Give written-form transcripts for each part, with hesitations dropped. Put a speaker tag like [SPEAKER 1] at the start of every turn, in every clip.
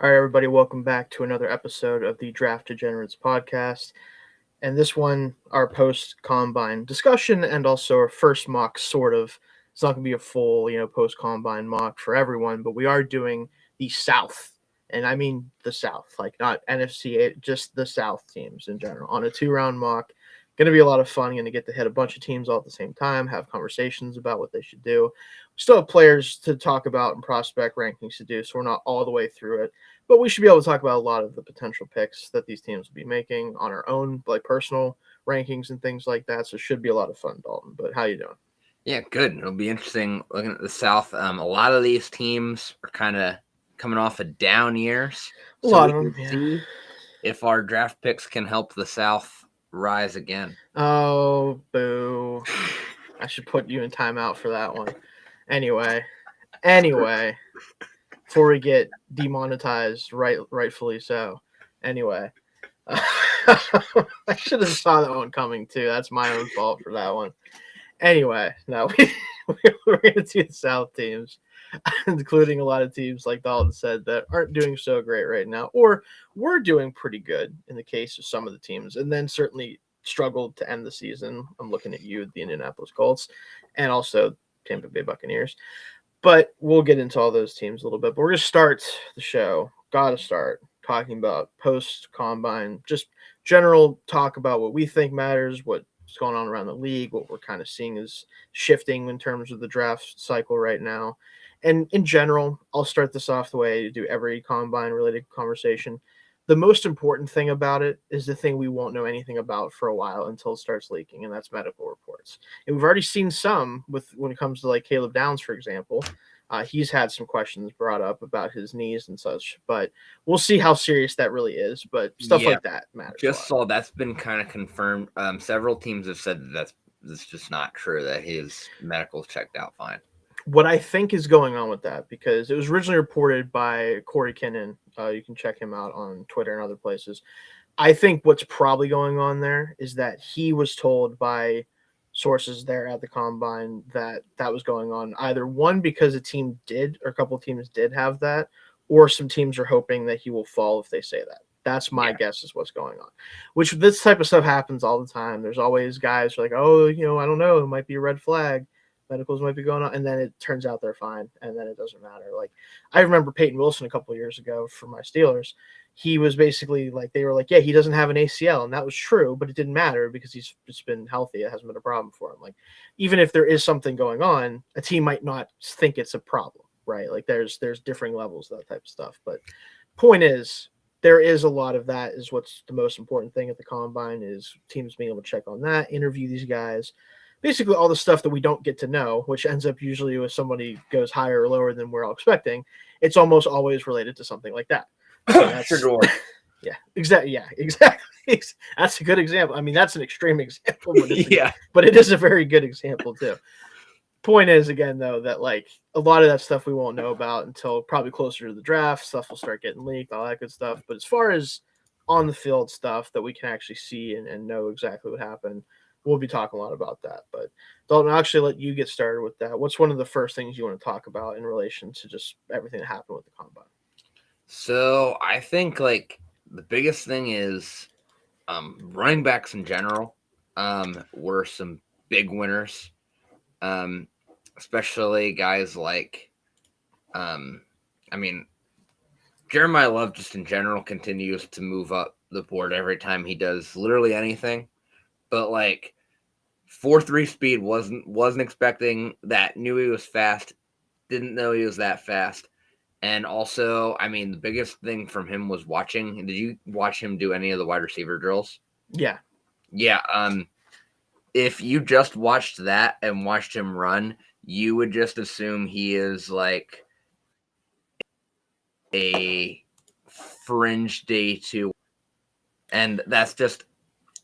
[SPEAKER 1] All right, everybody, welcome back to another episode of the Draft Degenerates podcast. And this one, our post combine discussion and also our first mock, sort of. It's not going to be a full, post combine mock for everyone, but we are doing the South. And I mean the South, like not NFC, just the South teams in general on a 2 round mock. Going to be a lot of fun. Going to get to hit a bunch of teams all at the same time, have conversations about what they should do. We still have players to talk about and prospect rankings to do, so we're not all the way through it. But we should be able to talk about a lot of the potential picks that these teams will be making on our own, like personal rankings and things like that. So it should be a lot of fun, Dalton. But how you doing?
[SPEAKER 2] Yeah, good. It'll be interesting looking at the South. A lot of these teams are kind of coming off of down years.
[SPEAKER 1] A lot of them, yeah.
[SPEAKER 2] See if our draft picks can help the South rise again.
[SPEAKER 1] Oh, boo. I should put you in timeout for that one. Anyway, before we get demonetized, rightfully so. Anyway, I should have saw that one coming too. That's my own fault for that one. Anyway, no, we're going to do the South teams, including a lot of teams, like Dalton said, that aren't doing so great right now, or were doing pretty good in the case of some of the teams, and then certainly struggled to end the season. I'm looking at you, the Indianapolis Colts, and also Tampa Bay Buccaneers. But we'll get into all those teams a little bit. But we're going to start the show. Got to start talking about post-combine, just general talk about what we think matters, what's going on around the league, what we're kind of seeing is shifting in terms of the draft cycle right now. And in general, I'll start this off the way I do every combine-related conversation. The most important thing about it is the thing we won't know anything about for a while until it starts leaking, and that's medical reports. And we've already seen some when it comes to like Caleb Downs, for example. He's had some questions brought up about his knees and such, but we'll see how serious that really is. But stuff like that matters.
[SPEAKER 2] Just saw that's been kind of confirmed. Several teams have said that's just not true, that his medical's checked out fine.
[SPEAKER 1] What I think is going on with that, because it was originally reported by Corey Kinnan. You can check him out on Twitter and other places. I think what's probably going on there is that he was told by sources there at the combine that was going on. Either one, because a team did, or a couple of teams did have that, or some teams are hoping that he will fall if they say that. That's my guess is what's going on. Which this type of stuff happens all the time. There's always guys who are like, oh, I don't know, it might be a red flag. Medicals might be going on, and then it turns out they're fine, and then it doesn't matter. Like, I remember Peyton Wilson a couple of years ago for my Steelers. He was basically like, they were like, yeah, he doesn't have an ACL, and that was true, but it didn't matter because he's just been healthy. It hasn't been a problem for him. Like, even if there is something going on, a team might not think it's a problem, right? Like, there's differing levels of that type of stuff. But point is, there is a lot of that is what's the most important thing at the combine is teams being able to check on that, interview these guys. Basically all the stuff that we don't get to know, which ends up usually with somebody goes higher or lower than we're all expecting. It's almost always related to something like that. So that's, yeah, exactly. Yeah, exactly. That's a good example. I mean, that's an extreme example, but it is a very good example too. Point is, again, though, that like a lot of that stuff we won't know about until probably closer to the draft. Stuff will start getting leaked, all that good stuff. But as far as on the field stuff that we can actually see and know exactly what happened, we'll be talking a lot about that. But Dalton, I'll actually let you get started with that. What's one of the first things you want to talk about in relation to just everything that happened with the combine?
[SPEAKER 2] So I think like the biggest thing is running backs in general were some big winners, especially guys like, Jeremiah Love just in general continues to move up the board every time he does literally anything. But like 4.3 speed wasn't expecting that. Knew he was fast. Didn't know he was that fast. And also, I mean, the biggest thing from him was watching. Did you watch him do any of the wide receiver drills?
[SPEAKER 1] Yeah.
[SPEAKER 2] Yeah. If you just watched that and watched him run, you would just assume he is like a fringe day two. And that's just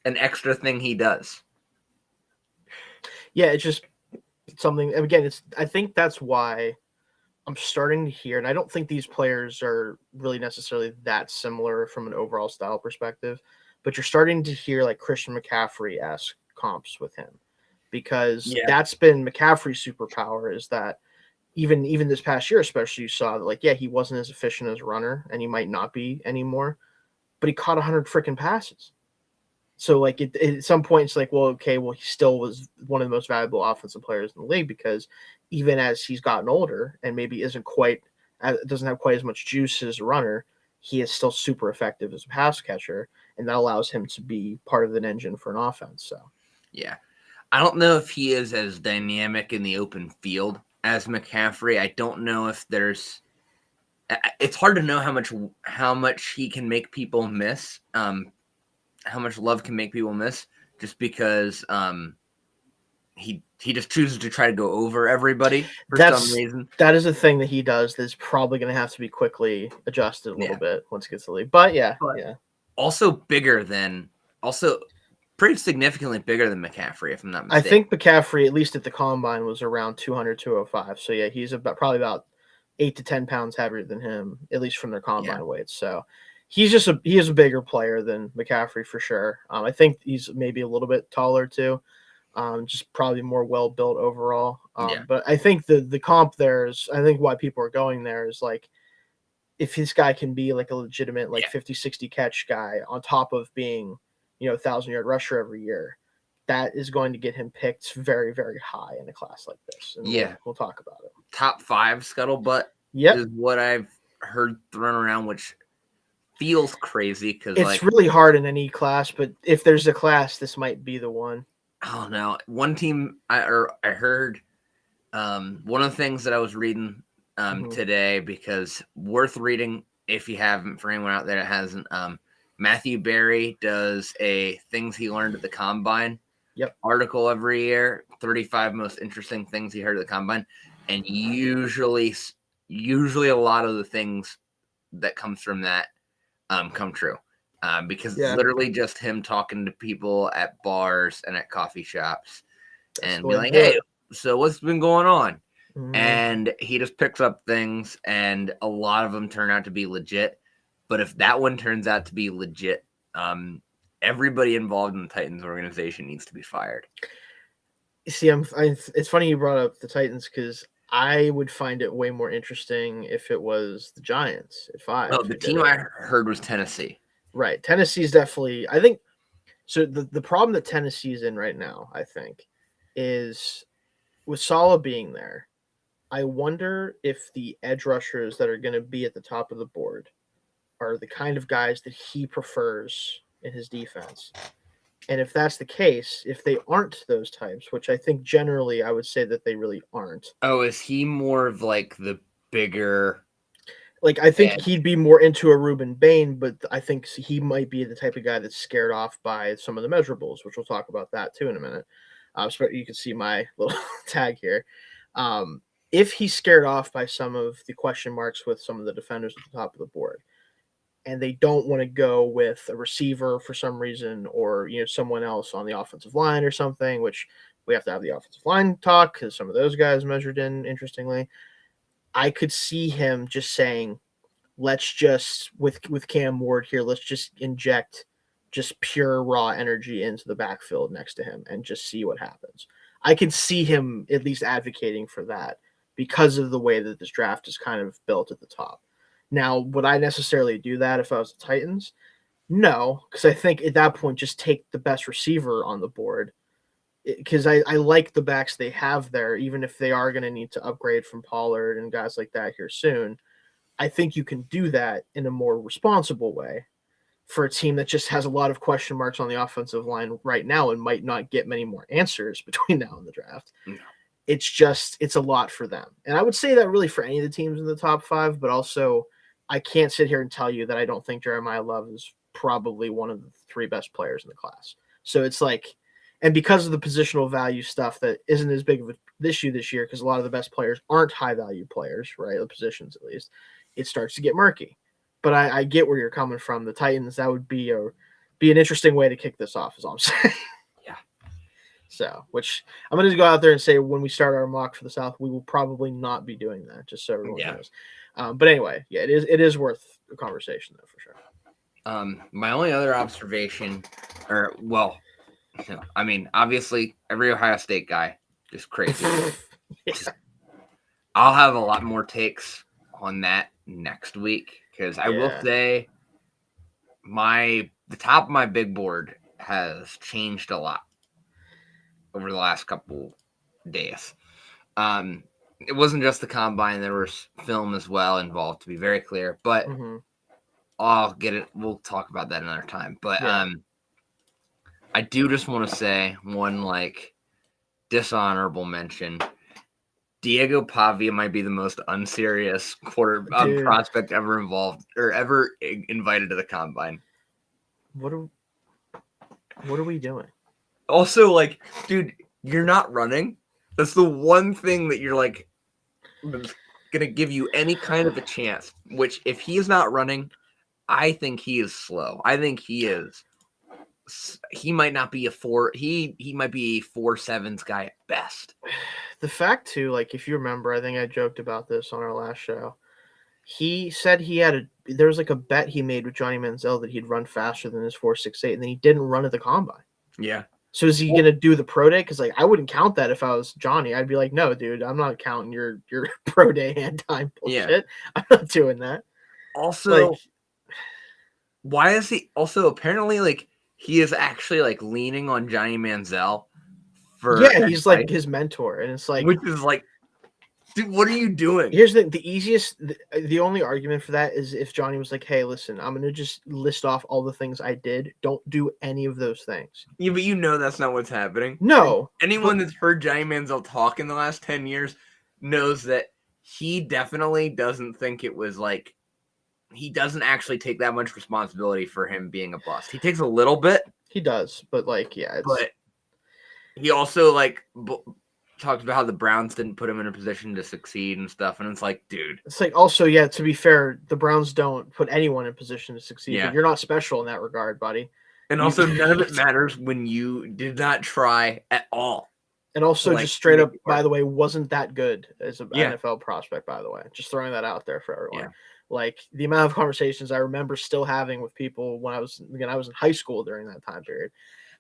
[SPEAKER 2] an extra thing he does.
[SPEAKER 1] Yeah, it's just something. Again, I think that's why I'm starting to hear, and I don't think these players are really necessarily that similar from an overall style perspective, but you're starting to hear like Christian McCaffrey-esque comps with him, because that's been McCaffrey's superpower, is that even this past year, especially, you saw that, like, yeah, he wasn't as efficient as a runner, and he might not be anymore, but he caught 100 freaking passes. So, like, at some point, it's like, well, okay, well, he still was one of the most valuable offensive players in the league, because even as he's gotten older and maybe doesn't have quite as much juice as a runner, he is still super effective as a pass catcher, and that allows him to be part of an engine for an offense. So,
[SPEAKER 2] yeah. I don't know if he is as dynamic in the open field as McCaffrey. I don't know if there's. It's hard to know how much he can make people miss. How much Love can make people miss, just because he just chooses to try to go over everybody for some reason.
[SPEAKER 1] That is a thing that he does that's probably going to have to be quickly adjusted a little bit once he gets to the league. But yeah.
[SPEAKER 2] Also pretty significantly bigger than McCaffrey, if I'm not mistaken.
[SPEAKER 1] I think McCaffrey, at least at the combine, was around 200, 205. So yeah, he's probably about 8 to 10 pounds heavier than him, at least from their combine weights. So he is a bigger player than McCaffrey for sure. I think he's maybe a little bit taller too. Just probably more well built overall. But I think the comp there is, I think why people are going there is, like, if this guy can be like a legitimate 50, 60 catch guy on top of being, 1,000-yard rusher every year, that is going to get him picked very, very high in a class like this. And we'll talk about it.
[SPEAKER 2] Top 5 scuttlebutt is what I've heard thrown around, which feels crazy because
[SPEAKER 1] it's really hard in any class, but if there's a class, this might be the one.
[SPEAKER 2] Oh no! One team I heard one of the things that I was reading today, because worth reading if you haven't, for anyone out there that hasn't. Matthew Berry does a things he learned at the combine article every year. 35 most interesting things he heard at the combine, and usually a lot of the things that comes from that come true. Because it's literally just him talking to people at bars and at coffee shops and be like, hey, so what's been going on? Mm-hmm. And he just picks up things, and a lot of them turn out to be legit. But if that one turns out to be legit, everybody involved in the Titans organization needs to be fired.
[SPEAKER 1] See, it's funny you brought up the Titans, because I would find it way more interesting if it was the Giants at 5.
[SPEAKER 2] Oh, the team I heard was Tennessee.
[SPEAKER 1] Right. Tennessee's definitely, I think, so the problem that Tennessee's in right now, I think, is with Saleh being there, I wonder if the edge rushers that are going to be at the top of the board are the kind of guys that he prefers in his defense. And if that's the case, if they aren't those types, which I think generally I would say that they really aren't.
[SPEAKER 2] Oh, is he more of like the bigger...
[SPEAKER 1] Like, I think he'd be more into a Ruben Bain, but I think he might be the type of guy that's scared off by some of the measurables, which we'll talk about that too in a minute. So you can see my little tag here. If he's scared off by some of the question marks with some of the defenders at the top of the board, and they don't want to go with a receiver for some reason, or someone else on the offensive line or something, which we have to have the offensive line talk because some of those guys measured in, interestingly. I could see him just saying, let's just, with Cam Ward here, let's just inject just pure raw energy into the backfield next to him and just see what happens. I could see him at least advocating for that because of the way that this draft is kind of built at the top. Now, would I necessarily do that if I was the Titans? No, because I think at that point, just take the best receiver on the board, because I like the backs they have there, even if they are going to need to upgrade from Pollard and guys like that here soon. I think you can do that in a more responsible way for a team that just has a lot of question marks on the offensive line right now and might not get many more answers between now and the draft. No. It's a lot for them. And I would say that really for any of the teams in the top 5, but also I can't sit here and tell you that I don't think Jeremiah Love is probably one of the 3 best players in the class. So it's like, and because of the positional value stuff that isn't as big of an issue this year, because a lot of the best players aren't high value players, right? The positions, at least, it starts to get murky. But I get where you're coming from. The Titans, that would be an interesting way to kick this off, is all I'm saying.
[SPEAKER 2] Yeah.
[SPEAKER 1] So, which I'm going to go out there and say, when we start our mock for the South, we will probably not be doing that, just so everyone knows. But anyway, yeah, it is worth a conversation, though, for sure.
[SPEAKER 2] My only other observation, obviously every Ohio State guy, just crazy. I'll have a lot more takes on that next week because I will say the top of my big board has changed a lot over the last couple days. It wasn't just the combine; there was film as well involved, to be very clear. But I'll get it. We'll talk about that another time. But I do just want to say one dishonorable mention. Diego Pavia might be the most unserious prospect ever involved or ever invited to the combine.
[SPEAKER 1] What are we doing?
[SPEAKER 2] Also, dude, you're not running. That's the one thing that you're gonna give you any kind of a chance. Which, if he is not running, I think he is slow. I think he is. He might not be a 4. He might be a 4.7s guy at best.
[SPEAKER 1] The fact too, if you remember, I think I joked about this on our last show. He said there was a bet he made with Johnny Manziel that he'd run faster than his 4.68, and then he didn't run at the combine.
[SPEAKER 2] Yeah.
[SPEAKER 1] So is he gonna do the pro day? Because I wouldn't count that if I was Johnny. I'd be like, no, dude, I'm not counting your pro day hand time bullshit. Yeah. I'm not doing that.
[SPEAKER 2] Also, why is he? Also, apparently, he is actually leaning on Johnny Manziel.
[SPEAKER 1] He's his mentor, and it's
[SPEAKER 2] which is dude, what are you doing?
[SPEAKER 1] Here's the only argument for that is if Johnny was like, hey, listen, I'm gonna just list off all the things I did. Don't do any of those things.
[SPEAKER 2] Yeah, but that's not what's happening.
[SPEAKER 1] No.
[SPEAKER 2] Anyone that's heard Johnny Manziel talk in the last 10 years knows that he definitely doesn't think it was he doesn't actually take that much responsibility for him being a bust. He takes a little bit.
[SPEAKER 1] He does, but
[SPEAKER 2] but he also talked about how the Browns didn't put him in a position to succeed and stuff, and it's dude.
[SPEAKER 1] It's also, to be fair, the Browns don't put anyone in position to succeed.
[SPEAKER 2] Yeah.
[SPEAKER 1] But you're not special in that regard, buddy.
[SPEAKER 2] And also, none of it matters when you did not try at all.
[SPEAKER 1] And also, just straight up, by the way, wasn't that good as an NFL prospect, by the way. Just throwing that out there for everyone. Yeah. The amount of conversations I remember still having with people when I was in high school during that time period.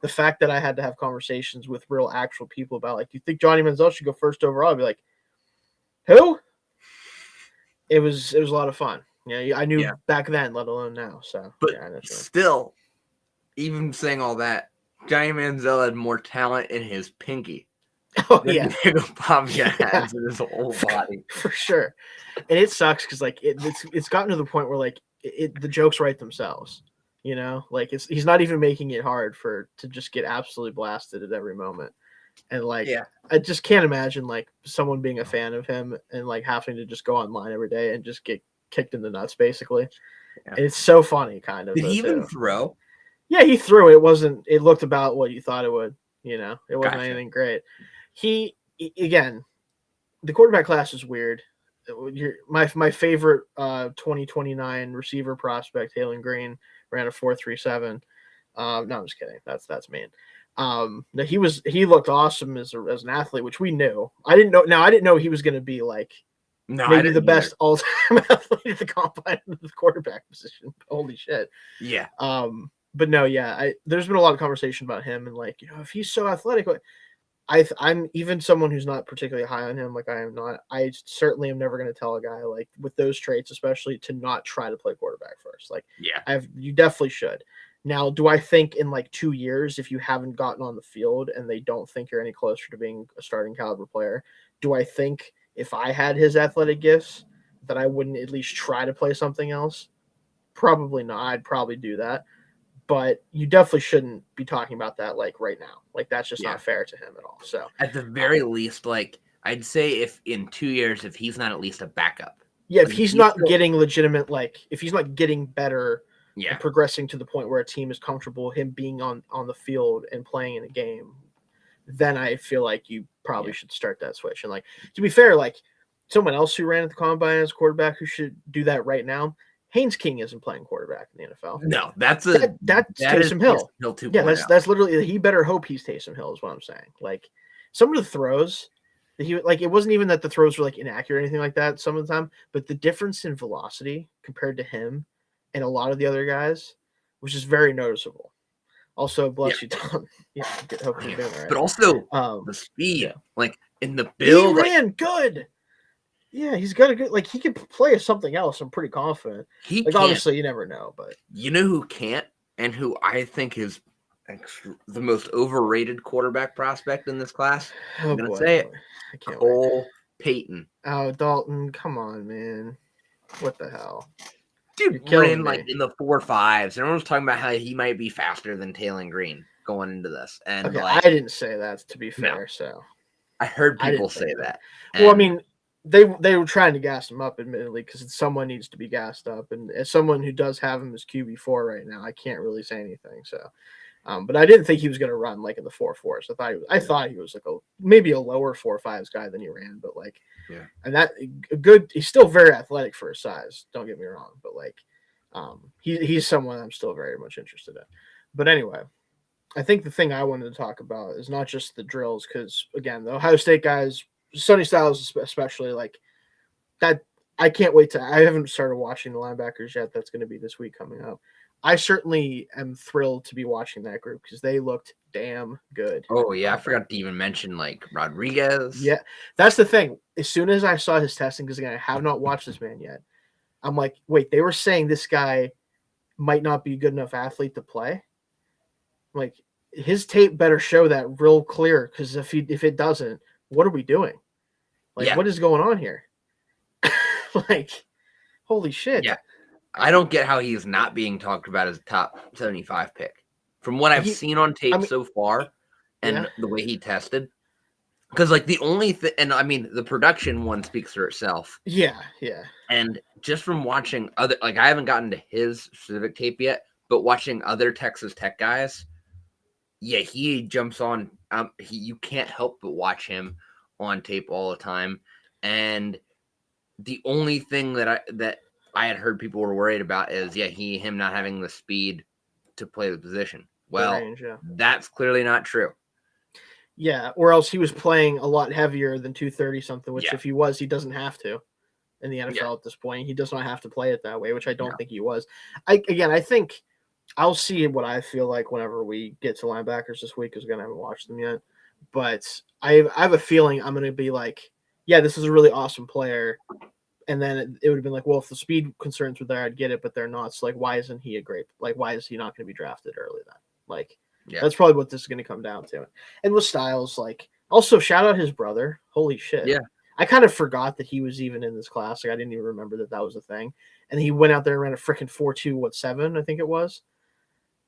[SPEAKER 1] The fact that I had to have conversations with real actual people about do you think Johnny Manziel should go first overall? I'd be like, who? It was a lot of fun. I knew back then, let alone now. So,
[SPEAKER 2] but still, even saying all that, Johnny Manziel had more talent in his pinky.
[SPEAKER 1] Oh yeah,
[SPEAKER 2] Diego Pavia has in his whole body
[SPEAKER 1] for sure. And it sucks because it's gotten to the point where the jokes write themselves. He's not even making it hard to just get absolutely blasted at every moment. And I just can't imagine someone being a fan of him and having to just go online every day and just get kicked in the nuts basically. Yeah. And it's so funny kind of.
[SPEAKER 2] Did he even throw?
[SPEAKER 1] Yeah, he threw. It looked about what you thought it would, it wasn't anything great. Again, the quarterback class is weird. My favorite 2029 receiver prospect, Halen Green, ran a 4.37. No, I'm just kidding. That's mean. He looked awesome as an athlete, which we knew. I didn't know he was going to be maybe the best all-time athlete at the combine in the quarterback position. Holy shit.
[SPEAKER 2] Yeah.
[SPEAKER 1] But no, there's been a lot of conversation about him and if he's so athletic, I'm even someone who's not particularly high on him. I am not. I certainly am never going to tell a guy with those traits, especially, to not try to play quarterback first. You definitely should. Now, do I think in 2 years, if you haven't gotten on the field and they don't think you're any closer to being a starting caliber player, do I think if I had his athletic gifts that I wouldn't at least try to play something else? Probably not. I'd probably do that. But you definitely shouldn't be talking about that right now. That's just not fair to him at all. So
[SPEAKER 2] at the very least, I'd say if in 2 years, if he's not at least a backup.
[SPEAKER 1] Yeah, if he's not getting legitimate, if he's not getting better and progressing to the point where a team is comfortable him being on the field and playing in a game, then I feel you probably should start that switch. And to be fair, someone else who ran at the combine as quarterback who should do that right now, Haynes King isn't playing quarterback in the NFL.
[SPEAKER 2] No, that's
[SPEAKER 1] Taysom Hill.
[SPEAKER 2] Yeah,
[SPEAKER 1] that's literally. He better hope he's Taysom Hill is what I'm saying. Some of the throws that he it wasn't even that the throws were inaccurate or anything like that some of the time, but the difference in velocity compared to him and a lot of the other guys was just very noticeable. Also, bless you, Tom. Yeah, hope you're doing all right.
[SPEAKER 2] But also the speed, in the build,
[SPEAKER 1] he ran good. Yeah, he's got a good he can play something else. I'm pretty confident.
[SPEAKER 2] He
[SPEAKER 1] Like
[SPEAKER 2] can't.
[SPEAKER 1] obviously you never know, but
[SPEAKER 2] You know who can't, and who I think is the most overrated quarterback prospect in this class?
[SPEAKER 1] oh
[SPEAKER 2] I'm gonna
[SPEAKER 1] boy,
[SPEAKER 2] say it.
[SPEAKER 1] I can't wait.
[SPEAKER 2] Cole Payton.
[SPEAKER 1] Oh, Dalton, come on, man. What the hell?
[SPEAKER 2] Dude
[SPEAKER 1] You're
[SPEAKER 2] ran
[SPEAKER 1] killing
[SPEAKER 2] like
[SPEAKER 1] me.
[SPEAKER 2] in the 4.5s. Everyone was talking about how he might be faster than Taylor Green going into this. And
[SPEAKER 1] Okay, I
[SPEAKER 2] like,
[SPEAKER 1] didn't say that to be
[SPEAKER 2] no,
[SPEAKER 1] fair, so
[SPEAKER 2] I heard
[SPEAKER 1] I
[SPEAKER 2] people
[SPEAKER 1] didn't
[SPEAKER 2] say
[SPEAKER 1] think that.
[SPEAKER 2] that.
[SPEAKER 1] Well, I
[SPEAKER 2] And
[SPEAKER 1] mean, they were trying to gas him up, admittedly, because someone needs to be gassed up, and as someone who does have him as QB4 right now, I can't really say anything. So, but I didn't think he was going to run like in the 4.4s. I thought he was like maybe a lower 4.5s guy than he ran, but like,
[SPEAKER 2] yeah,
[SPEAKER 1] and that good. He's still very athletic for his size. Don't get me wrong, but like, he's someone I'm still very much interested in. But anyway, I think the thing I wanted to talk about is not just the drills, because again, the Ohio State guys, Sonny Styles especially, like that. I can't wait to. I haven't started watching the linebackers yet. That's going to be this week coming up. I certainly am thrilled to be watching that group because they looked damn good.
[SPEAKER 2] oh yeah, I forgot to even mention like Rodriguez.
[SPEAKER 1] Yeah, that's the thing. As soon as I saw his testing, because again, I have not watched this man yet. I'm like, wait, they were saying this guy might not be a good enough athlete to play. Like his tape better show that real clear, because if it doesn't, what are we doing? Like,
[SPEAKER 2] Yeah,
[SPEAKER 1] what is going on here? Like, holy shit.
[SPEAKER 2] yeah. I don't get how he's not being talked about as a top 75 pick. From what I've
[SPEAKER 1] He,
[SPEAKER 2] seen on
[SPEAKER 1] I
[SPEAKER 2] tape
[SPEAKER 1] mean,
[SPEAKER 2] so far
[SPEAKER 1] yeah,
[SPEAKER 2] and the way he tested, because like the only thing, and I mean, the production one speaks for itself.
[SPEAKER 1] yeah, yeah.
[SPEAKER 2] And just from watching other, like I haven't gotten to his specific tape yet, but watching other Texas Tech guys, yeah, he jumps on. You can't help but watch him on tape all the time. And the only thing that I had heard people were worried about is him not having the speed to play the position.
[SPEAKER 1] The
[SPEAKER 2] Well,
[SPEAKER 1] range, yeah.
[SPEAKER 2] that's clearly not true.
[SPEAKER 1] Yeah, or else he was playing a lot heavier than 230 something, which
[SPEAKER 2] Yeah,
[SPEAKER 1] if he was, he doesn't have to in the
[SPEAKER 2] yeah,
[SPEAKER 1] NFL at this point. He does not have to play it that way, which I don't
[SPEAKER 2] no,
[SPEAKER 1] think he was. I think I'll see what I feel like whenever we get to linebackers this week, because again, I haven't watched them yet. But I have a feeling I'm going to be like, yeah, this is a really awesome player. And then it would have been like, well, if the speed concerns were there, I'd get it, but they're not. So like, why isn't he a great? Like, why is he not going to be drafted early then? Like,
[SPEAKER 2] yeah,
[SPEAKER 1] that's probably what this is going to come down to. And with Styles, like, also shout out his brother. Holy shit!
[SPEAKER 2] yeah.
[SPEAKER 1] I kind of forgot that he was even in this class. Like, I didn't even remember that was a thing. And he went out there and ran a freaking 4.2, 7, I think it was.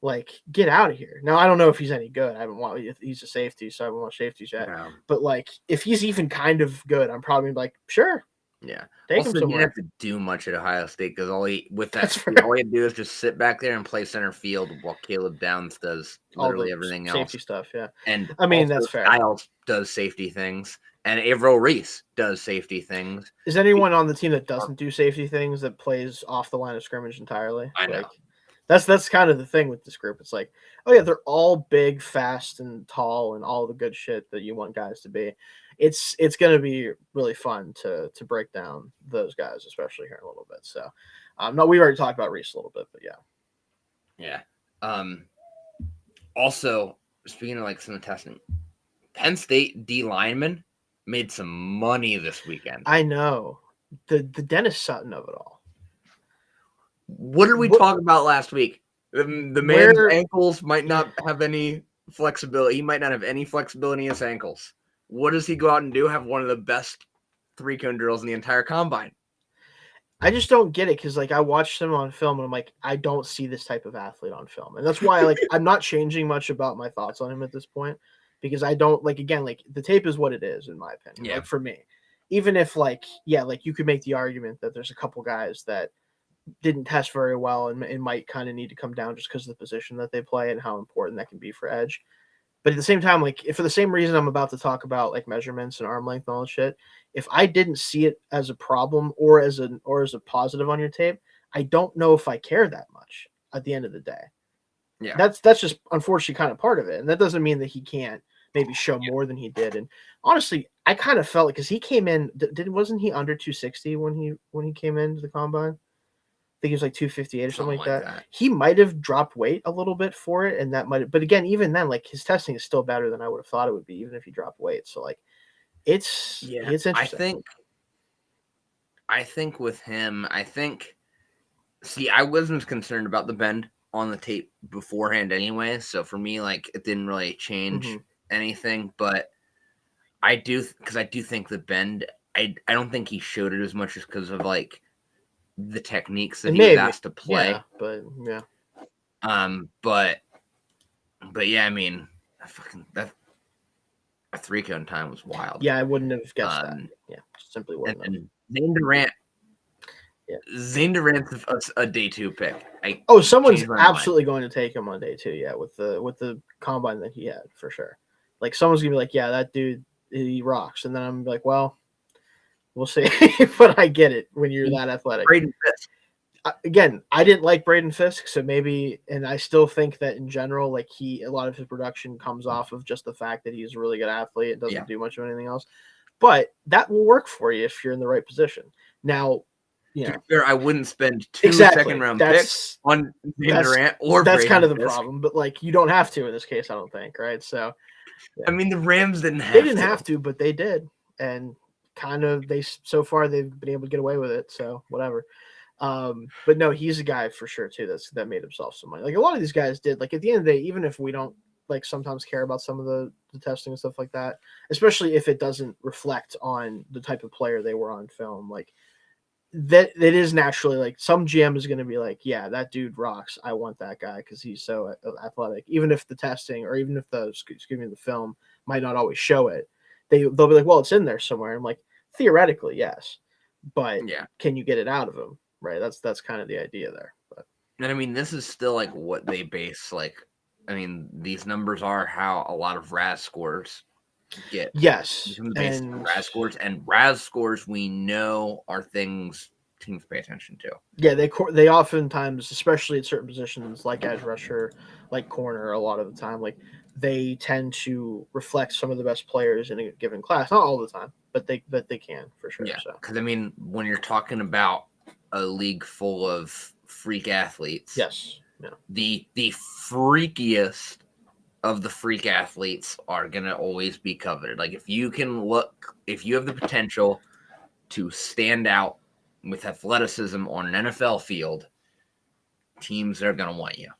[SPEAKER 1] Like, get out of here. Now I don't know if he's any good. I haven't watched. He's a safety, so I haven't watched safeties yet.
[SPEAKER 2] No.
[SPEAKER 1] But like, if he's even kind of good, I'm probably like, sure,
[SPEAKER 2] Yeah.
[SPEAKER 1] take him
[SPEAKER 2] Also, he didn't
[SPEAKER 1] somewhere.
[SPEAKER 2] have to do much at Ohio State because all he had to do is just sit back there and play center field while Caleb Downs does
[SPEAKER 1] All
[SPEAKER 2] literally
[SPEAKER 1] the
[SPEAKER 2] everything else.
[SPEAKER 1] safety stuff. Yeah,
[SPEAKER 2] And
[SPEAKER 1] I mean
[SPEAKER 2] also
[SPEAKER 1] that's fair.
[SPEAKER 2] Styles does safety things, and Averill Reese does safety things.
[SPEAKER 1] Is anyone on the team that doesn't do safety things that plays off the line of scrimmage entirely?
[SPEAKER 2] I know.
[SPEAKER 1] Like, that's kind of the thing with this group. It's like, oh yeah, they're all big, fast, and tall, and all the good shit that you want guys to be. It's gonna be really fun to break down those guys, especially here in a little bit. So, no, we already talked about Reese a little bit, but yeah.
[SPEAKER 2] Yeah. Also, speaking of like some of the testing, Penn State D lineman made some money this weekend.
[SPEAKER 1] I know the Dennis Sutton of it all.
[SPEAKER 2] What did we talk about last week? The man's ankles might not have any flexibility. He might not have any flexibility in his ankles. What does he go out and do? Have one of the best 3-cone drills in the entire combine.
[SPEAKER 1] I just don't get it because like I watched him on film and I'm like, I don't see this type of athlete on film. And that's why like I'm not changing much about my thoughts on him at this point, because I don't like, again, like the tape is what it is in my opinion.
[SPEAKER 2] Yeah.
[SPEAKER 1] Like for me. Even if like, yeah, like you could make the argument that there's a couple guys that didn't test very well and it might kind of need to come down just because of the position that they play and how important that can be for edge. But at the same time, like if for the same reason I'm about to talk about like measurements and arm length and all that shit, if I didn't see it as a problem or as a positive on your tape, I don't know if I care that much at the end of the day.
[SPEAKER 2] Yeah.
[SPEAKER 1] That's just unfortunately kind of part of it. And that doesn't mean that he can't maybe show more than he did. And honestly, I kind of felt like because he came in, wasn't he under 260 when he came into the combine? I think he was like 258 or something like that. He might have dropped weight a little bit for it, and that might have, but again, even then, like his testing is still better than I would have thought it would be, even if he dropped weight. So like it's interesting.
[SPEAKER 2] I think I think with him, I wasn't as concerned about the bend on the tape beforehand anyway. So for me, like, it didn't really change anything. But I do think the bend, I don't think he showed it as much as because of like the techniques that he was asked to play.
[SPEAKER 1] Yeah, but yeah.
[SPEAKER 2] But yeah, I mean, that a 3-cone time was wild.
[SPEAKER 1] Yeah, I wouldn't have guessed that. Yeah, simply wouldn't have.
[SPEAKER 2] And Zane Durant.
[SPEAKER 1] Yeah.
[SPEAKER 2] Zane Durant's a day 2 pick.
[SPEAKER 1] Someone's absolutely going to take him on day 2. Yeah, with the combine that he had for sure. Like someone's gonna be like, yeah, that dude, he rocks, and then I'm like, well, we'll see. But I get it when you're that athletic.
[SPEAKER 2] Braden Fisk.
[SPEAKER 1] Again, I didn't like Braden Fisk, so maybe, and I still think that in general, like a lot of his production comes off of just the fact that he's a really good athlete. It doesn't do much of anything else, but that will work for you if you're in the right position. Now,
[SPEAKER 2] I wouldn't spend 2 second-round picks on Zane Durant or
[SPEAKER 1] that's
[SPEAKER 2] Braden
[SPEAKER 1] kind of the
[SPEAKER 2] Fisk.
[SPEAKER 1] problem, but like you don't have to in this case, I don't think, right? So,
[SPEAKER 2] I mean, the Rams didn't have
[SPEAKER 1] to, but they did, and kind of so far they've been able to get away with it. So whatever. But no, he's a guy for sure too that made himself some money. Like a lot of these guys did. Like at the end of the day, even if we don't like sometimes care about some of the testing and stuff like that, especially if it doesn't reflect on the type of player they were on film, like that it is naturally like some GM is going to be like, yeah, that dude rocks. I want that guy because he's so athletic. Even if the testing or even if the film might not always show it, they'll be like, well, it's in there somewhere. I'm like, theoretically, yes, but can you get it out of him? Right, that's kind of the idea there. But.
[SPEAKER 2] And I mean, this is still like what they base. Like, I mean, these numbers are how a lot of RAS scores get.
[SPEAKER 1] Yes,
[SPEAKER 2] and RAS scores we know are things teams pay attention to.
[SPEAKER 1] Yeah, they oftentimes, especially at certain positions like edge rusher, like corner, a lot of the time, like they tend to reflect some of the best players in a given class. Not all the time, but they can for sure.
[SPEAKER 2] Yeah, because I mean, when you're talking about a league full of freak athletes,
[SPEAKER 1] yes,
[SPEAKER 2] the freakiest of the freak athletes are gonna always be coveted. Like if you have the potential to stand out with athleticism on an NFL field, teams are gonna want you.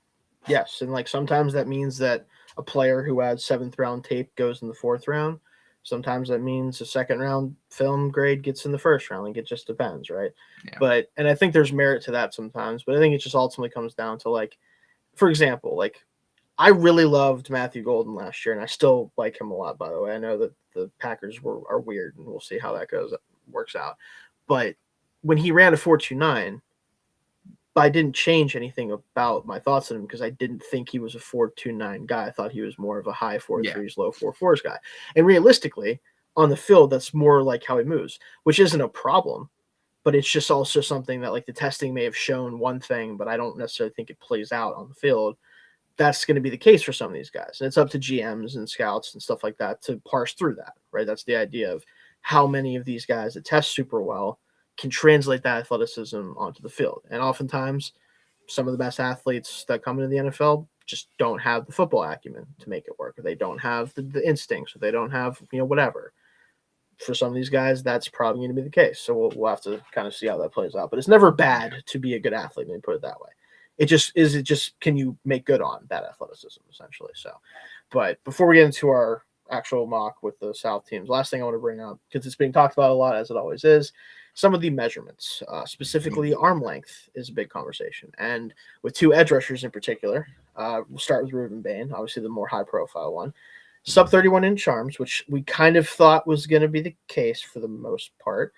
[SPEAKER 1] Yes, and like sometimes that means that a player who had 7th round tape goes in the 4th round. Sometimes that means a 2nd round film grade gets in the 1st round. Like it just depends, right? Yeah. And I think there's merit to that sometimes, but I think it just ultimately comes down to like, for example, like I really loved Matthew Golden last year, and I still like him a lot, by the way. I know that the Packers are weird, and we'll see how that works out. But when he ran a 4.29, I didn't change anything about my thoughts on him because I didn't think he was a 4.29 guy. I thought he was more of a high 4.3s, low 4.4s guy. And realistically, on the field, that's more like how he moves, which isn't a problem. But it's just also something that like the testing may have shown one thing, but I don't necessarily think it plays out on the field. That's going to be the case for some of these guys. And it's up to GMs and scouts and stuff like that to parse through that, right? That's the idea of how many of these guys that test super well can translate that athleticism onto the field. And oftentimes, some of the best athletes that come into the NFL just don't have the football acumen to make it work, or they don't have the instincts, or they don't have, whatever. For some of these guys, that's probably going to be the case. So we'll have to kind of see how that plays out. But it's never bad to be a good athlete, let me put it that way. It just can you make good on that athleticism, essentially. So, but before we get into our actual mock with the South teams, last thing I want to bring up, because it's being talked about a lot, as it always is, some of the measurements, specifically arm length, is a big conversation. And with 2 edge rushers in particular, we'll start with Reuben Bain, obviously the more high-profile one. Sub 31-inch arms, which we kind of thought was going to be the case for the most part.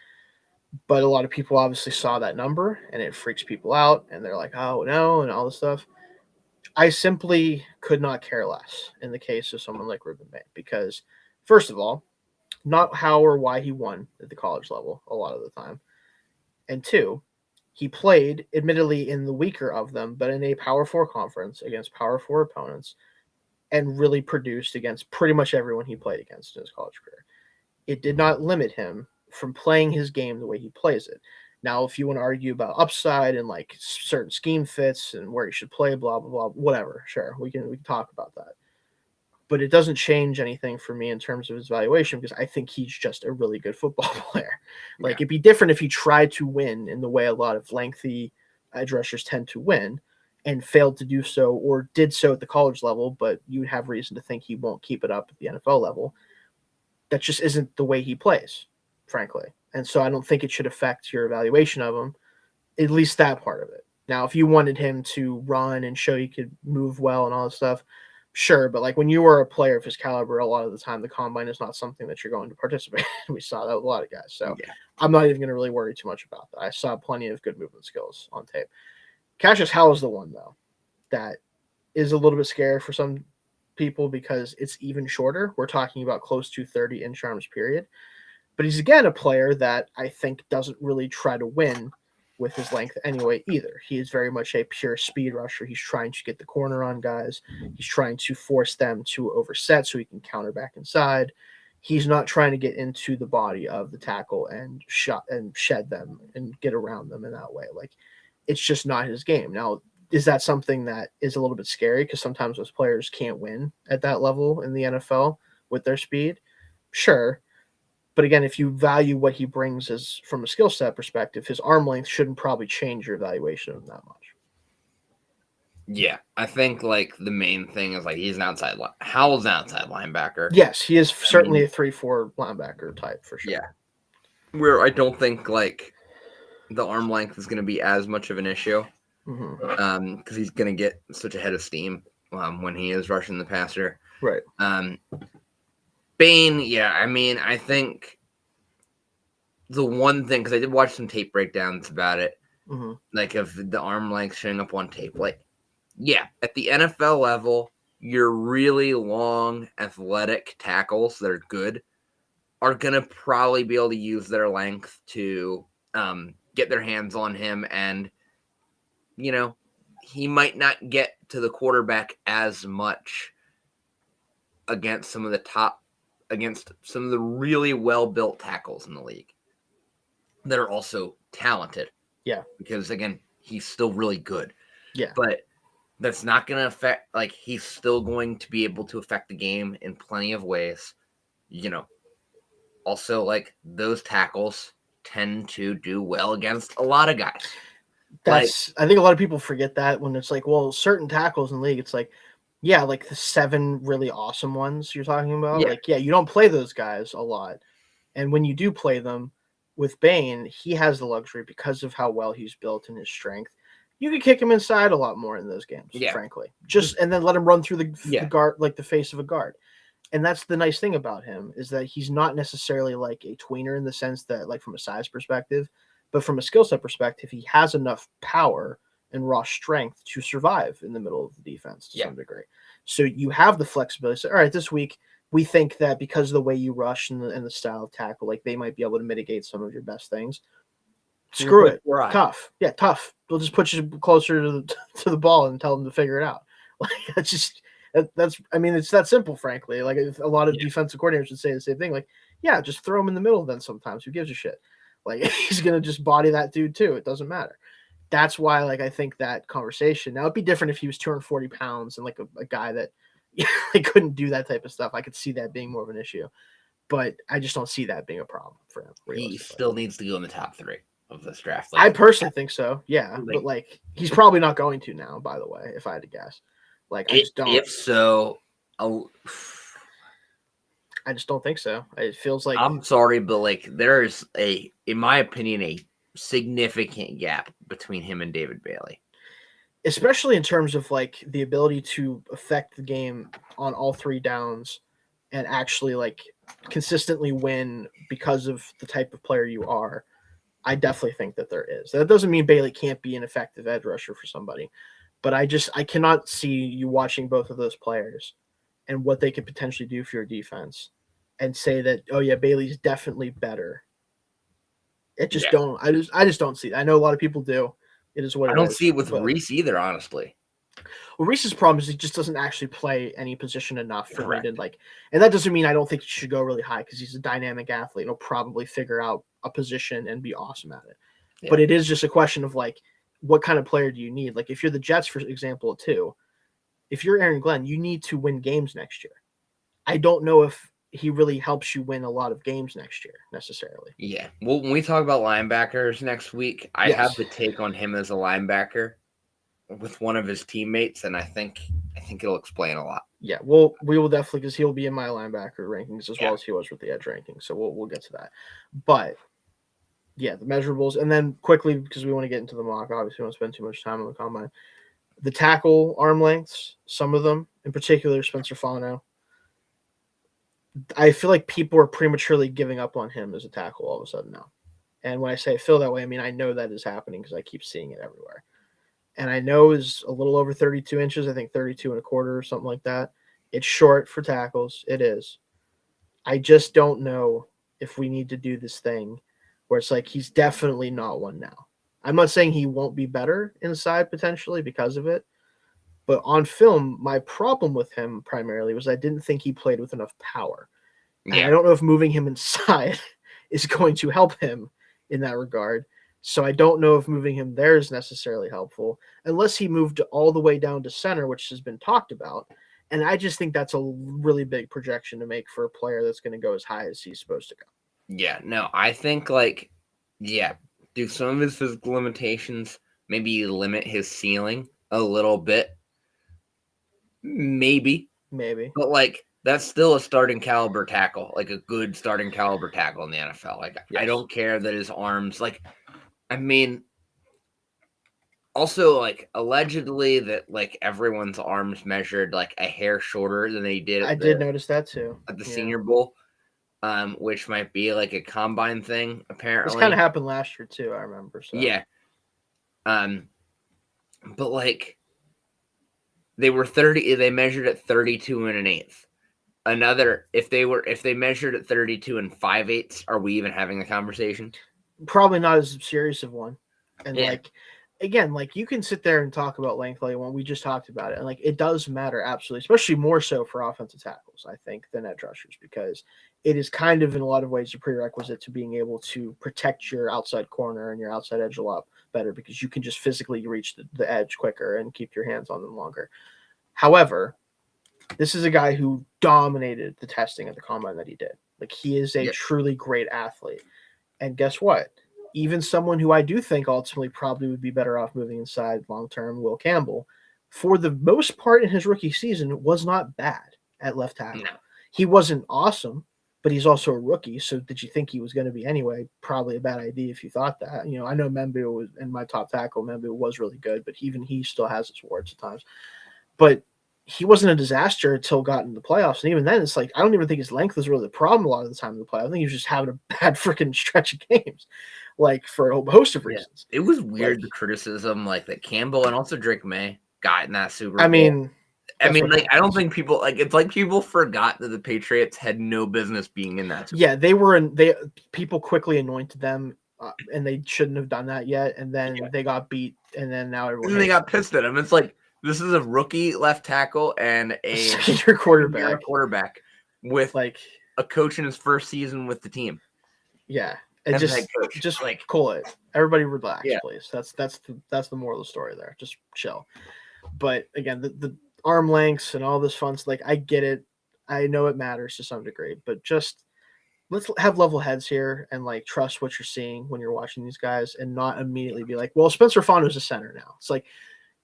[SPEAKER 1] But a lot of people obviously saw that number, and it freaks people out, and they're like, oh, no, and all this stuff. I simply could not care less in the case of someone like Reuben Bain because, first of all, not how or why he won at the college level a lot of the time. And 2, he played, admittedly, in the weaker of them, but in a Power 4 conference against Power 4 opponents and really produced against pretty much everyone he played against in his college career. It did not limit him from playing his game the way he plays it. Now, if you want to argue about upside and like certain scheme fits and where he should play, blah, blah, blah, whatever, sure, we can talk about that. but it doesn't change anything for me in terms of his valuation because I think he's just a really good football player. Like it'd be different if he tried to win in the way a lot of lengthy edge rushers tend to win and failed to do so or did so at the college level, but you would have reason to think he won't keep it up at the NFL level. That just isn't the way he plays, frankly. And so I don't think it should affect your evaluation of him, at least that part of it. Now, if you wanted him to run and show he could move well and all this stuff, sure. But like when you are a player of his caliber, a lot of the time the combine is not something that you're going to participate in. We saw that with a lot of guys. So I'm not even going to really worry too much about that. I saw plenty of good movement skills on tape. Cassius Howell is the one, though, that is a little bit scary for some people because it's even shorter. We're talking about close to 30 inch arms period. But he's, again, a player that I think doesn't really try to win with his length anyway either. He is very much a pure speed rusher. He's trying to get the corner on guys. He's trying to force them to overset so he can counter back inside. He's not trying to get into the body of the tackle and shed them and get around them in that way. Like, it's just not his game. Now, is that something that is a little bit scary because sometimes those players can't win at that level in the NFL with their speed? Sure. But again, if you value what he brings as from a skill set perspective, his arm length shouldn't probably change your evaluation of him that much.
[SPEAKER 2] Yeah, I think like the main thing is like he's an outside Howell's an outside linebacker.
[SPEAKER 1] Yes, he is certainly a 3-4 linebacker type for sure.
[SPEAKER 2] Yeah. Where I don't think like the arm length is going to be as much of an issue because he's going to get such a head of steam when he is rushing the passer.
[SPEAKER 1] Right.
[SPEAKER 2] Bane, yeah, I mean, I think the one thing, because I did watch some tape breakdowns about it, like of the arm length showing up on tape, like, yeah, at the NFL level, your really long, athletic tackles that are good are going to probably be able to use their length to get their hands on him. And, you know, he might not get to the quarterback as much against some of the really well-built tackles in the league that are also talented.
[SPEAKER 1] Yeah.
[SPEAKER 2] Because, again, he's still really good.
[SPEAKER 1] Yeah.
[SPEAKER 2] But that's not going to affect, like, he's still going to be able to affect the game in plenty of ways. You know, also, like, those tackles tend to do well against a lot of guys.
[SPEAKER 1] I think a lot of people forget that when it's like, well, certain tackles in the league, it's like, yeah, like the 7 really awesome ones you're talking about.
[SPEAKER 2] Yeah.
[SPEAKER 1] Like, yeah, you don't play those guys a lot. And when you do play them with Bane, he has the luxury because of how well he's built and his strength. You could kick him inside a lot more in those games, frankly. And then let him run through the guard, like the face of a guard. And that's the nice thing about him is that he's not necessarily like a tweener in the sense that, like, from a size perspective, but from a skill set perspective, he has enough power and raw strength to survive in the middle of the defense to some degree. So you have the flexibility. So, all right, this week we think that because of the way you rush and the style of tackle, like they might be able to mitigate some of your best things. Screw it.
[SPEAKER 2] Right.
[SPEAKER 1] Tough. Yeah, tough. We'll just put you closer to the ball and tell them to figure it out. Like it's that simple, frankly. Like a lot of defensive coordinators would say the same thing. Like, yeah, just throw him in the middle then sometimes. Who gives a shit? Like he's going to just body that dude too. It doesn't matter. That's why, like, I think that conversation now it'd be different if he was 240 pounds and like a guy that couldn't do that type of stuff. I could see that being more of an issue, but I just don't see that being a problem for him.
[SPEAKER 2] He still needs to go in the top 3 of this draft.
[SPEAKER 1] Like, I personally think so. Yeah. But like, he's probably not going to now, by the way, if I had to guess. Like, I just don't.
[SPEAKER 2] If so,
[SPEAKER 1] I just don't think so. It feels like,
[SPEAKER 2] I'm sorry, but like there's in my opinion, a significant gap between him and David Bailey,
[SPEAKER 1] especially in terms of like the ability to affect the game on all 3 downs and actually like consistently win because of the type of player you are. I definitely think that there is. That doesn't mean Bailey can't be an effective edge rusher for somebody, but I cannot see you watching both of those players and what they could potentially do for your defense and say that, oh yeah, Bailey's definitely better. I just don't see it. I know a lot of people do. It is what
[SPEAKER 2] I don't see it with Reese either, honestly.
[SPEAKER 1] Well, Reese's problem is he just doesn't actually play any position enough for me to like, and that doesn't mean I don't think he should go really high because he's a dynamic athlete. He'll probably figure out a position and be awesome at it. Yeah. But it is just a question of like, what kind of player do you need? Like if you're the Jets, for example, too, if you're Aaron Glenn, you need to win games next year. I don't know if he really helps you win a lot of games next year necessarily.
[SPEAKER 2] Yeah. Well, when we talk about linebackers next week, I have the take on him as a linebacker with one of his teammates, and I think it'll explain a lot.
[SPEAKER 1] Yeah, we will definitely, because he'll be in my linebacker rankings as well as he was with the edge rankings. So we'll get to that. But yeah, the measurables, and then quickly, because we want to get into the mock. Obviously, we don't spend too much time on the combine. The tackle arm lengths, some of them, in particular, Spencer Fano. I feel like people are prematurely giving up on him as a tackle all of a sudden now. And when I say I feel that way, I mean I know that is happening because I keep seeing it everywhere. And I know is a little over 32 inches. I think 32 and a quarter or something like that. It's short for tackles. It is. I just don't know if we need to do this thing where it's like he's definitely not one now. I'm not saying he won't be better inside potentially because of it, but on film, my problem with him primarily was I didn't think he played with enough power. And I don't know if moving him inside is going to help him in that regard. So I don't know if moving him there is necessarily helpful, unless he moved all the way down to center, which has been talked about. And I just think that's a really big projection to make for a player that's going to go as high as he's supposed to go.
[SPEAKER 2] Yeah, no, I think do some of his physical limitations maybe limit his ceiling a little bit. Maybe. But that's still a starting caliber tackle, like a good starting caliber tackle in the NFL. Like I don't care that his arms, also allegedly that everyone's arms measured like a hair shorter than they did.
[SPEAKER 1] I did notice that too
[SPEAKER 2] at the Senior Bowl, which might be like a combine thing. Apparently,
[SPEAKER 1] this kind of happened last year too. I remember. So.
[SPEAKER 2] Yeah. But they were 30. They measured at 32 and an eighth. If they measured at 32 and 5/8, are we even having the conversation?
[SPEAKER 1] Probably not as serious of one. And again, you can sit there and talk about length like when we just talked about it. And it does matter, absolutely, especially more so for offensive tackles, I think, than edge rushers, because it is kind of in a lot of ways a prerequisite to being able to protect your outside corner and your outside edge a lot better, because you can just physically reach the edge quicker and keep your hands on them longer. However, this is a guy who dominated the testing at the combine that he did. He is a truly great athlete. And guess what? Even someone who I do think ultimately probably would be better off moving inside long-term, Will Campbell, for the most part in his rookie season, was not bad at left tackle. No. He wasn't awesome, but he's also a rookie. So did you think he was going to be anyway? Probably a bad idea if you thought that. I know Membu was in my top tackle. Membu was really good, but even he still has his warts at times. But he wasn't a disaster until got into the playoffs. And even then, it's I don't even think his length was really the problem a lot of the time in the playoffs. I think he was just having a bad freaking stretch of games, for a host of reasons.
[SPEAKER 2] It was weird, the criticism that Campbell and also Drake May got in that Super Bowl.
[SPEAKER 1] I
[SPEAKER 2] don't think people it's people forgot that the Patriots had no business being in that.
[SPEAKER 1] Yeah, people quickly anointed them, and they shouldn't have done that yet. And then they got beat, and then now everyone.
[SPEAKER 2] And they got pissed at him. It's this is a rookie left tackle and a
[SPEAKER 1] senior
[SPEAKER 2] quarterback with a coach in his first season with the team.
[SPEAKER 1] Yeah, and just cool it. Everybody relax, please. That's the moral of the story there. Just chill. But again, the arm lengths and all this fun stuff, I get it. I know it matters to some degree, but just let's have level heads here and trust what you're seeing when you're watching these guys, and not immediately be well, Spencer Fano's a center now. It's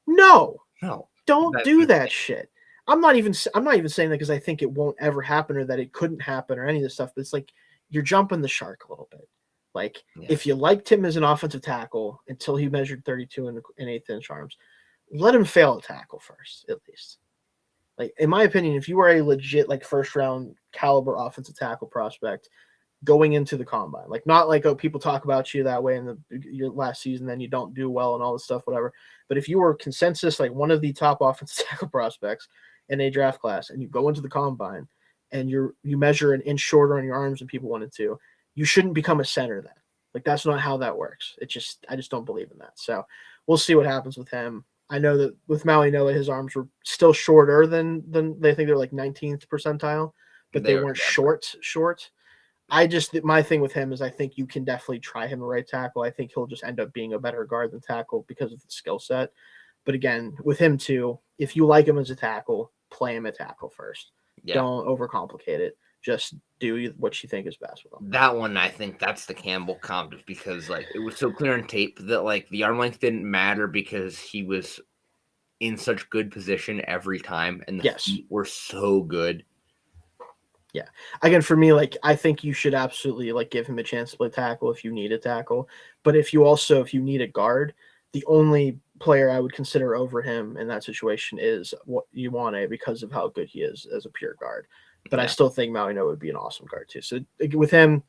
[SPEAKER 1] no, don't do that shit. I'm not even saying that because I think it won't ever happen or that it couldn't happen or any of this stuff. But it's you're jumping the shark a little bit. If you liked him as an offensive tackle until he measured 32 and 1/8 inch arms, let him fail a tackle first, at least. In my opinion, if you are a legit first round caliber offensive tackle prospect going into the combine, not oh, people talk about you that way in your last season, then you don't do well and all this stuff, whatever. But if you were consensus one of the top offensive tackle prospects in a draft class, and you go into the combine and you measure an inch shorter on your arms than people wanted to, you shouldn't become a center then. That's not how that works. I just don't believe in that. So we'll see what happens with him. I know that with Maui Noah, his arms were still shorter than they think they're 19th percentile, but they weren't short. My thing with him is I think you can definitely try him a right tackle. I think he'll just end up being a better guard than tackle because of the skill set. But again, with him too, if you like him as a tackle, play him at tackle first.
[SPEAKER 2] Yeah.
[SPEAKER 1] Don't overcomplicate it. Just do what you think is best with them.
[SPEAKER 2] That one, I think that's the Campbell comp, just because like it was so clear on tape that like the arm length didn't matter because he was in such good position every time, and the feet were so good.
[SPEAKER 1] Yeah. Again, for me, like I think you should absolutely like give him a chance to play tackle if you need a tackle. But if you need a guard, the only player I would consider over him in that situation is what you want because of how good he is as a pure guard. But I still think Mauino would be an awesome guard too. So with him,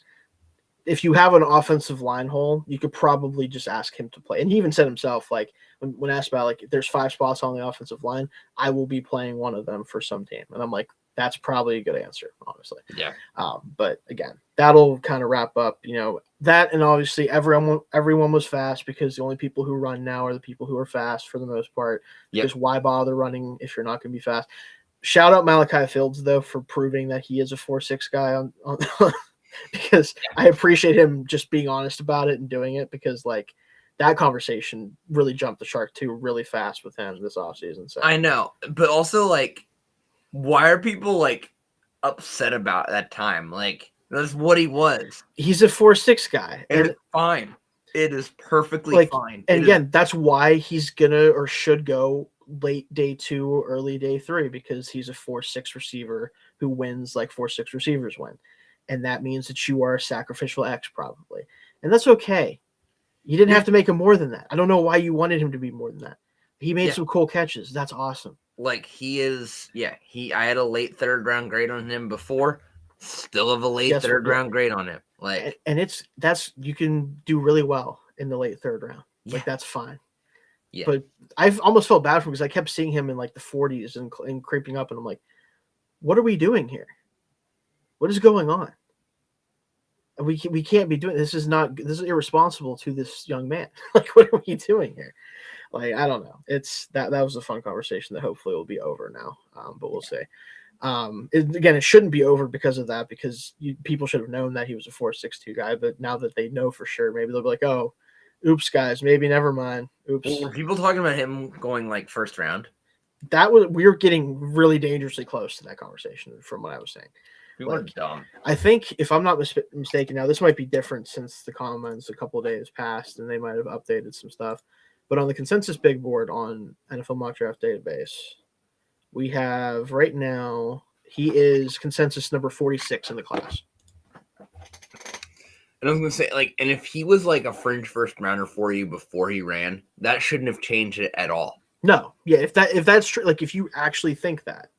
[SPEAKER 1] if you have an offensive line hole, you could probably just ask him to play. And he even said himself, like when asked about like if there's 5 spots on the offensive line, I will be playing one of them for some team. And I'm like, that's probably a good answer, honestly.
[SPEAKER 2] Yeah.
[SPEAKER 1] But again, that'll kind of wrap up, that, and obviously everyone was fast because the only people who run now are the people who are fast for the most part. Because why bother running if you're not going to be fast? Shout out Malachi Fields though for proving that he is a 4.6 guy on because I appreciate him just being honest about it and doing it, because like that conversation really jumped the shark too really fast with him this offseason. So
[SPEAKER 2] I know, but also like, why are people like upset about that time? Like that's what he was.
[SPEAKER 1] He's a 4.6 guy,
[SPEAKER 2] and it's fine. It is perfectly fine.
[SPEAKER 1] And again, that's why he's gonna or should go late day 2 or early day 3, because he's a 4.6 receiver who wins like 4.6 receivers win. And that means that you are a sacrificial X probably. And that's okay. You didn't have to make him more than that. I don't know why you wanted him to be more than that. He made some cool catches. That's awesome.
[SPEAKER 2] Like he is, I had a late 3rd round grade on him before. Still have a late 3rd round grade on him. Like,
[SPEAKER 1] and you can do really well in the late 3rd round. Like that's fine. Yeah. But I've almost felt bad for him because I kept seeing him in like the 40s and creeping up, and I'm like, what are we doing here? What is going on? We can't be doing this. This is irresponsible to this young man. Like, what are we doing here? Like, I don't know. It's that was a fun conversation that hopefully will be over now. But we'll see. It shouldn't be over because of that, because people should have known that he was a 4.62 guy. But now that they know for sure, maybe they'll be like, oh, oops, guys, maybe never mind. Oops.
[SPEAKER 2] Well, were people talking about him going like 1st round?
[SPEAKER 1] We were getting really dangerously close to that conversation from what I was saying.
[SPEAKER 2] People are dumb.
[SPEAKER 1] I think, if I'm not mistaken, now this might be different since the comments a couple of days passed and they might have updated some stuff. But on the consensus big board on NFL Mock Draft Database, we have right now, he is consensus number 46 in the class.
[SPEAKER 2] And I was going to say, like, and if he was like a fringe 1st rounder for you before he ran, that shouldn't have changed it at all.
[SPEAKER 1] No. Yeah. If that's true, like if you actually think that,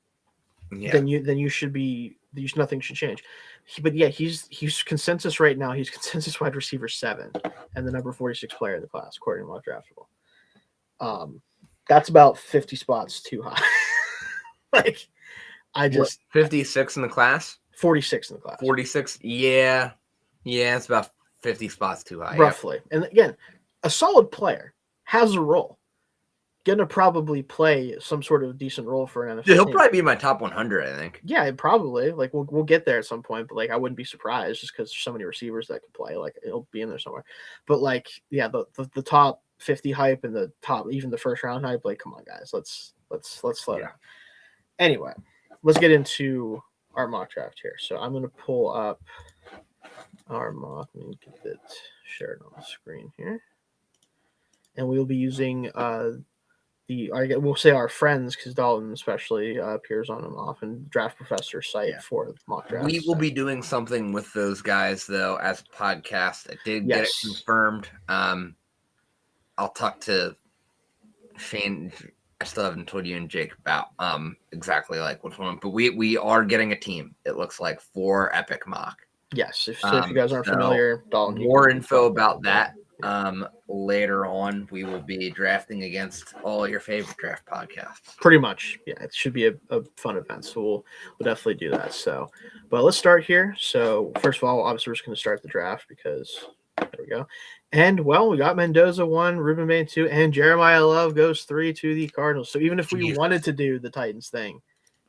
[SPEAKER 1] then you should be, nothing should change. But yeah, he's consensus right now. He's consensus wide receiver 7 and the number 46 player in the class, according to Mock Draftable. That's about 50 spots too high. Like,
[SPEAKER 2] 56 in the class?
[SPEAKER 1] 46 in the class.
[SPEAKER 2] 46? Yeah. Yeah, it's about 50 spots too high.
[SPEAKER 1] Roughly. Yeah. And again, a solid player has a role. Going to probably play some sort of decent role for an NFL
[SPEAKER 2] He'll
[SPEAKER 1] team.
[SPEAKER 2] probably be in my top 100, I think.
[SPEAKER 1] Yeah, probably. Like, we'll get there at some point, but like, I wouldn't be surprised just because there's so many receivers that can play. Like, it'll be in there somewhere. But like, yeah, the top 50 hype and the top, even the 1st round hype, like, come on, guys, let's slow down. Anyway, let's get into our mock draft here. So I'm going to pull up our mock. Let me get it shared on the screen here. And we'll be using we'll say our friends, because Dalton especially appears on them often, Draft Professor site for mock drafts.
[SPEAKER 2] We will be doing something with those guys, though, as a podcast. I did get it confirmed. I'll talk to Shane. I still haven't told you and Jake about exactly like which one, but we are getting a team, it looks like, for Epic Mock.
[SPEAKER 1] Yes, if you guys aren't familiar, Dalton.
[SPEAKER 2] More info about that. Later on, we will be drafting against all your favorite draft podcasts.
[SPEAKER 1] Pretty much, yeah. It should be a fun event, so we'll definitely do that. So, but let's start here. So, first of all, obviously, we're just going to start the draft because there we go. And well, we got Mendoza 1, Ruben Bain 2, and Jeremiah Love goes 3 to the Cardinals. So even if we wanted to do the Titans thing,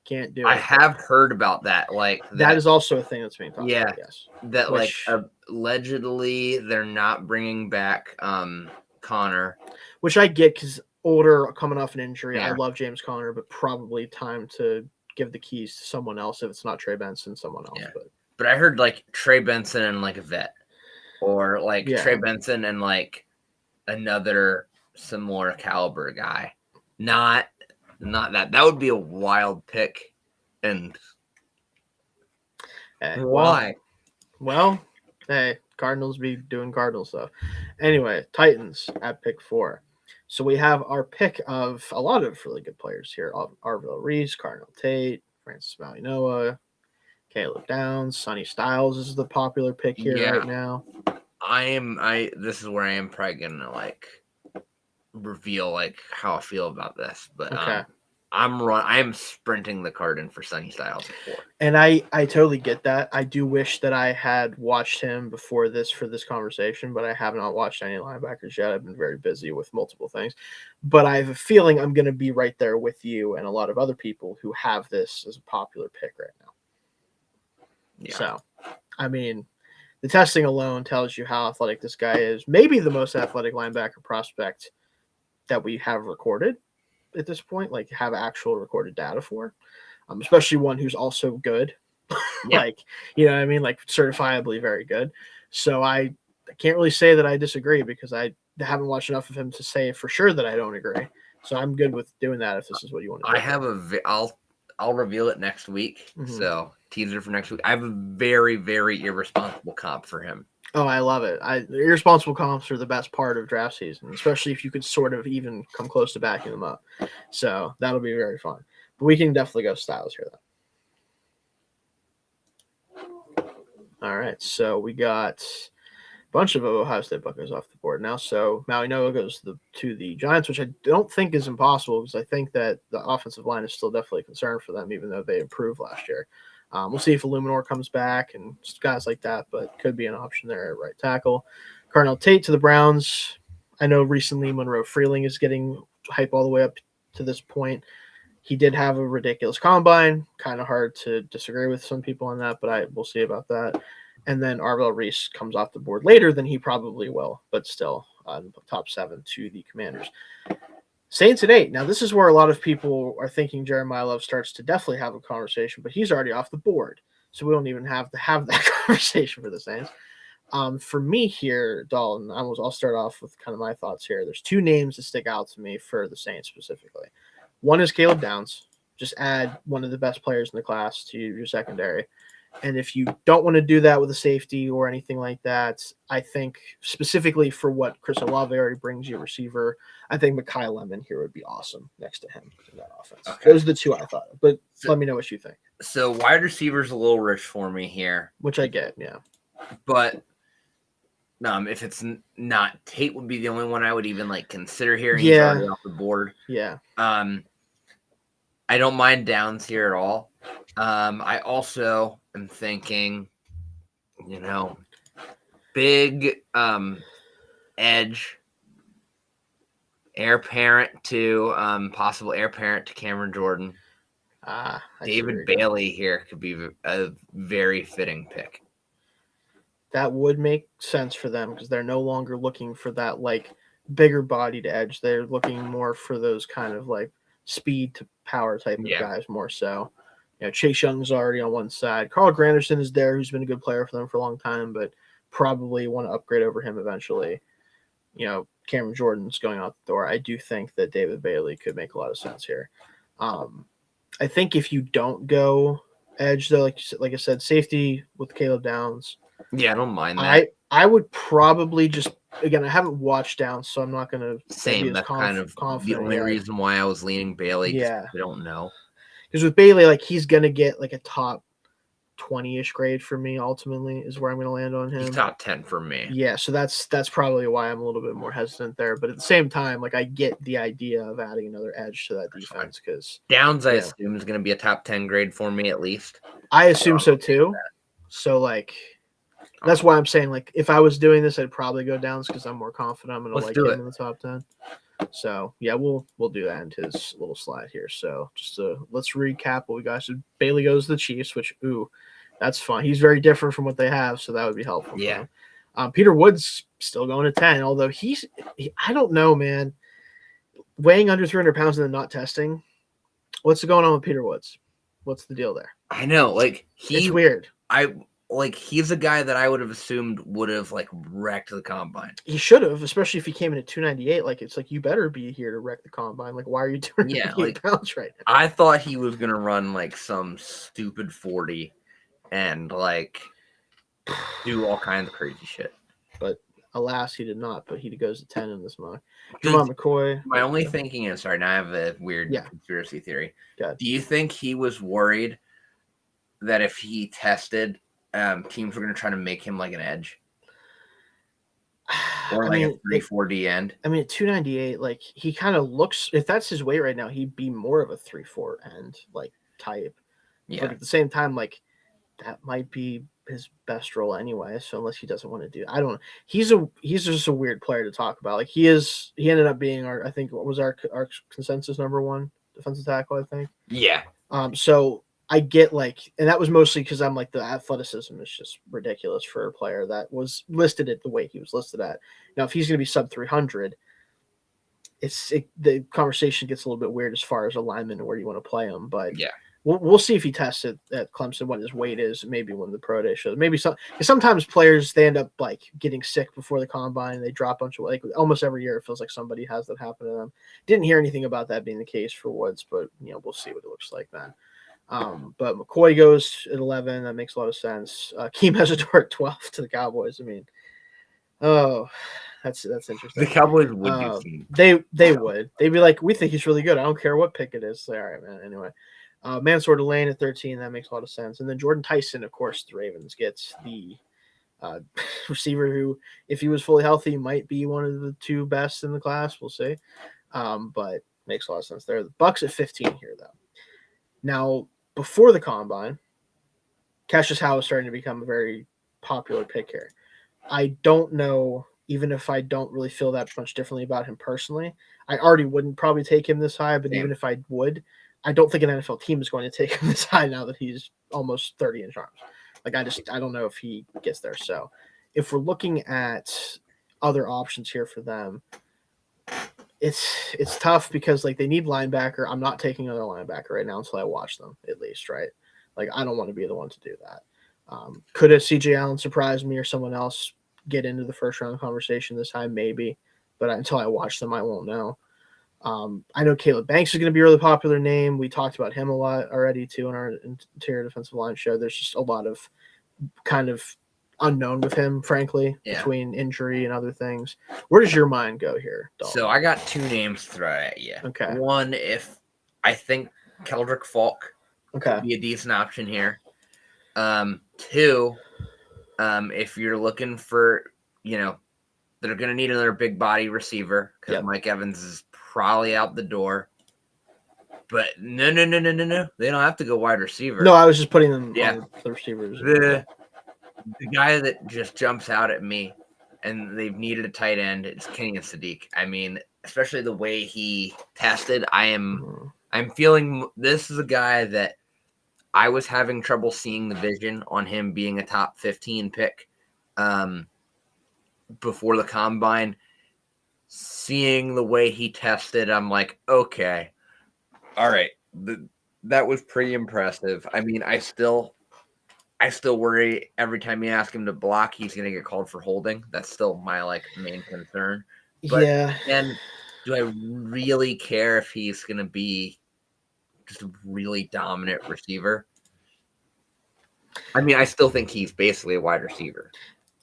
[SPEAKER 1] can't do it.
[SPEAKER 2] I have heard about that. Like
[SPEAKER 1] that is also a thing that's being talked about. Yes,
[SPEAKER 2] that allegedly they're not bringing back Connor,
[SPEAKER 1] which I get because older, coming off an injury. I love James Conner, but probably time to give the keys to someone else if it's not Trey Benson, someone else.
[SPEAKER 2] Yeah. But I heard like Trey Benson and like a vet, or like Trey Benson and like another similar caliber guy. Not that. That would be a wild pick. And why?
[SPEAKER 1] Well, hey, Cardinals be doing Cardinals stuff. Anyway, Titans at pick 4. So we have our pick of a lot of really good players here. Arvell Reese, Cardinal Tate, Francis Malinoa, Caleb Downs, Sonny Styles is the popular pick here right now.
[SPEAKER 2] This is where I am probably gonna like reveal like how I feel about this. But
[SPEAKER 1] okay.
[SPEAKER 2] I am sprinting the card in for Sonny Styles before.
[SPEAKER 1] And I totally get that. I do wish that I had watched him before this for this conversation, but I have not watched any linebackers yet. I've been very busy with multiple things. But I have a feeling I'm going to be right there with you and a lot of other people who have this as a popular pick right now. Yeah. So, I mean, the testing alone tells you how athletic this guy is. Maybe the most athletic linebacker prospect that we have recorded at this point, like have actual recorded data for, especially one who's also good.
[SPEAKER 2] Yeah.
[SPEAKER 1] Like, you know what I mean? Like certifiably very good. So I can't really say that I disagree because I haven't watched enough of him to say for sure that I don't agree. So I'm good with doing that if this is what you want to do.
[SPEAKER 2] I have I'll reveal it next week. Mm-hmm. So teaser for next week. I have a very, very irresponsible comp for him.
[SPEAKER 1] Oh, I love it. Irresponsible comps are the best part of draft season, especially if you could sort of even come close to backing them up. So that'll be very fun. But we can definitely go Styles here, though. All right, so we got a bunch of Ohio State Buckeyes off the board now. So Malinoa goes to the Giants, which I don't think is impossible because I think that the offensive line is still definitely a concern for them, even though they improved last year. We'll see if Illuminor comes back and guys like that, but could be an option there at right tackle. Cardinal Tate to the Browns. I know recently Monroe Freeling is getting hype all the way up to this point. He did have a ridiculous combine. Kind of hard to disagree with some people on that, but we'll see about that. And then Arvell Reese comes off the board later than he probably will, but still top 7 to the Commanders. Saints at 8. Now, this is where a lot of people are thinking Jeremiah Love starts to definitely have a conversation, but he's already off the board. So we don't even have to have that conversation for the Saints. For me here, Dalton, I'll start off with kind of my thoughts here. There's 2 names that stick out to me for the Saints specifically. One is Caleb Downs. Just add one of the best players in the class to your secondary. And if you don't want to do that with a safety or anything like that, I think specifically for what Chris Olave already brings you, receiver, I think Mekhi Lemon here would be awesome next to him in that offense. Okay. Those are the 2 I thought of, but let me know what you think.
[SPEAKER 2] So wide receiver's a little rich for me here.
[SPEAKER 1] Which I get, yeah.
[SPEAKER 2] But if it's not, Tate would be the only one I would even like consider here. He's already off the board.
[SPEAKER 1] Yeah.
[SPEAKER 2] I don't mind Downs here at all. I also am thinking, big edge, possible heir apparent to Cameron Jordan. David Bailey here could be a very fitting pick.
[SPEAKER 1] That would make sense for them because they're no longer looking for that like bigger bodied edge. They're looking more for those kind of like speed to power type of guys more so. Chase Young's already on one side. Carl Granderson is there, who's been a good player for them for a long time, but probably want to upgrade over him eventually. Cameron Jordan's going out the door. I do think that David Bailey could make a lot of sense here. I think if you don't go edge, though, like I said, safety with Caleb Downs.
[SPEAKER 2] Yeah, I don't mind that.
[SPEAKER 1] I would probably just, again, I haven't watched Downs, so I'm not going to
[SPEAKER 2] Same, that's kind of the only reason why I was leaning Bailey. Yeah. I don't know.
[SPEAKER 1] Because with Bailey, like he's gonna get like a top 20-ish grade for me. Ultimately, is where I'm gonna land on him.
[SPEAKER 2] He's top 10 for me.
[SPEAKER 1] Yeah, so that's probably why I'm a little bit more hesitant there. But at the same time, like I get the idea of adding another edge to that defense because
[SPEAKER 2] Downs, I assume, is gonna be a top 10 grade for me at least.
[SPEAKER 1] I assume so too. So like that's why I'm saying like if I was doing this, I'd probably go Downs because I'm more confident I'm gonna like him in the top 10. So yeah, we'll do that into his little slide here. So just let's recap what we got. So Bailey goes to the Chiefs, which that's fun. He's very different from what they have, so that would be helpful.
[SPEAKER 2] Yeah.
[SPEAKER 1] Peter Wood's still going to 10, although I don't know, man. Weighing under 300 pounds and then not testing. What's going on with Peter Woods? What's the deal there?
[SPEAKER 2] I know, like
[SPEAKER 1] It's weird.
[SPEAKER 2] He's a guy that I would have assumed would have like wrecked the combine.
[SPEAKER 1] He should have, especially if he came in at 298. Like, it's like, you better be here to wreck the combine. Like, why are you doing 8 pounds right now?
[SPEAKER 2] I thought he was gonna run like some stupid 40 and like do all kinds of crazy shit.
[SPEAKER 1] But alas, he did not. But he goes to 10 in this mock. Come on, McCoy.
[SPEAKER 2] My only thinking is, sorry, now I have a weird conspiracy theory.
[SPEAKER 1] God.
[SPEAKER 2] Do you think he was worried that if he tested, teams were going to try to make him like an edge? Or a 3-4D end?
[SPEAKER 1] I mean, at 298, like, he kind of looks, if that's his weight right now, he'd be more of a 3-4 end, like, type.
[SPEAKER 2] Yeah.
[SPEAKER 1] But at the same time, like, that might be his best role anyway. So unless he doesn't want to do, I don't know. He's just a weird player to talk about. Like, he ended up being I think, what was our consensus number 1 defensive tackle, I think.
[SPEAKER 2] Yeah.
[SPEAKER 1] So I get, like, and that was mostly because I'm like, the athleticism is just ridiculous for a player that was listed at the weight he was listed at. Now, if he's going to be sub 300, the conversation gets a little bit weird as far as alignment and where you want to play him. But
[SPEAKER 2] yeah.
[SPEAKER 1] We'll see if he tests it at Clemson, what his weight is, maybe when the pro day shows. Maybe sometimes players, they end up like getting sick before the combine and they drop a bunch of, like, almost every year it feels like somebody has that happen to them. Didn't hear anything about that being the case for Woods, but we'll see what it looks like then. But McCoy goes at 11. That makes a lot of sense. Keem has a door at 12 to the Cowboys. I mean, that's interesting.
[SPEAKER 2] The Cowboys would get seen.
[SPEAKER 1] They would. They'd be like, we think he's really good. I don't care what pick it is. Say, all right, man. Anyway. Mansour Delane at 13, that makes a lot of sense. And then Jordan Tyson, of course, the Ravens gets the receiver who, if he was fully healthy, might be one of the 2 best in the class. We'll see. But makes a lot of sense there. The Bucks at 15 here, though. Now, before the combine, Cassius Howe is starting to become a very popular pick here. I don't know, even if I don't really feel that much differently about him personally. I already wouldn't probably take him this high, but even if I would, I don't think an NFL team is going to take him this high now that he's almost 30-inch arms. Like, I don't know if he gets there. So if we're looking at other options here for them, it's tough because, like, they need linebacker. I'm not taking another linebacker right now until I watch them, at least, right? Like, I don't want to be the one to do that. Could a CJ Allen surprise me or someone else get into the first round conversation this time? Maybe. But until I watch them, I won't know. I know Caleb Banks is going to be a really popular name. We talked about him a lot already, too, in our interior defensive line show. There's just a lot of kind of unknown with him, frankly, between injury and other things. Where does your mind go here, Dalton?
[SPEAKER 2] So I got 2 names to throw at you.
[SPEAKER 1] Okay.
[SPEAKER 2] One, if I think Keldrick Falk could be a decent option here. 2, if you're looking for, they're going to need another big body receiver because Mike Evans is probably out the door. But no. They don't have to go wide receiver.
[SPEAKER 1] No, I was just putting them on the receivers.
[SPEAKER 2] The guy that just jumps out at me, and they've needed a tight end, it's Kenyon Sadiq. I mean, especially the way he tested, I'm feeling this is a guy that I was having trouble seeing the vision on him being a top 15 pick. Before the combine, seeing the way he tested, I'm like, okay, all right, that was pretty impressive. I mean, I still worry every time you ask him to block, he's going to get called for holding. That's still my main concern. But then, do I really care if he's going to be just a really dominant receiver? I mean, I still think he's basically a wide receiver.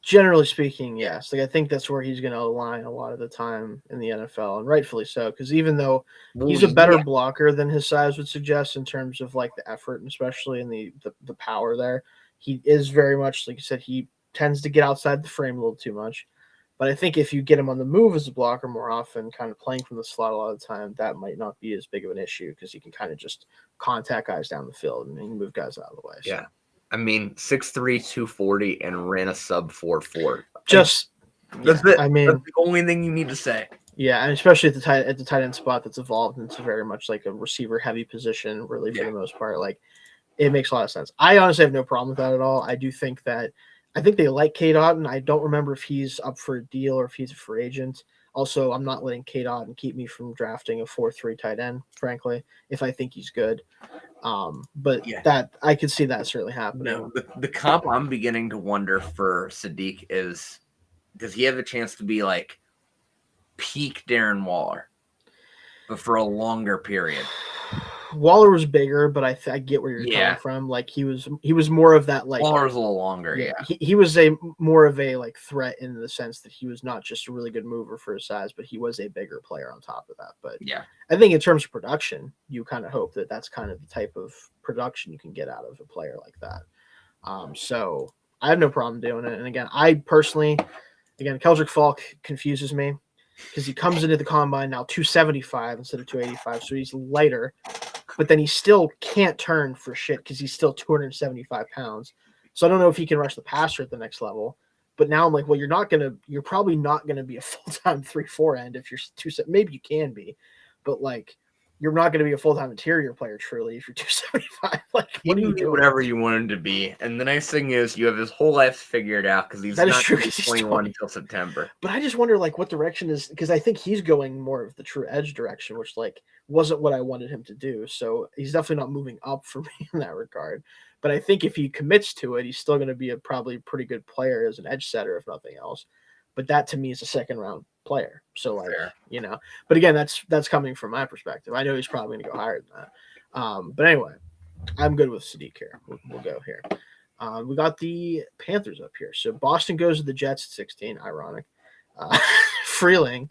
[SPEAKER 1] Generally speaking, yes. Like, I think that's where he's going to align a lot of the time in the NFL, and rightfully so, because even though he's a better blocker than his size would suggest in terms of, like, the effort, and especially in the power there, he is very much, like you said, he tends to get outside the frame a little too much. But I think if you get him on the move as a blocker more often, kind of playing from the slot a lot of the time, that might not be as big of an issue because he can kind of just contact guys down the field and move guys out of the way. So.
[SPEAKER 2] Yeah. I mean, 6'3", 240, and ran a sub 4.4.
[SPEAKER 1] That's it. I mean,
[SPEAKER 2] that's the only thing you need to say.
[SPEAKER 1] Yeah, and especially at the tight end spot that's evolved into very much like a receiver heavy position, really, for the most part. Like, it makes a lot of sense. I honestly have no problem with that at all. I think they like Cade Otton. I don't remember if he's up for a deal or if he's a free agent. Also, I'm not letting Cade Otton keep me from drafting a 4-3 tight end, frankly, if I think he's good. But
[SPEAKER 2] Yeah.
[SPEAKER 1] that I could see that certainly happening.
[SPEAKER 2] No, the comp I'm beginning to wonder for Sadiq is, does he have a chance to be like peak Darren Waller, but for a longer period?
[SPEAKER 1] Waller was bigger, but I get where you're coming from. Like he was more of that, like
[SPEAKER 2] Waller's a little longer. Yeah.
[SPEAKER 1] He was a more of a like threat in the sense that he was not just a really good mover for his size, but he was a bigger player on top of that. But
[SPEAKER 2] yeah,
[SPEAKER 1] I think in terms of production, you kind of hope that that's kind of the type of production you can get out of a player like that. So I have no problem doing it. And again, I personally, Keldrick Falk confuses me because he comes into the combine now 275 instead of 285, so he's lighter, but then he still can't turn for shit because he's still 275 pounds. So I don't know if he can rush the passer at the next level. But now I'm like, well, you're probably not gonna be a full-time 3-4 end if you're maybe you can be, but like you're not going to be a full-time interior player truly if you're 275. Like, what are you doing?
[SPEAKER 2] Whatever you want him to be. And the nice thing is you have his whole life figured out because he's not going to be 21 until September.
[SPEAKER 1] But I just wonder, like, what direction is, because I think he's going more of the true edge direction, which, like, wasn't what I wanted him to do. So he's definitely not moving up for me in that regard. But I think if he commits to it, he's still going to be a probably pretty good player as an edge setter, if nothing else. But that to me is a second-round player. So, like, you know, but again, that's coming from my perspective. I know he's probably going to go higher than that. But anyway, I'm good with Sadiq here. We'll go here. We got the Panthers up here. So Boston goes to the Jets at 16. Ironic. Freeling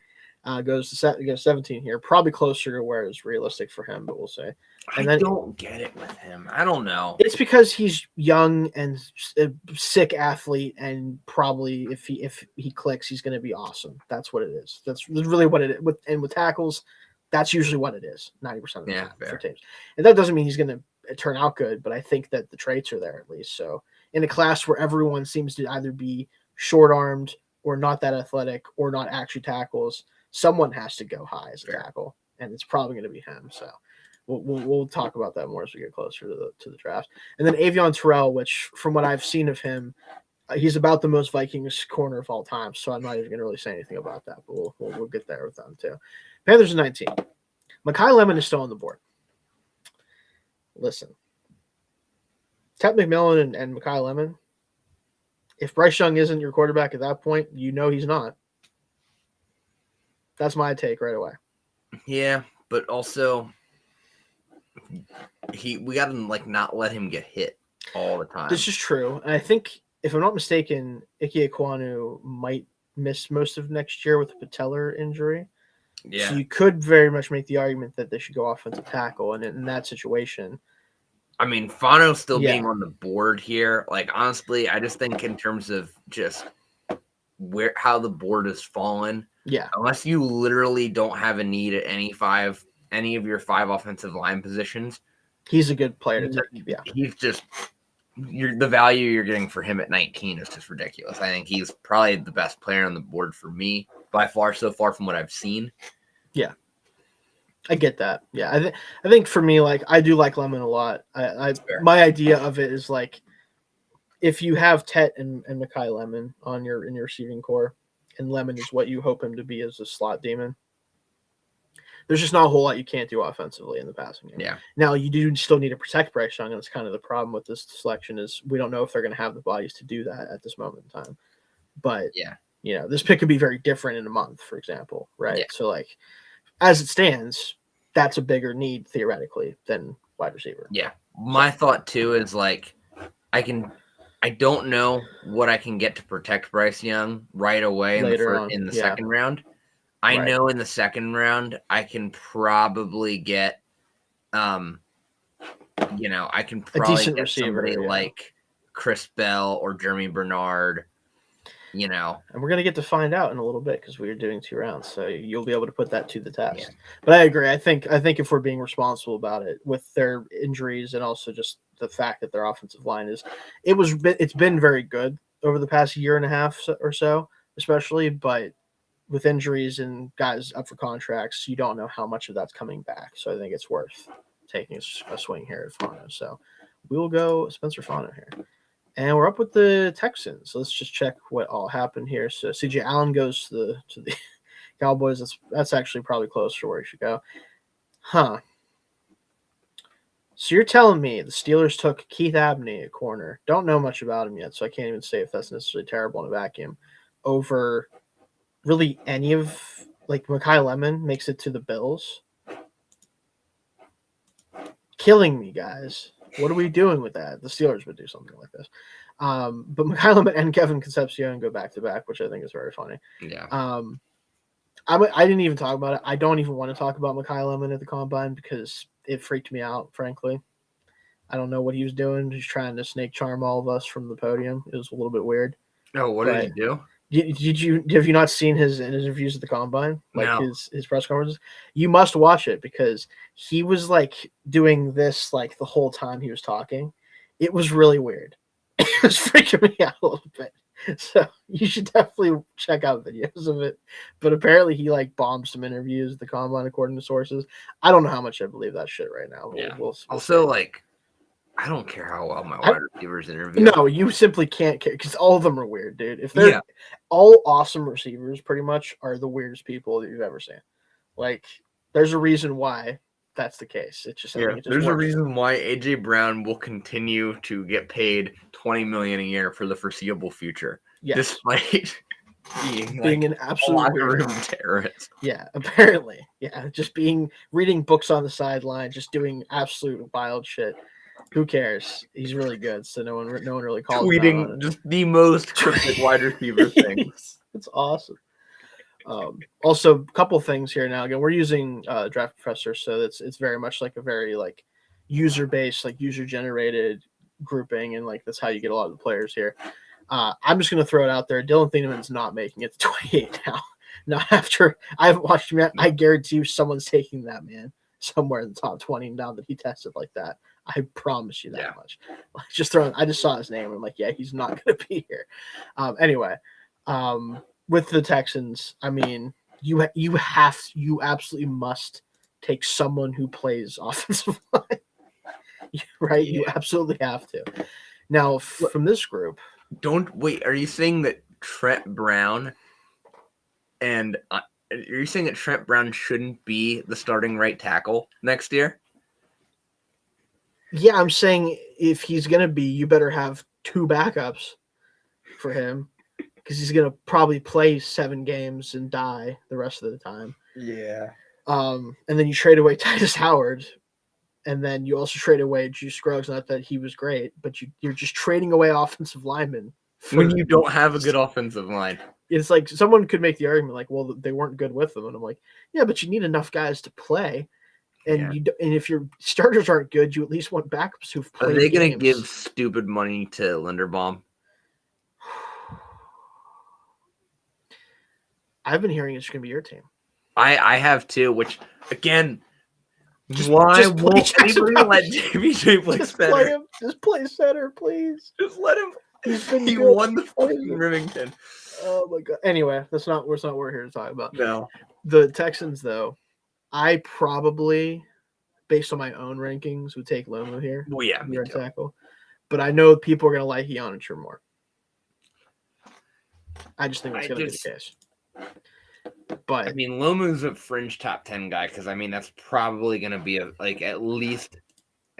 [SPEAKER 1] goes to 17 here. Probably closer to where it's realistic for him, but we'll see.
[SPEAKER 2] And I don't get it with him. I don't know.
[SPEAKER 1] It's because he's young and a sick athlete, and probably if he clicks, he's going to be awesome. That's what it is. That's really what it is. With tackles, that's usually what it is. 90% of the time for teams. And that doesn't mean he's going to turn out good, but I think that the traits are there at least. So in a class where everyone seems to either be short-armed or not that athletic or not actually tackles, someone has to go high as a tackle, and it's probably going to be him. So we'll talk about that more as we get closer to the draft. And then Avion Terrell, which from what I've seen of him, he's about the most Vikings corner of all time. So I'm not even going to really say anything about that, but we'll get there with them too. Panthers are 19. Mekhi Lemon is still on the board. Listen, Ted McMillan and Mekhi Lemon, if Bryce Young isn't your quarterback at that point, you know he's not. That's my take right away.
[SPEAKER 2] Yeah, but also we got to like not let him get hit all the time.
[SPEAKER 1] This is true. And I think, if I'm not mistaken, Ike Ekwonu might miss most of next year with a patellar injury.
[SPEAKER 2] Yeah.
[SPEAKER 1] So you could very much make the argument that they should go offensive tackle. And in that situation,
[SPEAKER 2] I mean, Fano still being on the board here. Like, honestly, I just think in terms of just how the board has fallen.
[SPEAKER 1] Yeah.
[SPEAKER 2] Unless you literally don't have a need at any of your 5 offensive line positions,
[SPEAKER 1] he's a good player to take. Yeah.
[SPEAKER 2] He's just the value you're getting for him at 19 is just ridiculous. I think he's probably the best player on the board for me by far so far from what I've seen.
[SPEAKER 1] Yeah. I get that. Yeah. I think for me, like, I do like Lemon a lot. My idea of it is like, if you have Tet and Mekhi Lemon in your receiving core, and Lemon is what you hope him to be as a slot demon, there's just not a whole lot you can't do offensively in the passing game.
[SPEAKER 2] Yeah.
[SPEAKER 1] Now, you do still need to protect Bryce Young, and that's kind of the problem with this selection is we don't know if they're going to have the bodies to do that at this moment in time. But, you know, this pick could be very different in a month, for example, right? Yeah. So, like, as it stands, that's a bigger need, theoretically, than wide receiver.
[SPEAKER 2] Yeah. My thought, too, is, like, I don't know what I can get to protect Bryce Young right away in the second round. I know in the second round I can probably get, I can probably get somebody like Chris Bell or Jeremy Bernard, And
[SPEAKER 1] we're going to get to find out in a little bit because we are doing 2 rounds, so you'll be able to put that to the test. Yeah. But I agree. I think if we're being responsible about it with their injuries and also just the fact that their offensive line it's been very good over the past year and a half or so, especially, but with injuries and guys up for contracts, you don't know how much of that's coming back. So I think it's worth taking a swing here at Fano. So we will go Spencer Fano here. And we're up with the Texans. So let's just check what all happened here. So CJ Allen goes to the Cowboys. That's actually probably closer to where he should go. So you're telling me the Steelers took Keith Abney at corner. Don't know much about him yet, so I can't even say if that's necessarily terrible in a vacuum. Over really any of like Mekhi Lemon makes it to the Bills. Killing me, guys. What are we doing with that? The Steelers would do something like this. But Mekhi Lemon and Kevin Concepcion go back to back, which I think is very funny.
[SPEAKER 2] Yeah.
[SPEAKER 1] I didn't even talk about it. I don't even want to talk about Mekhi Lemon at the combine because it freaked me out, frankly. I don't know what he was doing. He's trying to snake charm all of us from the podium. It was a little bit weird.
[SPEAKER 2] Oh, what did he do?
[SPEAKER 1] Have you not seen his interviews at the combine? Like
[SPEAKER 2] No.
[SPEAKER 1] his press conferences? You must watch it because he was like doing this like the whole time he was talking. It was really weird. It was freaking me out a little bit. So you should definitely check out videos of it. But apparently he like bombed some interviews at the combine according to sources. I don't know how much I believe that shit right now.
[SPEAKER 2] Yeah.
[SPEAKER 1] We'll
[SPEAKER 2] Also,
[SPEAKER 1] see.
[SPEAKER 2] like, I don't care how well my wide receivers interview.
[SPEAKER 1] No, you simply can't care because all of them are weird, dude. If they're all awesome receivers, pretty much are the weirdest people that you've ever seen. Like, there's a reason why that's the case. It's just
[SPEAKER 2] there's a reason why AJ Brown will continue to get paid $20 million a year for the foreseeable future, despite being
[SPEAKER 1] an absolute weird
[SPEAKER 2] terrorist.
[SPEAKER 1] Yeah, apparently, just reading books on the sideline, just doing absolute wild shit. Who cares? He's really good, so no one really calls him out on it.
[SPEAKER 2] Just the most cryptic wide receiver things.
[SPEAKER 1] It's awesome. Also, a couple things here now. Again, we're using Draft Professor, so it's very much like a very like user-based, like user-generated grouping, and like that's how you get a lot of the players here. I'm just gonna throw it out there. Dylan Thieneman's not making it to 28 now. Not after I haven't watched him yet. I guarantee you someone's taking that man somewhere in the top 20 now that he tested like that. I promise you that much. I just saw his name. I'm like, yeah, he's not going to be here. Anyway, with the Texans, I mean, you absolutely must take someone who plays offensive line, right? Yeah. You absolutely have to. Now, from this group,
[SPEAKER 2] are you saying that Trent Brown and are you saying that Trent Brown shouldn't be the starting right tackle next year?
[SPEAKER 1] Yeah, I'm saying if he's going to be, you better have two backups for him because he's going to probably play 7 games and die the rest of the time.
[SPEAKER 2] Yeah.
[SPEAKER 1] And then you trade away Titus Howard, and then you also trade away Juice Scruggs. Not that he was great, but you're just trading away offensive linemen.
[SPEAKER 2] When you don't have a good offensive line.
[SPEAKER 1] It's like someone could make the argument like, well, they weren't good with them. And I'm like, yeah, but you need enough guys to play. And and if your starters aren't good, you at least want backups who've played.
[SPEAKER 2] Are they going to give stupid money to Linderbaum?
[SPEAKER 1] I've been hearing it's going to be your team.
[SPEAKER 2] I have too. Which again, why won't anybody let JBJ play center?
[SPEAKER 1] Just play center, please.
[SPEAKER 2] Just let him. He won the fucking Remington.
[SPEAKER 1] Oh my god. Anyway, that's not what we're here to talk about.
[SPEAKER 2] No.
[SPEAKER 1] The Texans, though. I probably, based on my own rankings, would take Lomu here.
[SPEAKER 2] Well, yeah, me
[SPEAKER 1] right
[SPEAKER 2] too.
[SPEAKER 1] Tackle. But I know people are going to like Ionicher more. I just think that's going to be the case. But
[SPEAKER 2] I mean, Lomu's a fringe top 10 guy because I mean that's probably going to be at least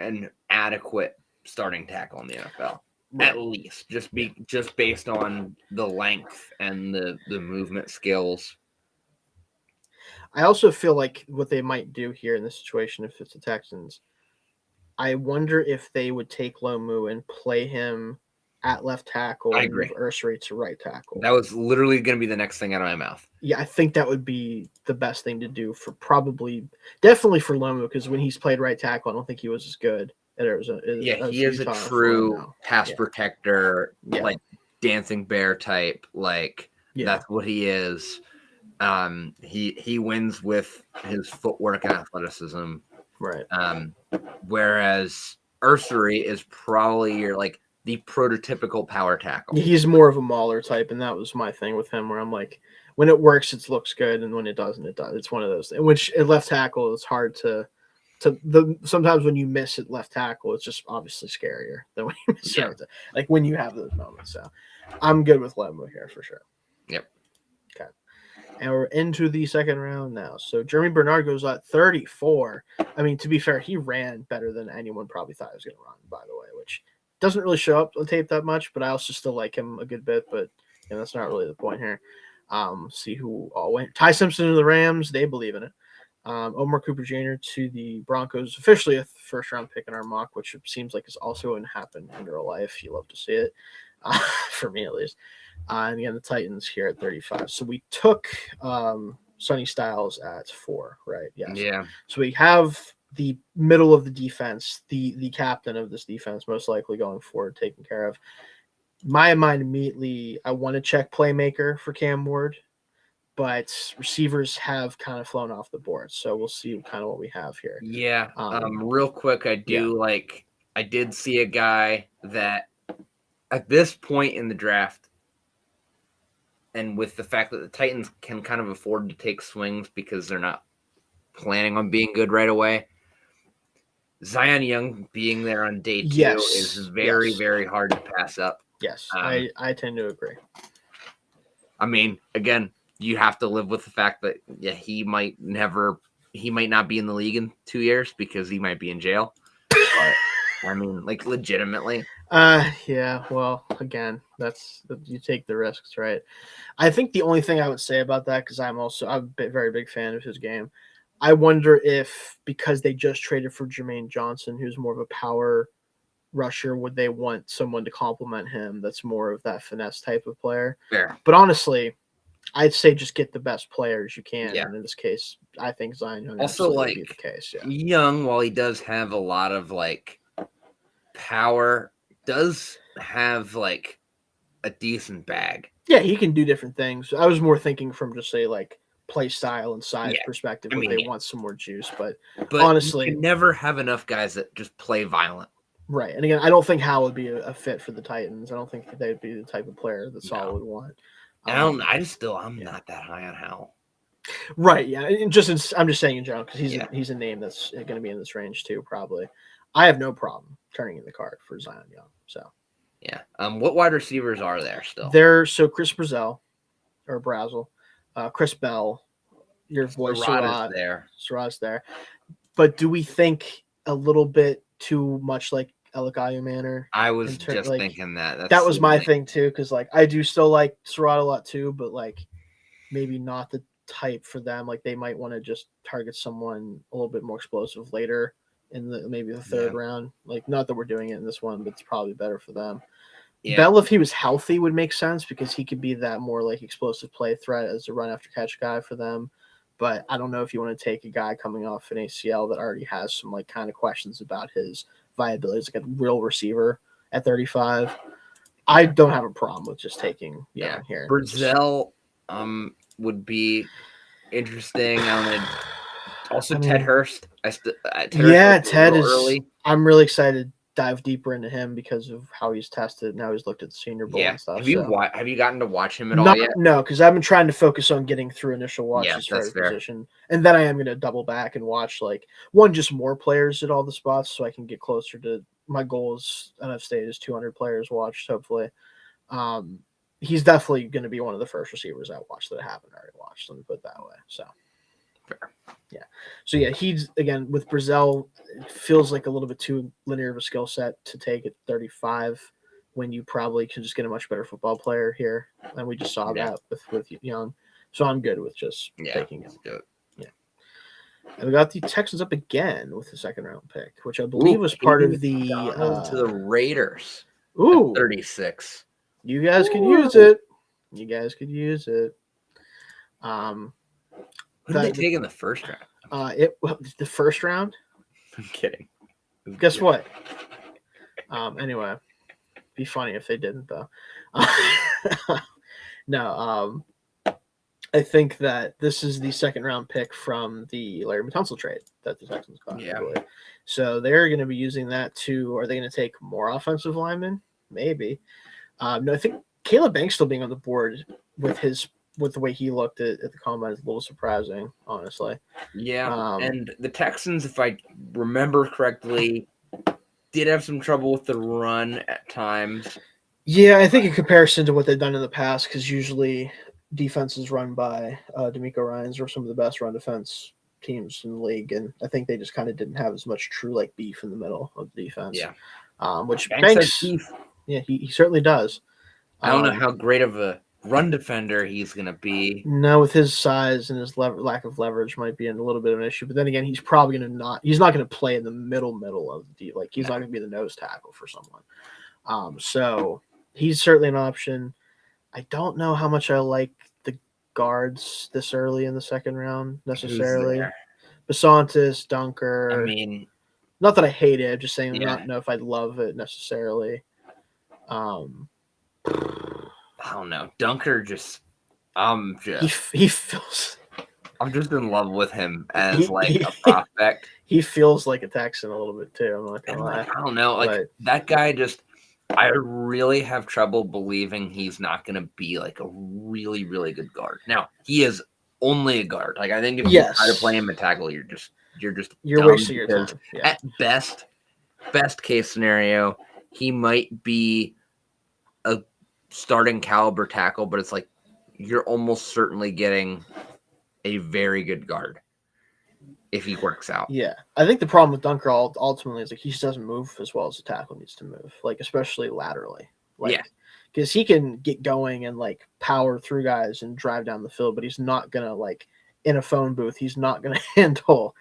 [SPEAKER 2] an adequate starting tackle in the NFL. Right. At least just based on the length and the movement skills.
[SPEAKER 1] I also feel like what they might do here in this situation, if it's the Texans, I wonder if they would take Lomu and play him at left tackle and move Ursary to right tackle.
[SPEAKER 2] That was literally going to be the next thing out of my mouth.
[SPEAKER 1] Yeah, I think that would be the best thing to do for definitely for Lomu, because when he's played right tackle, I don't think he was as good at Arizona.
[SPEAKER 2] Yeah, he is a true pass protector, like dancing bear type. Like that's what he is. He wins with his footwork and athleticism.
[SPEAKER 1] Right.
[SPEAKER 2] Whereas Ursary is probably the prototypical power tackle.
[SPEAKER 1] He's more of a mauler type, and that was my thing with him, where I'm like, when it works, it looks good, and when it doesn't, it does. It's one of those things. Which at left tackle, it's hard to sometimes when you miss at left tackle, it's just obviously scarier than when you miss it. Like when you have those moments. So I'm good with Lomu here for sure.
[SPEAKER 2] Yep.
[SPEAKER 1] Okay. And we're into the second round now. So Jeremy Bernard goes at 34. I mean, to be fair, he ran better than anyone probably thought he was going to run, by the way, which doesn't really show up on tape that much, but I also still like him a good bit, but that's not really the point here. See who all went. Ty Simpson to the Rams. They believe in it. Omar Cooper Jr. to the Broncos, officially a first-round pick in our mock, which seems like is also going to happen in real life. You love to see it, for me at least. And again, the Titans here at 35. So we took Sonny Styles at 4, right? Yes.
[SPEAKER 2] Yeah.
[SPEAKER 1] So we have the middle of the defense, the captain of this defense, most likely going forward, taken care of. My mind immediately, I want to check playmaker for Cam Ward, but receivers have kind of flown off the board. So we'll see kind of what we have here.
[SPEAKER 2] Yeah. Real quick, I did see a guy that at this point in the draft, and with the fact that the Titans can kind of afford to take swings because they're not planning on being good right away, Zion Young being there on day 2 is very, very hard to pass up.
[SPEAKER 1] Yes, I tend to agree.
[SPEAKER 2] I mean, again, you have to live with the fact that he might not be in the league in 2 years because he might be in jail. But I mean, like legitimately.
[SPEAKER 1] Yeah. Well, again, you take the risks, right? I think the only thing I would say about that, because I'm a very big fan of his game. I wonder if because they just traded for Jermaine Johnson, who's more of a power rusher, would they want someone to complement him that's more of that finesse type of player?
[SPEAKER 2] Fair.
[SPEAKER 1] But honestly, I'd say just get the best players you can.
[SPEAKER 2] Yeah.
[SPEAKER 1] And in this case, I think Zion Young
[SPEAKER 2] also like
[SPEAKER 1] be the case. Yeah.
[SPEAKER 2] Young, while he does have a lot of like power, does have like a decent bag.
[SPEAKER 1] Yeah, he can do different things. I was more thinking from just say like play style and size perspective where they want some more juice, but honestly,
[SPEAKER 2] you can never have enough guys that just play violent.
[SPEAKER 1] Right. And again, I don't think Hal would be a fit for the Titans. I don't think they'd be the type of player that Saul would want.
[SPEAKER 2] I'm not that high on Hal.
[SPEAKER 1] Right. Yeah. I'm just saying in general because he's a name that's going to be in this range too. Probably. I have no problem turning in the card for Zion Young. So.
[SPEAKER 2] Yeah. What wide receivers are there still?
[SPEAKER 1] So Chris Brazel, Chris Bell, your voice
[SPEAKER 2] Surratt is there.
[SPEAKER 1] Surratt's there. But do we think a little bit too much like Elikayu Manor?
[SPEAKER 2] I was just thinking that.
[SPEAKER 1] That was my thing too, because like I do still like Surratt a lot too, but like maybe not the type for them. Like they might want to just target someone a little bit more explosive later in maybe the third round. Like not that we're doing it in this one, but it's probably better for them. Yeah. Bell, if he was healthy, would make sense because he could be that more like explosive play threat as a run after catch guy for them. But I don't know if you want to take a guy coming off an ACL that already has some like kind of questions about his viability as like a real receiver at 35. I don't have a problem with just taking Young here.
[SPEAKER 2] Brazel would be interesting. Also, Ted Hurst.
[SPEAKER 1] Ted is early. I'm really excited to dive deeper into him because of how he's tested. Now he's looked at the Senior Bowl and stuff.
[SPEAKER 2] Have you gotten to watch him at all yet?
[SPEAKER 1] No, because I've been trying to focus on getting through initial watches for every position. And then I am going to double back and watch just more players at all the spots so I can get closer to my goals. And I've stated is 200 players watched, hopefully. He's definitely going to be one of the first receivers I watched that I haven't already watched. Let me put it that way. So.
[SPEAKER 2] Fair.
[SPEAKER 1] Yeah. So he's again with Brazel, it feels like a little bit too linear of a skill set to take at 35 when you probably can just get a much better football player here. And we just saw that with Young. So I'm good with just taking him. Yeah. And we got the Texans up again with the second round pick, which I believe was part of the
[SPEAKER 2] to the Raiders.
[SPEAKER 1] Ooh,
[SPEAKER 2] 36.
[SPEAKER 1] You guys could use it.
[SPEAKER 2] Who did they take in the first round?
[SPEAKER 1] The first round?
[SPEAKER 2] I'm kidding.
[SPEAKER 1] Guess what? Anyway, be funny if they didn't though. No, I think that this is the second round pick from the Larry Tunsil trade that the Texans got.
[SPEAKER 2] Yeah.
[SPEAKER 1] So they're going to be using that are they going to take more offensive linemen? Maybe. No, I think Caleb Banks still being on the board with the way he looked at the combine is a little surprising, honestly.
[SPEAKER 2] Yeah, and the Texans, if I remember correctly, did have some trouble with the run at times.
[SPEAKER 1] Yeah, I think in comparison to what they've done in the past, because usually defenses run by D'Amico Ryans are some of the best run defense teams in the league, and I think they just kind of didn't have as much true like beef in the middle of the defense.
[SPEAKER 2] Yeah.
[SPEAKER 1] Which
[SPEAKER 2] Banks has
[SPEAKER 1] Banks,
[SPEAKER 2] beef.
[SPEAKER 1] yeah, he certainly does.
[SPEAKER 2] I don't know how great of a run defender he's going to be.
[SPEAKER 1] No, with his size and his lack of leverage might be a little bit of an issue. But then again, he's probably going to he's not going to play in the middle of the like he's not going to be the nose tackle for someone. So he's certainly an option. I don't know how much I like the guards this early in the second round necessarily. Basantis, Dunker.
[SPEAKER 2] I mean,
[SPEAKER 1] not that I hate it. I'm just saying, I don't know if I love it necessarily.
[SPEAKER 2] I don't know. Dunker just,
[SPEAKER 1] he feels.
[SPEAKER 2] I'm just in love with him as a prospect.
[SPEAKER 1] He feels like a Texan a little bit too. I'm not gonna lie.
[SPEAKER 2] I don't know. That guy just. I really have trouble believing he's not going to be a really, really good guard. Now, he is only a guard. I think if you try to play him a tackle, you're
[SPEAKER 1] wasting your time. Yeah.
[SPEAKER 2] At best case scenario, he might be a starting caliber tackle, but it's you're almost certainly getting a very good guard if he works out.
[SPEAKER 1] Yeah. I think the problem with Dunker ultimately is he just doesn't move as well as the tackle needs to move, especially laterally. Because he can get going and power through guys and drive down the field, but he's not going to in a phone booth, he's not going to handle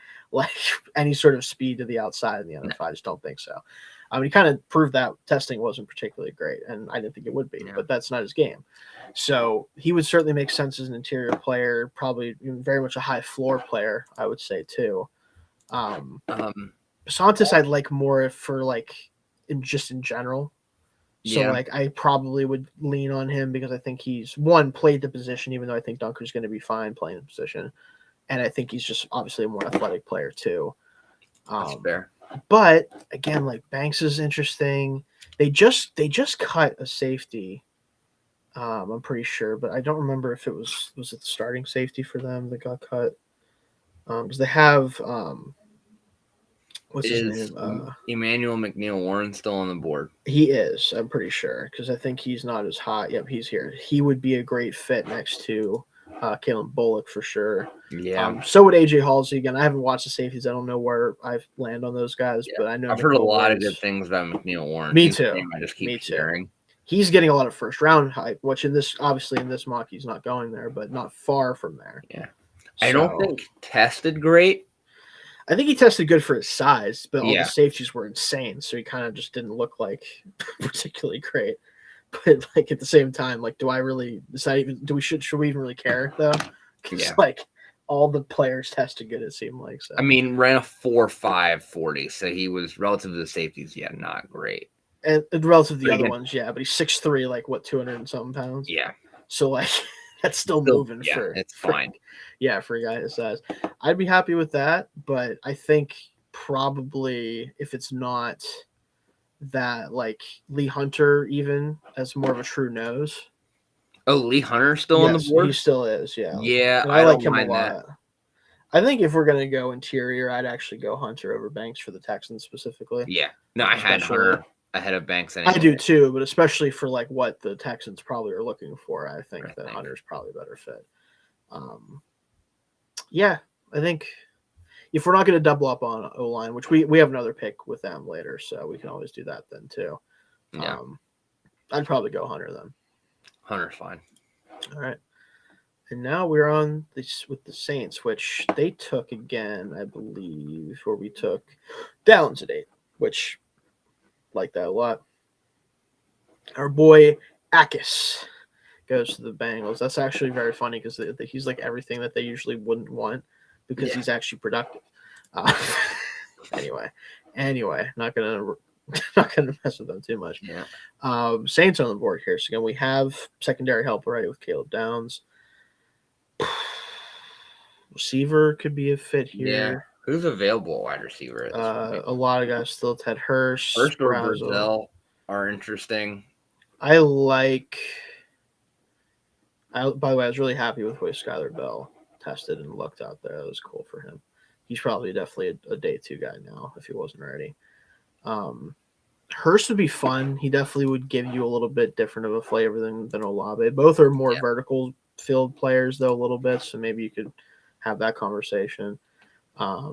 [SPEAKER 1] any sort of speed to the outside of the NFL. I just don't think so. He kind of proved that testing wasn't particularly great, and I didn't think it would be, but that's not his game. So he would certainly make sense as an interior player, probably very much a high floor player, I would say too. Basantis I'd like more for in general. So I probably would lean on him because I think he's played the position, even though I think Dunker's going to be fine playing the position, and I think he's just obviously a more athletic player too.
[SPEAKER 2] That's fair.
[SPEAKER 1] But again, Banks is interesting. They just cut a safety. I'm pretty sure, but I don't remember if it was it the starting safety for them that got cut. Because they have what's his name?
[SPEAKER 2] Emmanuel McNeil-Warren still on the board?
[SPEAKER 1] He is. I'm pretty sure because I think he's not as hot. Yep, he's here. He would be a great fit next to Kalen Bullock for sure.
[SPEAKER 2] Yeah.
[SPEAKER 1] So would AJ Halsey. Again, I haven't watched the safeties. I don't know where I land on those guys, but I know
[SPEAKER 2] I've heard a lot of good things about McNeil-Warren.
[SPEAKER 1] Me too.
[SPEAKER 2] I just keep sharing.
[SPEAKER 1] He's getting a lot of first round hype, which in this mock he's not going there, but not far from there.
[SPEAKER 2] Yeah. I don't think tested great.
[SPEAKER 1] I think he tested good for his size, but all the safeties were insane, so he kind of just didn't look particularly great. But at the same time, do I really should we even really care though? Because all the players tested good, it seemed like. So.
[SPEAKER 2] I mean, ran a 4.5 40, so he was relative to the safeties, not great.
[SPEAKER 1] And relative to the other ones, but he's 6'3", 200 and something pounds.
[SPEAKER 2] Yeah.
[SPEAKER 1] So that's still moving for.
[SPEAKER 2] It's fine.
[SPEAKER 1] For a guy his size, I'd be happy with that. But I think probably if it's not that Lee Hunter even as more of a true nose.
[SPEAKER 2] Oh, Lee Hunter still on the board?
[SPEAKER 1] He still is, yeah.
[SPEAKER 2] Yeah,
[SPEAKER 1] I like him a lot. I think if we're gonna go interior, I'd actually go Hunter over Banks for the Texans specifically.
[SPEAKER 2] Yeah. No, I had Hunter ahead of Banks anyway.
[SPEAKER 1] I do too, but especially for what the Texans probably are looking for, I think that Hunter's probably a better fit. I think if we're not going to double up on O-line, which we have another pick with them later, so we can always do that then too.
[SPEAKER 2] Yeah.
[SPEAKER 1] I'd probably go Hunter then.
[SPEAKER 2] Hunter's fine.
[SPEAKER 1] All right. And now we're on this with the Saints, which they took again, I believe, or we took Dallin at 8, which like that a lot. Our boy Akis goes to the Bengals. That's actually very funny because he's everything that they usually wouldn't want because he's actually productive. Anyway, not gonna mess with them too much.
[SPEAKER 2] Yeah.
[SPEAKER 1] Saints on the board here. So again, we have secondary help already with Caleb Downs. Receiver could be a fit here.
[SPEAKER 2] Yeah. Who's available wide receiver?
[SPEAKER 1] A lot of guys still. Ted Hurst,
[SPEAKER 2] or Brazil are interesting.
[SPEAKER 1] By the way, I was really happy with the way Skylar Bell tested and looked out there. That was cool for him. He's probably definitely a day 2 guy now if he wasn't already. Hurst would be fun. He definitely would give you a little bit different of a flavor than Olave. Both are more vertical field players though a little bit, so maybe you could have that conversation. I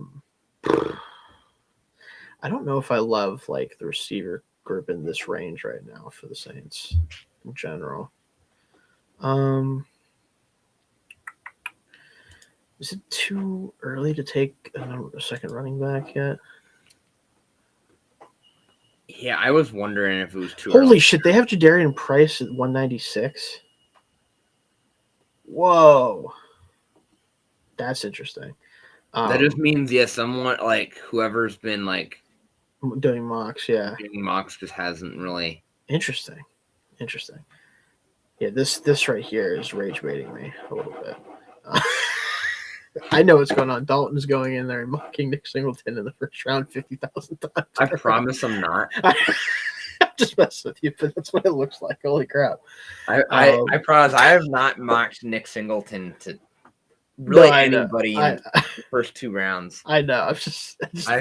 [SPEAKER 1] don't know if I love like the receiver group in this range right now for the Saints in general. Is it too early to take a second running back yet?
[SPEAKER 2] Yeah, I was wondering if it was too
[SPEAKER 1] Holy
[SPEAKER 2] early.
[SPEAKER 1] shit, they have Jadarian Price at 196. Whoa. That's interesting.
[SPEAKER 2] That just means, yeah, someone like whoever's been like
[SPEAKER 1] doing mocks, yeah.
[SPEAKER 2] doing mocks just hasn't really.
[SPEAKER 1] Interesting. Yeah, this right here is rage baiting me a little bit. I know what's going on. Dalton's going in there and mocking Nick Singleton in the first round 50,000 times.
[SPEAKER 2] I promise I'm not.
[SPEAKER 1] I'm just messing with you, but that's what it looks like. Holy crap.
[SPEAKER 2] I promise I have not mocked Nick Singleton to really anybody in the first 2 rounds.
[SPEAKER 1] I know. I just
[SPEAKER 2] I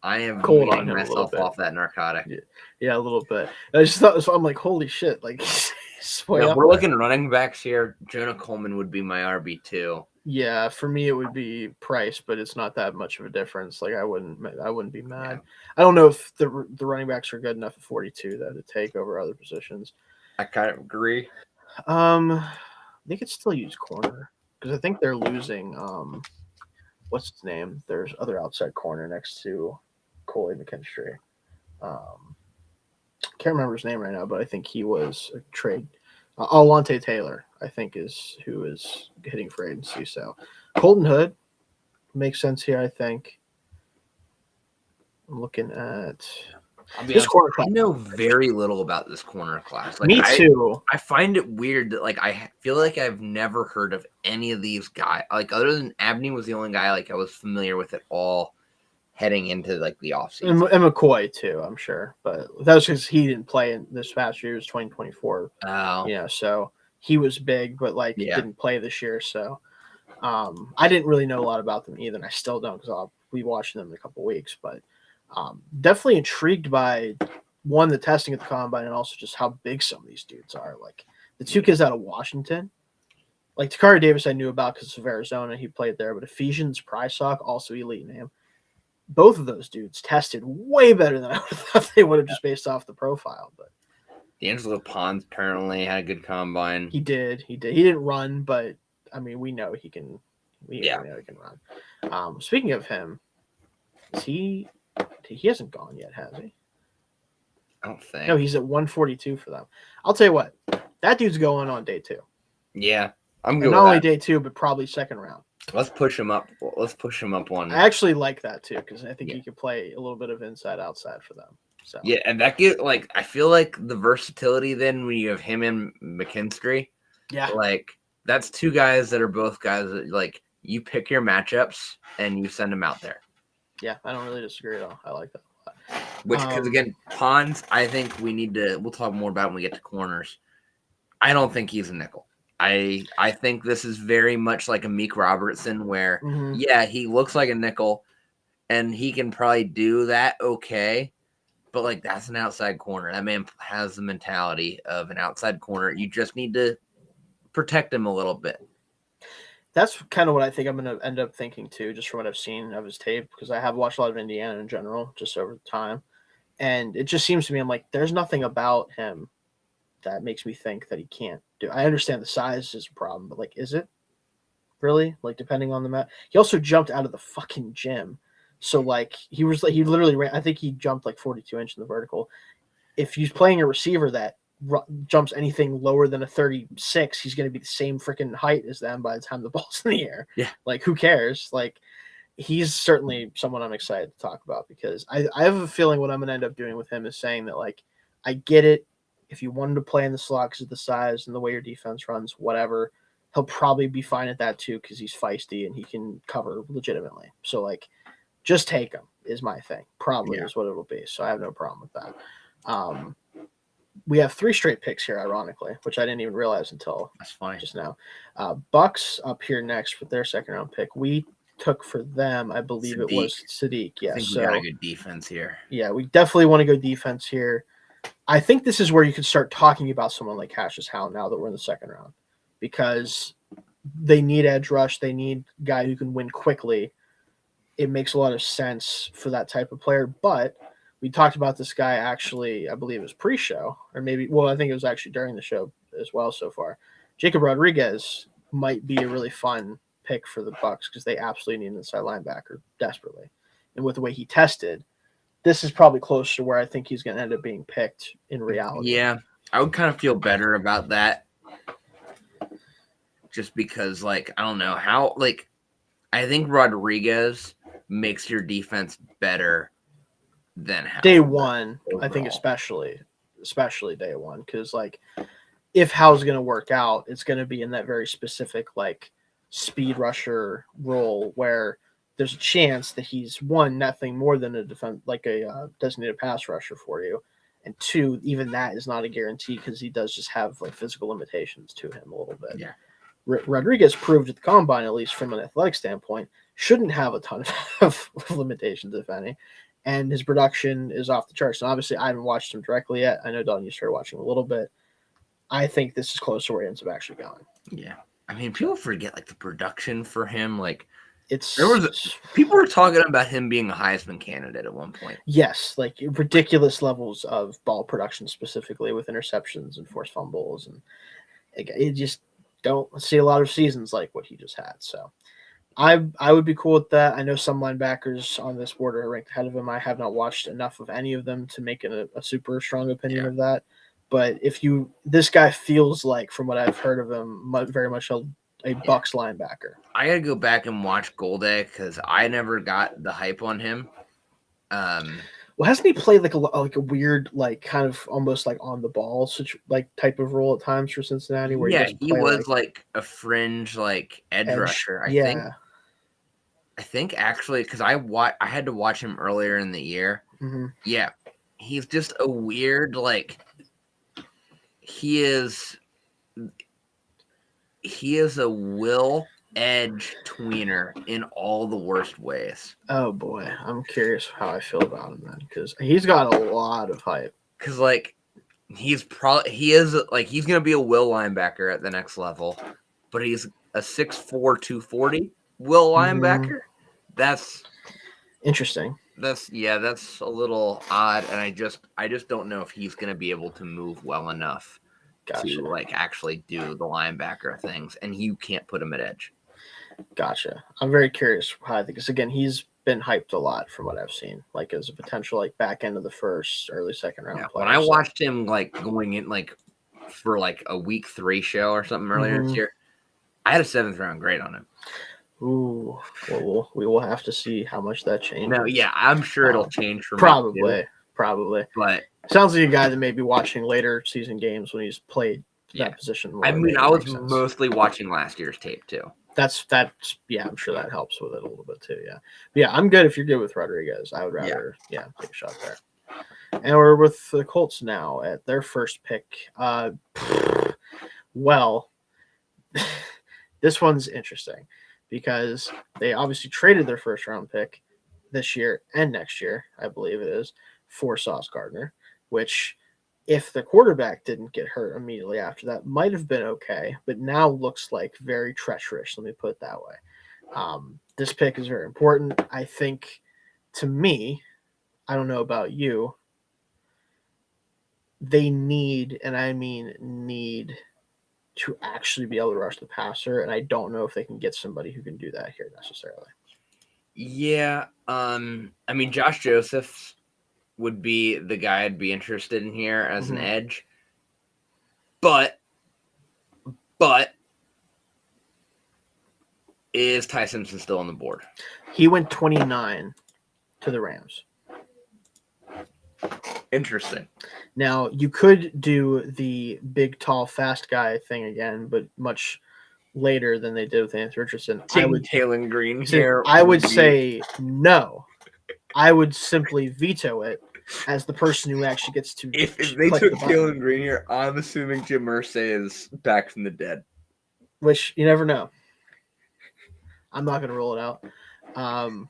[SPEAKER 2] am
[SPEAKER 1] cold
[SPEAKER 2] weaning
[SPEAKER 1] on
[SPEAKER 2] myself off that narcotic.
[SPEAKER 1] Yeah, a little bit. I just thought, so I'm like, holy shit. Like,
[SPEAKER 2] no, we're looking running backs here. Jonah Coleman would be my RB2.
[SPEAKER 1] Yeah, for me it would be Price, but it's not that much of a difference. Like I wouldn't be mad. Yeah. I don't know if the running backs are good enough at 42 though to take over other positions.
[SPEAKER 2] I kind of agree.
[SPEAKER 1] They could still use corner because I think they're losing what's his name? There's other outside corner next to Coley McKinstry. Can't remember his name right now, but I think he was a trade. Alante Taylor, I think, is who is hitting for agency. So Colton Hood makes sense here, I think. I'm looking at
[SPEAKER 2] this corner class. I know very little about this corner class. Like,
[SPEAKER 1] me too.
[SPEAKER 2] I find it weird that like I feel like I've never heard of any of these guys. Like other than Abney was the only guy like I was familiar with at all heading into like the offseason.
[SPEAKER 1] And McCoy too, I'm sure, but that was because he didn't play in this past year. It was 2024.
[SPEAKER 2] Oh,
[SPEAKER 1] yeah, so he was big, but like didn't play this year. So I didn't really know a lot about them either, and I still don't because I'll be watching them in a couple weeks. But definitely intrigued by one, the testing at the combine, and also just how big some of these dudes are. Like the 2 kids out of Washington, like Takari Davis, I knew about because of Arizona, he played there. But Ephesians Prysock, also elite name. Both of those dudes tested way better than I would have thought they would have just based off the profile. But
[SPEAKER 2] D'Angelo Pons apparently had a good combine.
[SPEAKER 1] He did. He didn't run, but I mean, we know he can. We know he can run. Speaking of him, he hasn't gone yet, has he?
[SPEAKER 2] I don't think.
[SPEAKER 1] No, he's at 142 for them. I'll tell you what, that dude's going on day 2.
[SPEAKER 2] Yeah, I'm good.
[SPEAKER 1] Not only day 2, but probably second round.
[SPEAKER 2] Let's push him up. Let's push him up one.
[SPEAKER 1] I actually like that too because I think he could play a little bit of inside outside for them. So
[SPEAKER 2] yeah, and that get like I feel like the versatility then when you have him and McKinstry.
[SPEAKER 1] Yeah,
[SPEAKER 2] like that's 2 guys that are both guys that like you pick your matchups and you send them out there.
[SPEAKER 1] Yeah, I don't really disagree at all. I like that a lot.
[SPEAKER 2] Which because again, Pons, I think we'll talk more about when we get to corners. I don't think he's a nickel. I think this is very much like a Meek Robertson where, he looks like a nickel and he can probably do that okay, but like that's an outside corner. That man has the mentality of an outside corner. You just need to protect him a little bit.
[SPEAKER 1] That's kind of what I think I'm going to end up thinking too, just from what I've seen of his tape, because I have watched a lot of Indiana in general, just over time. And it just seems to me, I'm like, there's nothing about him that makes me think that he can't do. I understand the size is a problem, but like, is it really? Like, depending on the map, he also jumped out of the fucking gym, so like he literally ran. I think he jumped like 42 inch in the vertical. If he's playing a receiver that jumps anything lower than a 36, he's going to be the same freaking height as them by the time the ball's in the air.
[SPEAKER 2] Yeah,
[SPEAKER 1] like who cares? Like he's certainly someone I'm excited to talk about because I have a feeling what I'm going to end up doing with him is saying that like I get it. If you wanted to play in the slot because of the size and the way your defense runs, whatever, he'll probably be fine at that too because he's feisty and he can cover legitimately. So, like, just take him is my thing. Probably is what it'll be. So I have no problem with that. We have 3 straight picks here, ironically, which I didn't even realize until just now. Bucks up here next with their second round pick. We took for them, I believe it was Sadiq. Yeah,
[SPEAKER 2] I think we got a good defense here.
[SPEAKER 1] Yeah, we definitely want to go defense here. I think this is where you could start talking about someone like Cassius Howe now that we're in the second round, because they need edge rush. They need a guy who can win quickly. It makes a lot of sense for that type of player. But we talked about this guy actually, I believe it was pre-show, or maybe, well, I think it was actually during the show as well so far. Jacob Rodriguez might be a really fun pick for the Bucs because they absolutely need an inside linebacker desperately. And with the way he tested, this is probably close to where I think he's going to end up being picked in reality.
[SPEAKER 2] Yeah, I would kind of feel better about that. Just because, like, I don't know how, like, I think Rodriguez makes your defense better than Howe.
[SPEAKER 1] Day one,
[SPEAKER 2] overall.
[SPEAKER 1] I think especially day one, because, like, if Howe's going to work out, it's going to be in that very specific, like, speed rusher role where there's a chance that he's, one, nothing more than a designated pass rusher for you, and two, even that is not a guarantee because he does just have, like, physical limitations to him a little bit.
[SPEAKER 2] Yeah.
[SPEAKER 1] Rodriguez proved at the combine, at least from an athletic standpoint, shouldn't have a ton of limitations, if any, and his production is off the charts. And obviously, I haven't watched him directly yet. I know, Don, you started watching a little bit. I think this is close to where he ends up actually going.
[SPEAKER 2] Yeah. I mean, people forget, like, the production for him. Like,
[SPEAKER 1] it's
[SPEAKER 2] people were talking about him being a Heisman candidate at one point.
[SPEAKER 1] Yes, like ridiculous levels of ball production, specifically with interceptions and forced fumbles, and it just don't see a lot of seasons like what he just had. So I would be cool with that. I know some linebackers on this board are ranked ahead of him. I have not watched enough of any of them to make a super strong opinion of that. But this guy feels like, from what I've heard of him, very much a Bucs linebacker.
[SPEAKER 2] I got to go back and watch Golday because I never got the hype on him.
[SPEAKER 1] Well, hasn't he played like a weird, like, kind of almost like on the ball type of role at times for Cincinnati? Where
[SPEAKER 2] he was like a fringe like edge rusher. I think actually, because I had to watch him earlier in the year.
[SPEAKER 1] Mm-hmm.
[SPEAKER 2] Yeah, he's just a weird, like, he is a will edge tweener in all the worst ways.
[SPEAKER 1] Oh boy, I'm curious how I feel about him then, because he's got a lot of hype.
[SPEAKER 2] Because, like, he's gonna be a will linebacker at the next level, but he's a 6'4", 240 will linebacker. That's
[SPEAKER 1] interesting.
[SPEAKER 2] That's a little odd, and I just don't know if he's gonna be able to move well enough to, like, actually do the linebacker things, and you can't put him at edge.
[SPEAKER 1] Gotcha. I'm very curious how I think, because again, he's been hyped a lot from what I've seen, like as a potential, like, back end of the first, early second round player.
[SPEAKER 2] When I watched him, like, going in, like, for like a week 3 show or something earlier this year, I had a 7th round grade on him.
[SPEAKER 1] Ooh, well, we will have to see how much that changes.
[SPEAKER 2] No, yeah, I'm sure it'll change for
[SPEAKER 1] probably.
[SPEAKER 2] But
[SPEAKER 1] sounds like a guy that may be watching later season games when he's played that position more.
[SPEAKER 2] I mean, I was mostly watching last year's tape too.
[SPEAKER 1] That's I'm sure that helps with it a little bit too. Yeah, I'm good if you're good with Rodriguez. I would rather take a shot there. And we're with the Colts now at their first pick. Well, this one's interesting because they obviously traded their first round pick this year and next year, I believe it is, for Sauce Gardner, which, if the quarterback didn't get hurt immediately after that, might have been okay, but now looks like very treacherous. Let me put it that way. This pick is very important. I think, to me, I don't know about you, they need, and I mean need, to actually be able to rush the passer, and I don't know if they can get somebody who can do that here necessarily.
[SPEAKER 2] Yeah, I mean, Josh Josephs would be the guy I'd be interested in here as an edge. But is Ty Simpson still on the board?
[SPEAKER 1] He went 29 to the Rams.
[SPEAKER 2] Interesting.
[SPEAKER 1] Now, you could do the big, tall, fast guy thing again, but much later than they did with Anthony Richardson.
[SPEAKER 2] Taylor Green here.
[SPEAKER 1] I would say no. I would simply veto it as the person who actually gets to.
[SPEAKER 2] If they took Taylor Green here, I'm assuming Jim Irsay is back from the dead.
[SPEAKER 1] Which you never know. I'm not going to rule it out.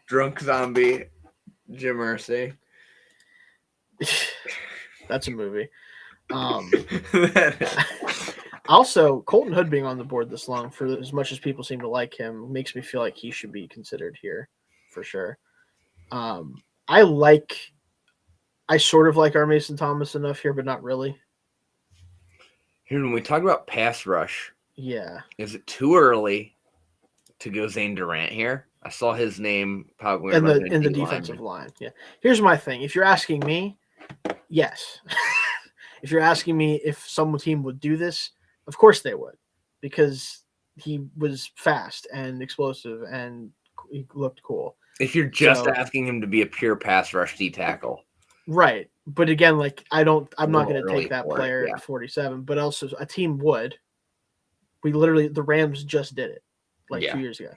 [SPEAKER 2] Drunk zombie Jim Irsay.
[SPEAKER 1] That's a movie. Also, Colton Hood being on the board this long, for as much as people seem to like him, makes me feel like he should be considered here for sure. I sort of like our Mason Thomas enough here, but not really.
[SPEAKER 2] Here, when we talk about pass rush,
[SPEAKER 1] Yeah.
[SPEAKER 2] is it too early to go Zane Durant here? I saw his name probably
[SPEAKER 1] In the defensive line. Yeah. Here's my thing. If you're asking me, yes. If you're asking me if some team would do this, of course they would, because he was fast and explosive and he looked cool.
[SPEAKER 2] If you're just asking him to be a pure pass rush D tackle.
[SPEAKER 1] Right. But again, like I'm not going to take that player at 47, but also a team would. The Rams just did it 2 years ago.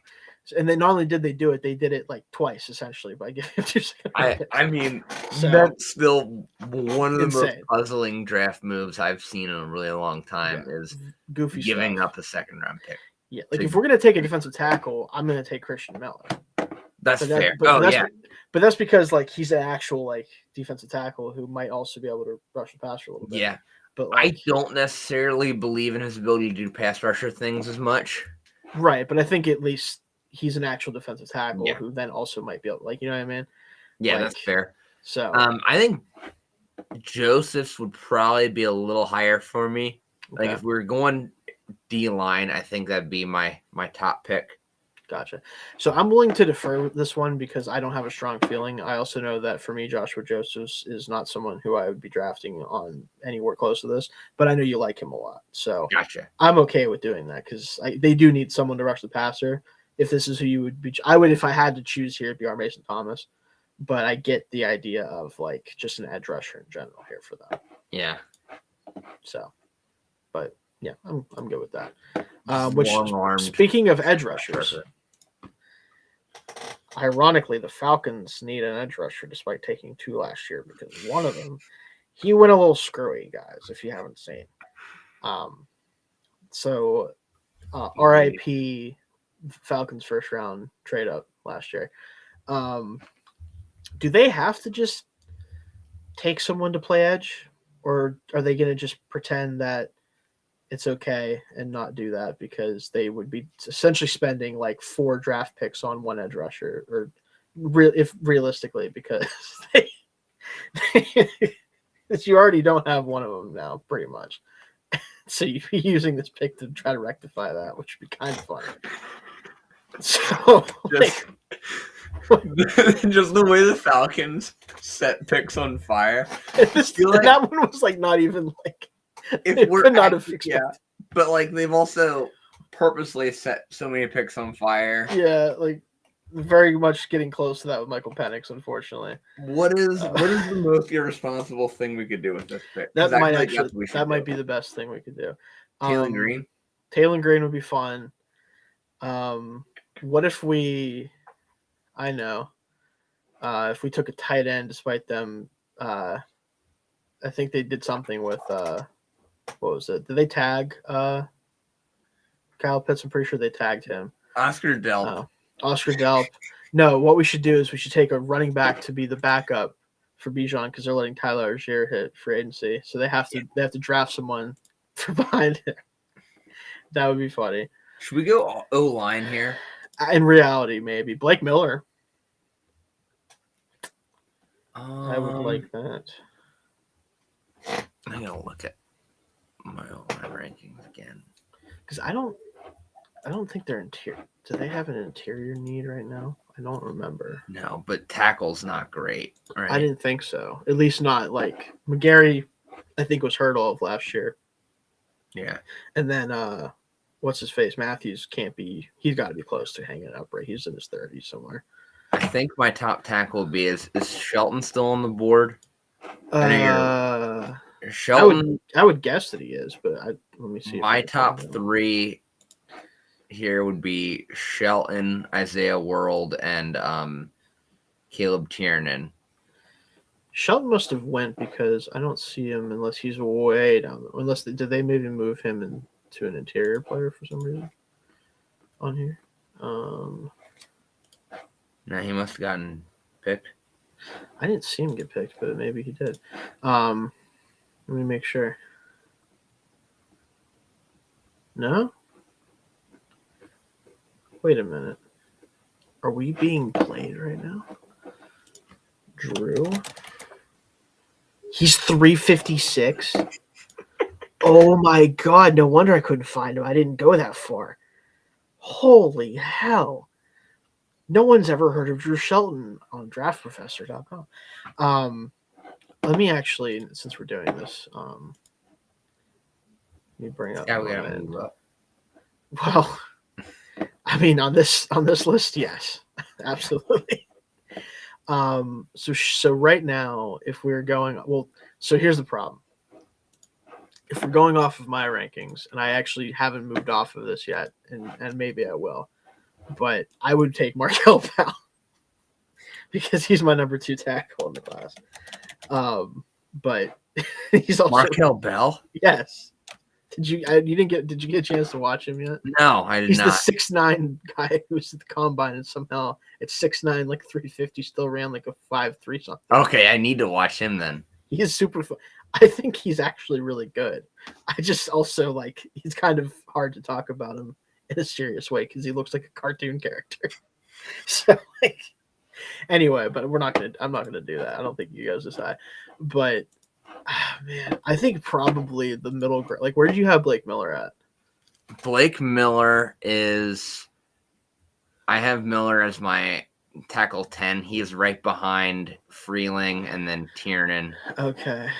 [SPEAKER 1] And then not only did they do it, they did it like twice essentially by giving him 2 second round picks.
[SPEAKER 2] I mean, that's still one of the most puzzling draft moves I've seen in a really long time is
[SPEAKER 1] goofy
[SPEAKER 2] giving
[SPEAKER 1] stuff.
[SPEAKER 2] up a second round pick.
[SPEAKER 1] Yeah, like if we're gonna take a defensive tackle, I'm gonna take Christian Miller.
[SPEAKER 2] That's fair.
[SPEAKER 1] But that's because like he's an actual like defensive tackle who might also be able to rush the passer a little bit.
[SPEAKER 2] Yeah.
[SPEAKER 1] But like,
[SPEAKER 2] I don't necessarily believe in his ability to do pass rusher things as much.
[SPEAKER 1] Right, but I think at least he's an actual defensive tackle who then also might be able, like, you know what I mean?
[SPEAKER 2] Yeah, that's fair.
[SPEAKER 1] So
[SPEAKER 2] I think Joseph's would probably be a little higher for me. Okay. Like if we were going D line, I think that'd be my top pick.
[SPEAKER 1] Gotcha. So I'm willing to defer this one because I don't have a strong feeling. I also know that for me, Joshua Josephs is not someone who I would be drafting on anywhere close to this, but I know you like him a lot. So
[SPEAKER 2] gotcha.
[SPEAKER 1] I'm okay with doing that because they do need someone to rush the passer. If this is who you would be, I would, if I had to choose here, it'd be our Mason Thomas. But I get the idea of like just an edge rusher in general here for them.
[SPEAKER 2] Yeah.
[SPEAKER 1] So, but yeah, I'm good with that. Which, speaking of edge rushers, ironically, the Falcons need an edge rusher despite taking 2 last year because one of them, he went a little screwy, guys, if you haven't seen. So, RIP Falcons first round trade up last year. Do they have to just take someone to play edge, or are they going to just pretend that it's okay and not do that because they would be essentially spending like 4 draft picks on one edge rusher, or if realistically, because you already don't have one of them now, pretty much. So you'd be using this pick to try to rectify that, which would be kind of funny. So
[SPEAKER 2] just the way the Falcons set picks on fire.
[SPEAKER 1] That one was like not even like
[SPEAKER 2] if we're not have but like they've also purposely set so many picks on fire.
[SPEAKER 1] Yeah, like very much getting close to that with Michael Penix, unfortunately.
[SPEAKER 2] What is the most irresponsible thing we could do with this pick?
[SPEAKER 1] That might be the best thing we could do.
[SPEAKER 2] Taylor Green?
[SPEAKER 1] Taylor Green would be fun. What if we if we took a tight end despite them I think they did something with what was it? Did they tag Kyle Pitts? I'm pretty sure they tagged him.
[SPEAKER 2] Oscar Delp.
[SPEAKER 1] Oscar Delp. No, what we should do is we should take a running back to be the backup for Bijan because they're letting Tyler Algier hit free agency. So they have to draft someone for behind him. That would be funny.
[SPEAKER 2] Should we go O-line here?
[SPEAKER 1] In reality, maybe. Blake Miller. I would like that.
[SPEAKER 2] I'm going to look at my O-line rankings again.
[SPEAKER 1] Because I don't think they're interior. Do they have an interior need right now? I don't remember.
[SPEAKER 2] No, but tackle's not great. Right?
[SPEAKER 1] I didn't think so. At least not like McGarry, I think, was hurt all of last year.
[SPEAKER 2] Yeah.
[SPEAKER 1] And then what's his face? Matthews can't be. He's got to be close to hanging up, right? He's in his 30s somewhere.
[SPEAKER 2] I think my top tackle would be is Shelton still on the board? Shelton.
[SPEAKER 1] I would guess that he is, but let me see.
[SPEAKER 2] My top 3 here would be Shelton, Isaiah World, and Caleb Tiernan.
[SPEAKER 1] Shelton must have went because I don't see him unless he's way down. Unless did they maybe move him into an interior player for some reason on here?
[SPEAKER 2] No, he must have gotten picked.
[SPEAKER 1] I didn't see him get picked, but maybe he did. Let me make sure. No? Wait a minute. Are we being played right now? Drew? He's 356. Oh my god, no wonder I couldn't find him. I didn't go that far. Holy hell. No one's ever heard of Drew Shelton on draftprofessor.com. Let me actually, since we're doing this, let me bring up.
[SPEAKER 2] Yeah, we gotta move up.
[SPEAKER 1] Well, I mean, on this list, yes, absolutely. So right now, if we're going, well, so here's the problem. If we're going off of my rankings, and I actually haven't moved off of this yet, and maybe I will, but I would take Markel Bell because he's my number 2 tackle in the class. But he's also
[SPEAKER 2] Markel Bell.
[SPEAKER 1] Yes. Did you get a chance to watch him yet?
[SPEAKER 2] No, I did
[SPEAKER 1] He's
[SPEAKER 2] not.
[SPEAKER 1] the 6'9" guy who's at the combine, and somehow at 6'9", like 350, still ran like a 5'3" something.
[SPEAKER 2] Okay, I need to watch him then.
[SPEAKER 1] He is super fun. I think he's actually really good. I just also like he's kind of hard to talk about him in a serious way because he looks like a cartoon character. So like, anyway, but I'm not gonna do that. I don't think you guys decide. But man, I think probably the middle grade. Like, where did you have Blake Miller at?
[SPEAKER 2] Blake Miller is. I have Miller as my tackle 10. He is right behind Freeling and then Tiernan.
[SPEAKER 1] Okay,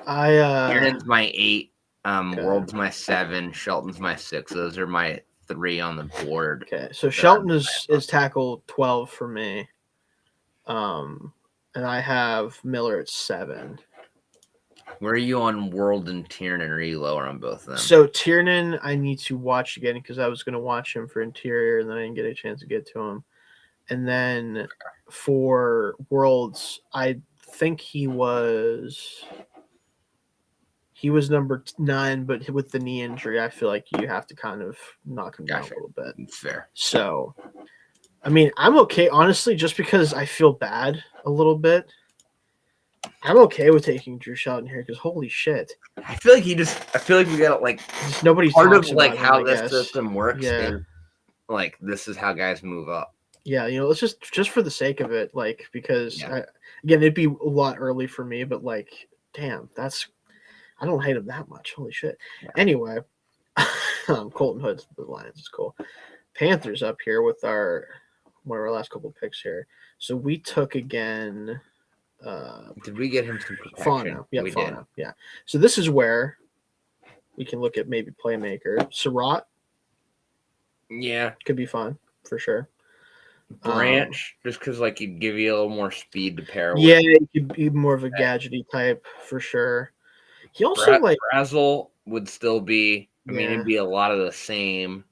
[SPEAKER 2] Tiernan's my 8.
[SPEAKER 1] Okay.
[SPEAKER 2] World's my 7. Shelton's my 6. Those are my 3 on the board.
[SPEAKER 1] Okay, so Shelton is tackle 12 for me, and I have Miller at 7.
[SPEAKER 2] Where are you on World and Tiernan? Are you lower on both of them?
[SPEAKER 1] So Tiernan, I need to watch again because I was going to watch him for interior, and then I didn't get a chance to get to him. And then for Worlds, I think he was number 9, but with the knee injury, I feel like you have to kind of knock him down a little bit.
[SPEAKER 2] It's fair.
[SPEAKER 1] So, I mean, I'm okay, honestly, just because I feel bad a little bit. I'm okay with taking Drew Shelton here because holy shit.
[SPEAKER 2] I feel like we got like
[SPEAKER 1] just nobody's
[SPEAKER 2] part of
[SPEAKER 1] talks
[SPEAKER 2] like
[SPEAKER 1] about
[SPEAKER 2] how
[SPEAKER 1] him, I
[SPEAKER 2] this
[SPEAKER 1] guess.
[SPEAKER 2] system works.
[SPEAKER 1] Yeah.
[SPEAKER 2] Is, like this is how guys move up.
[SPEAKER 1] Yeah, let's just for the sake of it, like because
[SPEAKER 2] Yeah.
[SPEAKER 1] again, it'd be a lot early for me, but like, damn, I don't hate him that much. Holy shit.
[SPEAKER 2] Yeah.
[SPEAKER 1] Anyway, Colton Hood's the Lions is cool. Panthers up here with one of our last couple of picks here. So we took again.
[SPEAKER 2] Did we get him some protection?
[SPEAKER 1] Fano. Yeah,
[SPEAKER 2] we
[SPEAKER 1] Fano.
[SPEAKER 2] did.
[SPEAKER 1] Yeah. So this is where we can look at maybe playmaker. Surratt.
[SPEAKER 2] Yeah.
[SPEAKER 1] Could be fun for sure.
[SPEAKER 2] Branch, just because like he'd give you a little more speed to pair with.
[SPEAKER 1] Yeah, he could be more of a gadgety type for sure. He also
[SPEAKER 2] Brazzle would still be. I mean, it'd be a lot of the same.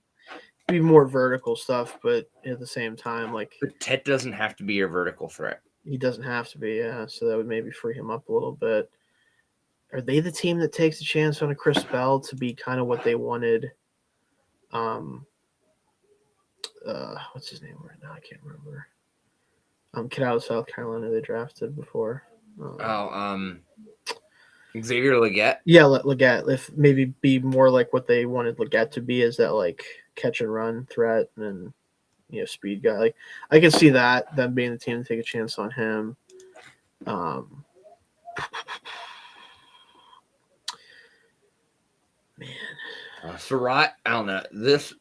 [SPEAKER 1] Be more vertical stuff, but at the same time, like.
[SPEAKER 2] But Tet doesn't have to be your vertical threat.
[SPEAKER 1] He doesn't have to be, yeah. So that would maybe free him up a little bit. Are they the team that takes a chance on a Chris Bell to be kind of what they wanted? What's his name right now? I can't remember. Kid out of South Carolina they drafted before.
[SPEAKER 2] Xavier Legette.
[SPEAKER 1] Yeah, Legette. If maybe be more like what they wanted Legette to be, is that like catch and run threat and speed guy. Like I can see that them being the team to take a chance on him. Man,
[SPEAKER 2] Surratt. I don't know. This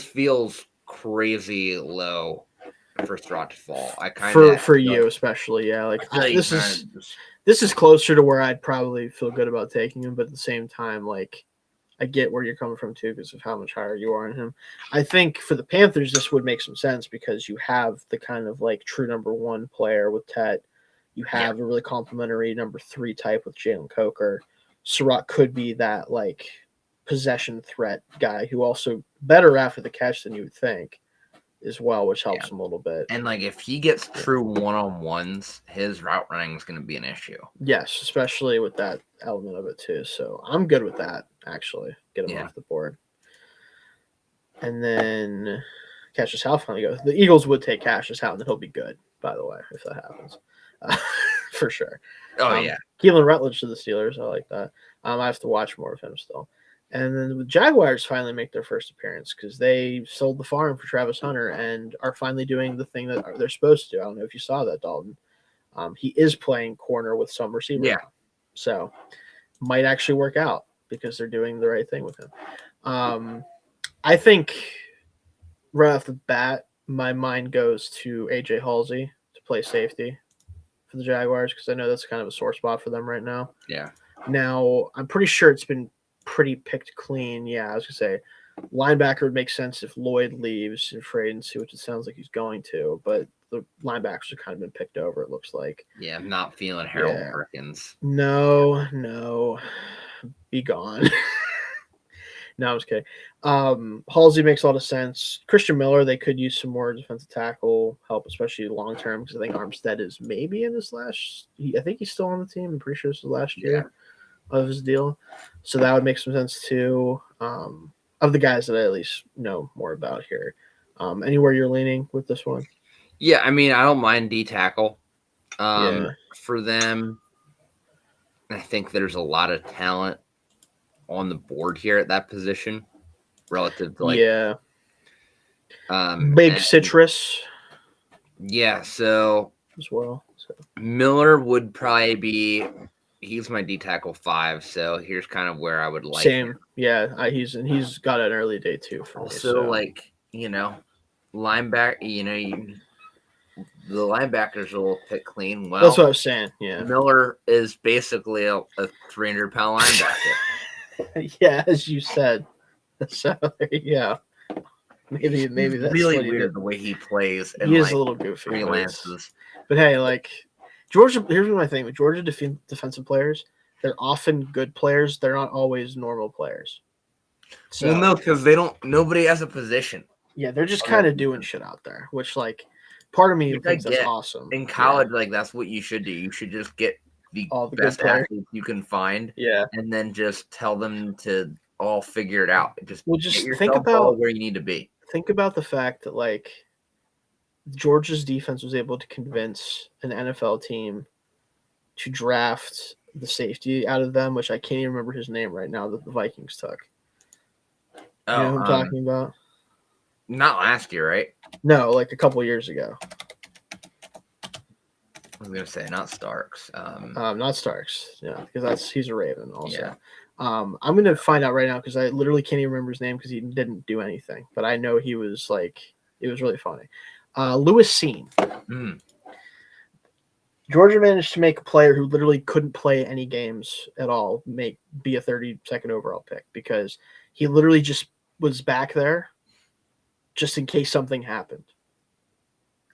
[SPEAKER 2] feels crazy low for Surratt to fall. I kind of
[SPEAKER 1] for you especially, yeah. Like this is closer to where I'd probably feel good about taking him, but at the same time, like I get where you're coming from too because of how much higher you are on him. I think for the Panthers, this would make some sense because you have the kind of like true number 1 player with Tet. You have a really complimentary number 3 type with Jalen Coker. Surratt could be that like possession threat guy who also better after the catch than you would think as well, which helps him a little bit.
[SPEAKER 2] And like if he gets true one-on-ones, his route running is going to be an issue.
[SPEAKER 1] Yes, especially with that element of it too. So I'm good with that, actually. Get him off the board. And then Cassius Howe finally goes. The Eagles would take Cassius Howe, and then he'll be good, by the way, if that happens. For sure.
[SPEAKER 2] Oh yeah.
[SPEAKER 1] Keelan Rutledge to the Steelers. I like that. I have to watch more of him still. And then the Jaguars finally make their first appearance because they sold the farm for Travis Hunter and are finally doing the thing that they're supposed to do. I don't know if you saw that, Dalton. He is playing corner with some receiver.
[SPEAKER 2] Yeah.
[SPEAKER 1] Now. So might actually work out because they're doing the right thing with him. I think right off the bat, my mind goes to AJ Halsey to play safety for the Jaguars because I know that's kind of a sore spot for them right now.
[SPEAKER 2] Yeah.
[SPEAKER 1] Now, I'm pretty sure it's been pretty picked clean. Yeah, I was going to say linebacker would make sense if Lloyd leaves in free agency, which it sounds like he's going to, but the linebackers have kind of been picked over, it looks like.
[SPEAKER 2] Yeah, I'm not feeling Harold Perkins.
[SPEAKER 1] No. Be gone. No, I was kidding. Halsey makes a lot of sense. Christian Miller, they could use some more defensive tackle help, especially long term, because I think Armstead is maybe in this I think he's still on the team. I'm pretty sure this is the last year of his deal. So that would make some sense too. Of the guys that I at least know more about here. Anywhere you're leaning with this one?
[SPEAKER 2] Yeah, I mean, I don't mind D tackle.
[SPEAKER 1] Yeah.
[SPEAKER 2] For them, I think there's a lot of talent on the board here at that position relative to
[SPEAKER 1] big citrus.
[SPEAKER 2] Yeah, so
[SPEAKER 1] as well. So
[SPEAKER 2] Miller would probably be he's my D tackle 5, so here's kind of where I would like
[SPEAKER 1] same.
[SPEAKER 2] him.
[SPEAKER 1] Yeah, he's got an early day too for
[SPEAKER 2] also,
[SPEAKER 1] me. So.
[SPEAKER 2] Linebacker, the linebackers will pick clean. Well,
[SPEAKER 1] that's what I was saying. Yeah,
[SPEAKER 2] Miller is basically a 300-pound linebacker.
[SPEAKER 1] Yeah, as you said. So yeah, maybe that's
[SPEAKER 2] really weird the way he plays. And
[SPEAKER 1] he is a little goofy.
[SPEAKER 2] Freelances.
[SPEAKER 1] But hey, Georgia. Here's my thing with Georgia defensive players. They're often good players. They're not always normal players.
[SPEAKER 2] So, well, no, because nobody has a position.
[SPEAKER 1] Yeah, they're just kind of doing shit out there, which part of me thinks that's awesome.
[SPEAKER 2] In college, that's what you should do. You should just get all the best athletes you can find, and then just tell them to all figure it out. Just
[SPEAKER 1] think about
[SPEAKER 2] where you need to be.
[SPEAKER 1] Think about the fact that Georgia's defense was able to convince an NFL team to draft the safety out of them, which I can't even remember his name right now, that the Vikings took. You know who I'm talking about?
[SPEAKER 2] Not last year, right?
[SPEAKER 1] No, a couple years ago.
[SPEAKER 2] I was gonna say not Starks.
[SPEAKER 1] Not Starks. Yeah, because he's a Raven also.
[SPEAKER 2] Yeah.
[SPEAKER 1] I'm gonna find out right now because I literally can't even remember his name because he didn't do anything. But I know he was it was really funny. Lewis Seen. Georgia managed to make a player who literally couldn't play any games at all be a 32nd overall pick because he literally just was back there just in case something happened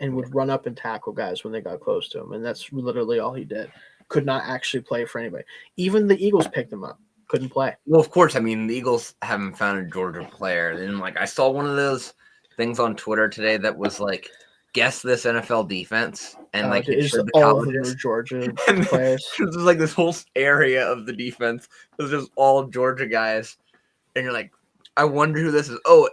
[SPEAKER 1] and would run up and tackle guys when they got close to him. And that's literally all he did. Could not actually play for anybody. Even the Eagles picked him up. Couldn't play.
[SPEAKER 2] Well, of course. I mean, the Eagles haven't found a Georgia player. And I saw one of those things on Twitter today that was guess this NFL defense, and
[SPEAKER 1] it showed the colleges. Georgia players.
[SPEAKER 2] There's this whole area of the defense. It was just all Georgia guys, and you're like, I wonder who this is. Oh,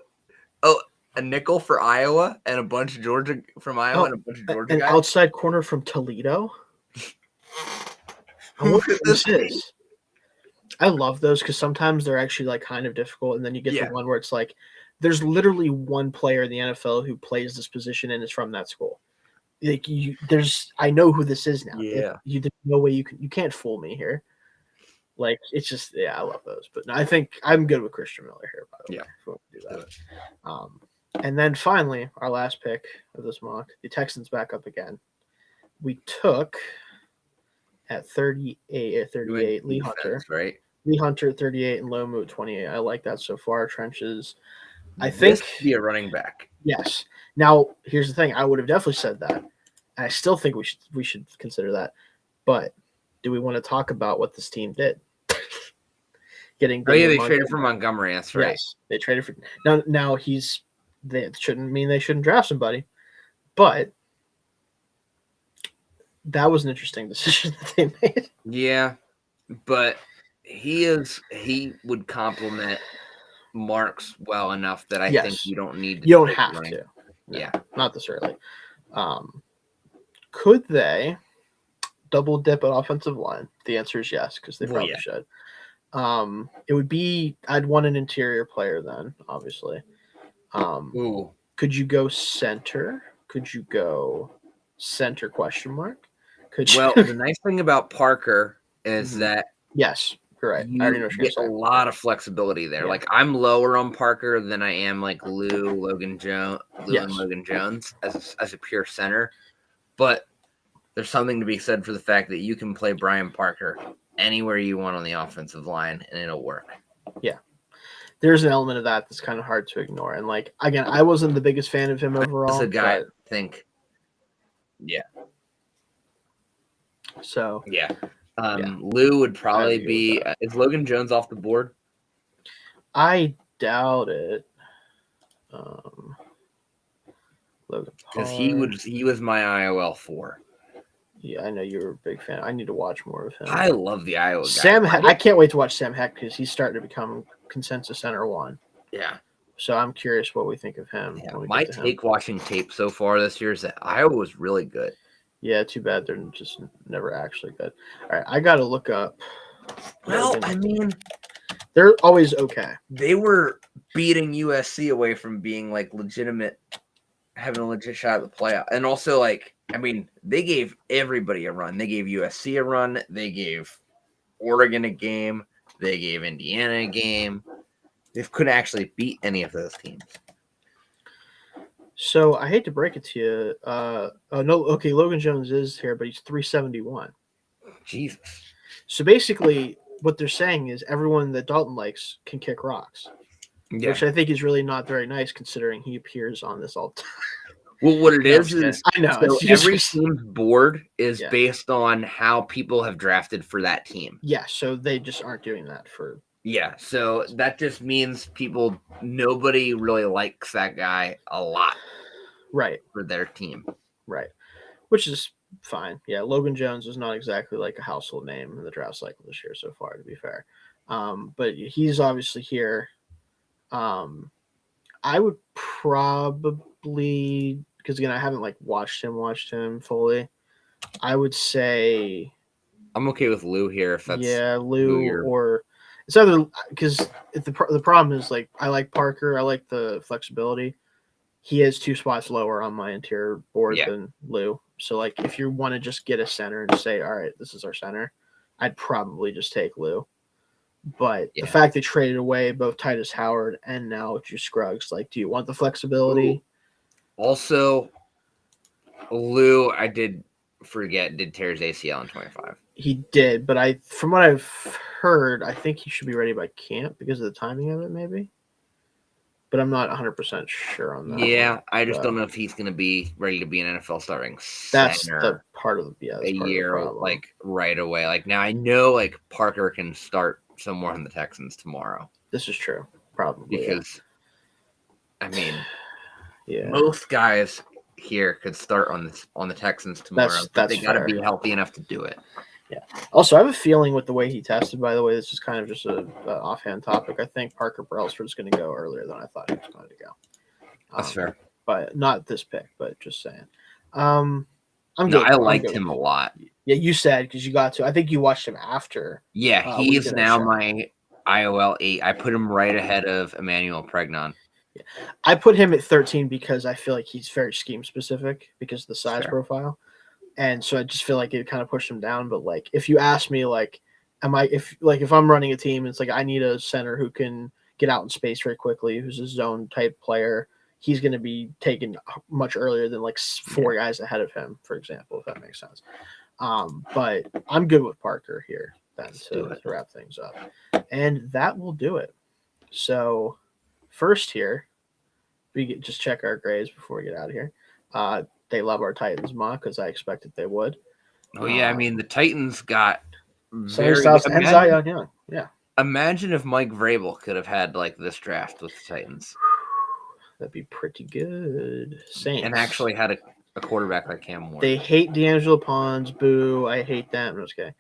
[SPEAKER 2] a nickel for Iowa and a bunch of Georgia from Iowa and a bunch of Georgia guys.
[SPEAKER 1] An outside corner from Toledo. I wonder who this is. I love those because sometimes they're actually kind of difficult, and then you get the one where it's there's literally one player in the NFL who plays this position and is from that school. I know who this is now.
[SPEAKER 2] Yeah,
[SPEAKER 1] there's no way you can't fool me here. It's just I love those. But I think I'm good with Christian Miller here. By the way, if we want to do that. And then finally, our last pick of this mock, the Texans back up again. We took at 38 Lee Hunter,
[SPEAKER 2] right?
[SPEAKER 1] Lee Hunter at 38 and Lomu at 28. I like that so far. Trenches. I think
[SPEAKER 2] be a running back.
[SPEAKER 1] Yes. Now, here's the thing. I would have definitely said that. And I still think we should consider that. But do we want to talk about what this team did?
[SPEAKER 2] They traded for Montgomery. That's right.
[SPEAKER 1] Yes, they traded for now. That shouldn't mean they shouldn't draft somebody, but that was an interesting decision that they made.
[SPEAKER 2] Yeah, but he would complement Marks well enough that I think you don't need to.
[SPEAKER 1] You don't have to.
[SPEAKER 2] Yeah,
[SPEAKER 1] not this early. Could they double dip at offensive line? The answer is yes, because they
[SPEAKER 2] Well,
[SPEAKER 1] probably
[SPEAKER 2] yeah.
[SPEAKER 1] should. It would be I'd want an interior player then, obviously.
[SPEAKER 2] Ooh.
[SPEAKER 1] Could you go center? Could you go center question mark? Could
[SPEAKER 2] Well,
[SPEAKER 1] you
[SPEAKER 2] the nice thing about Parker is
[SPEAKER 1] Mhm.
[SPEAKER 2] that
[SPEAKER 1] Yes, you're right. I already know
[SPEAKER 2] you
[SPEAKER 1] what you're
[SPEAKER 2] get a
[SPEAKER 1] gonna say.
[SPEAKER 2] lot of flexibility there.
[SPEAKER 1] Yeah.
[SPEAKER 2] Like I'm lower on Parker than I am like Lou and
[SPEAKER 1] Yes.
[SPEAKER 2] Logan Jones as a pure center. But there's something to be said for the fact that you can play Brian Parker anywhere you want on the offensive line and it'll work.
[SPEAKER 1] Yeah. There's an element of that that's kind of hard to ignore. And like again, I wasn't the biggest fan of him
[SPEAKER 2] As
[SPEAKER 1] overall.
[SPEAKER 2] a guy,
[SPEAKER 1] But,
[SPEAKER 2] I think, yeah.
[SPEAKER 1] so
[SPEAKER 2] Yeah.
[SPEAKER 1] Yeah.
[SPEAKER 2] Lou would probably
[SPEAKER 1] agree with
[SPEAKER 2] be. Is Logan Jones off the board?
[SPEAKER 1] I doubt it. Logan
[SPEAKER 2] Because
[SPEAKER 1] Paul.
[SPEAKER 2] he was my IOL 4.
[SPEAKER 1] Yeah, I know you're a big fan. I need to watch more of him.
[SPEAKER 2] I love the Iowa guy.
[SPEAKER 1] Sam, I can't wait to watch Sam Heck because he's starting to become consensus center 1.
[SPEAKER 2] Yeah.
[SPEAKER 1] So I'm curious what we think of him.
[SPEAKER 2] Yeah.
[SPEAKER 1] When we
[SPEAKER 2] My
[SPEAKER 1] get to him.
[SPEAKER 2] take watching tape so far this year is that Iowa was really good.
[SPEAKER 1] Yeah, too bad they're just never actually good. All right, I got to look up.
[SPEAKER 2] Well,
[SPEAKER 1] Logan.
[SPEAKER 2] I mean,
[SPEAKER 1] they're always okay.
[SPEAKER 2] They were beating USC away from being like legitimate, having a legit shot at the playoff. And also, like, I mean, they gave everybody a run. They gave USC a run. They gave Oregon a game. They gave Indiana a game. They couldn't actually beat any of those teams.
[SPEAKER 1] So I hate to break it to you. Logan Jones is here, but he's 371.
[SPEAKER 2] Jesus.
[SPEAKER 1] So basically, what they're saying is everyone that Dalton likes can kick rocks, which I think is really not very nice considering he appears on this all the time.
[SPEAKER 2] Well, what it is
[SPEAKER 1] I know.
[SPEAKER 2] So every team's board is based on how people have drafted for that team.
[SPEAKER 1] Yeah, so they just aren't doing that for.
[SPEAKER 2] Yeah, so that just means nobody really likes that guy a lot.
[SPEAKER 1] Right.
[SPEAKER 2] For their team.
[SPEAKER 1] Right. Which is fine. Yeah, Logan Jones is not exactly like a household name in the draft cycle this year so far, to be fair. But he's obviously here. I would probably, because again, I haven't like watched him fully. I would say
[SPEAKER 2] I'm okay with Lou here if that's
[SPEAKER 1] Lou or it's either because the problem is like I like Parker, I like the flexibility. He has 2 spots lower on my interior board than Lou. So like if you want to just get a center and say, all right, this is our center, I'd probably just take Lou. But the fact they traded away both Titus Howard and now Juice Scruggs, like, do you want the flexibility?
[SPEAKER 2] Ooh. Also, Lou, I did tear his ACL in 25.
[SPEAKER 1] He did, but from what I've heard, I think he should be ready by camp because of the timing of it, maybe. But I'm not 100% sure on that.
[SPEAKER 2] Yeah, I just don't know if he's going to be ready to be an NFL starting
[SPEAKER 1] that's
[SPEAKER 2] center.
[SPEAKER 1] The part of a year,
[SPEAKER 2] like right away. Like now, I know like Parker can start somewhere on the Texans tomorrow.
[SPEAKER 1] This is true, probably
[SPEAKER 2] because I mean, most guys here could start on the Texans tomorrow. They got to be healthy enough to do it.
[SPEAKER 1] Yeah. Also, I have a feeling with the way he tested, by the way, this is kind of just an offhand topic. I think Parker Brailsford is going to go earlier than I thought he was going to go.
[SPEAKER 2] That's fair.
[SPEAKER 1] But not this pick, but just saying.
[SPEAKER 2] I liked him a lot.
[SPEAKER 1] Yeah, you said because you got to. I think you watched him after.
[SPEAKER 2] Yeah, he is now my IOL 8. I put him right ahead of Emmanuel Pregnon.
[SPEAKER 1] Yeah. I put him at 13 because I feel like he's very scheme specific because of the size profile. And so I just feel like it kind of pushed him down. But like, if you ask me, like, if I'm running a team, it's like I need a center who can get out in space very quickly, who's a zone type player. He's going to be taken much earlier than like 4 guys ahead of him, for example, if that makes sense. But I'm good with Parker here then to wrap things up, and that will do it. So first here, we just check our grades before we get out of here. They love our Titans mock because I expected they would.
[SPEAKER 2] Oh yeah, I mean the Titans got
[SPEAKER 1] very and Zion Young. Yeah.
[SPEAKER 2] Imagine if Mike Vrabel could have had like this draft with the Titans.
[SPEAKER 1] That'd be pretty good. Saints.
[SPEAKER 2] And actually had a quarterback like Cam Ward.
[SPEAKER 1] They hate D'Angelo Pons. Boo. I hate them. I'm just kidding.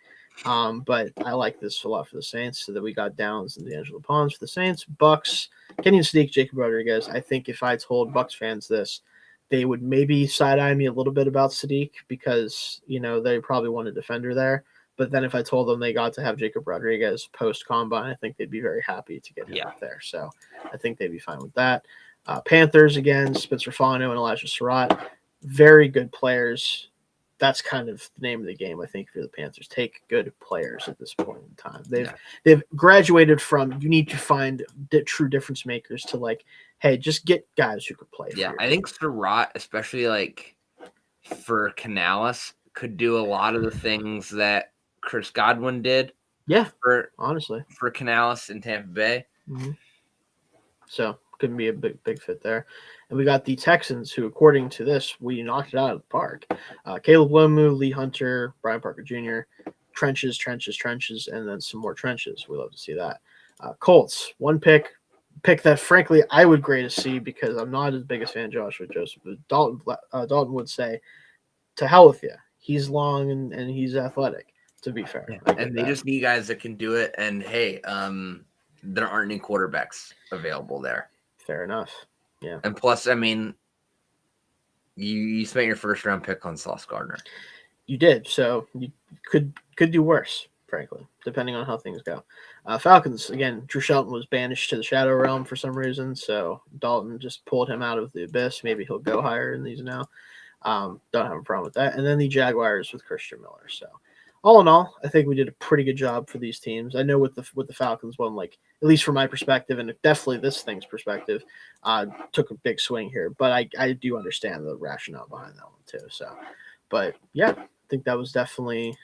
[SPEAKER 1] But I like this a lot for the Saints, so that we got Downs and D'Angelo Pons for the Saints. Bucks, Kenyon Sneak, Jacob Rodriguez. I think if I told Bucks fans this, they would maybe side-eye me a little bit about Sadiq because, they probably want a defender there. But then if I told them they got to have Jacob Rodriguez post-combine, I think they'd be very happy to get him up there. So I think they'd be fine with that. Panthers, again, Spencer Fano and Elijah Surratt, very good players. That's kind of the name of the game, I think, for the Panthers. Take good players at this point in time. They've graduated from you need to find true difference makers to like, hey, just get guys who could play.
[SPEAKER 2] Yeah, I think Surratt, especially like for Canales, could do a lot of the things that Chris Godwin did.
[SPEAKER 1] Yeah, honestly,
[SPEAKER 2] for Canales in Tampa Bay.
[SPEAKER 1] Mm-hmm. So couldn't be a big fit there. And we got the Texans, who, according to this, we knocked it out of the park. Caleb Lomu, Lee Hunter, Brian Parker Jr., trenches, and then some more trenches. We love to see that. Colts, one pick that, frankly, I would grade a C because I'm not as big a fan of Joshua Joseph. But Dalton would say, to hell with you. He's long and he's athletic, to be fair.
[SPEAKER 2] Yeah. And they just need guys that can do it. And, hey, there aren't any quarterbacks available there.
[SPEAKER 1] Fair enough. Yeah.
[SPEAKER 2] And plus, I mean, you spent your first round pick on Sauce Gardner.
[SPEAKER 1] You did. So you could do worse, frankly, depending on how things go. Falcons, again, Drew Shelton was banished to the Shadow Realm for some reason. So Dalton just pulled him out of the abyss. Maybe he'll go higher in these now. Don't have a problem with that. And then the Jaguars with Christian Miller. So all in all, I think we did a pretty good job for these teams. I know with the Falcons one, like, at least from my perspective, and definitely this thing's perspective, took a big swing here. But I do understand the rationale behind that one too. So, but yeah, I think that was definitely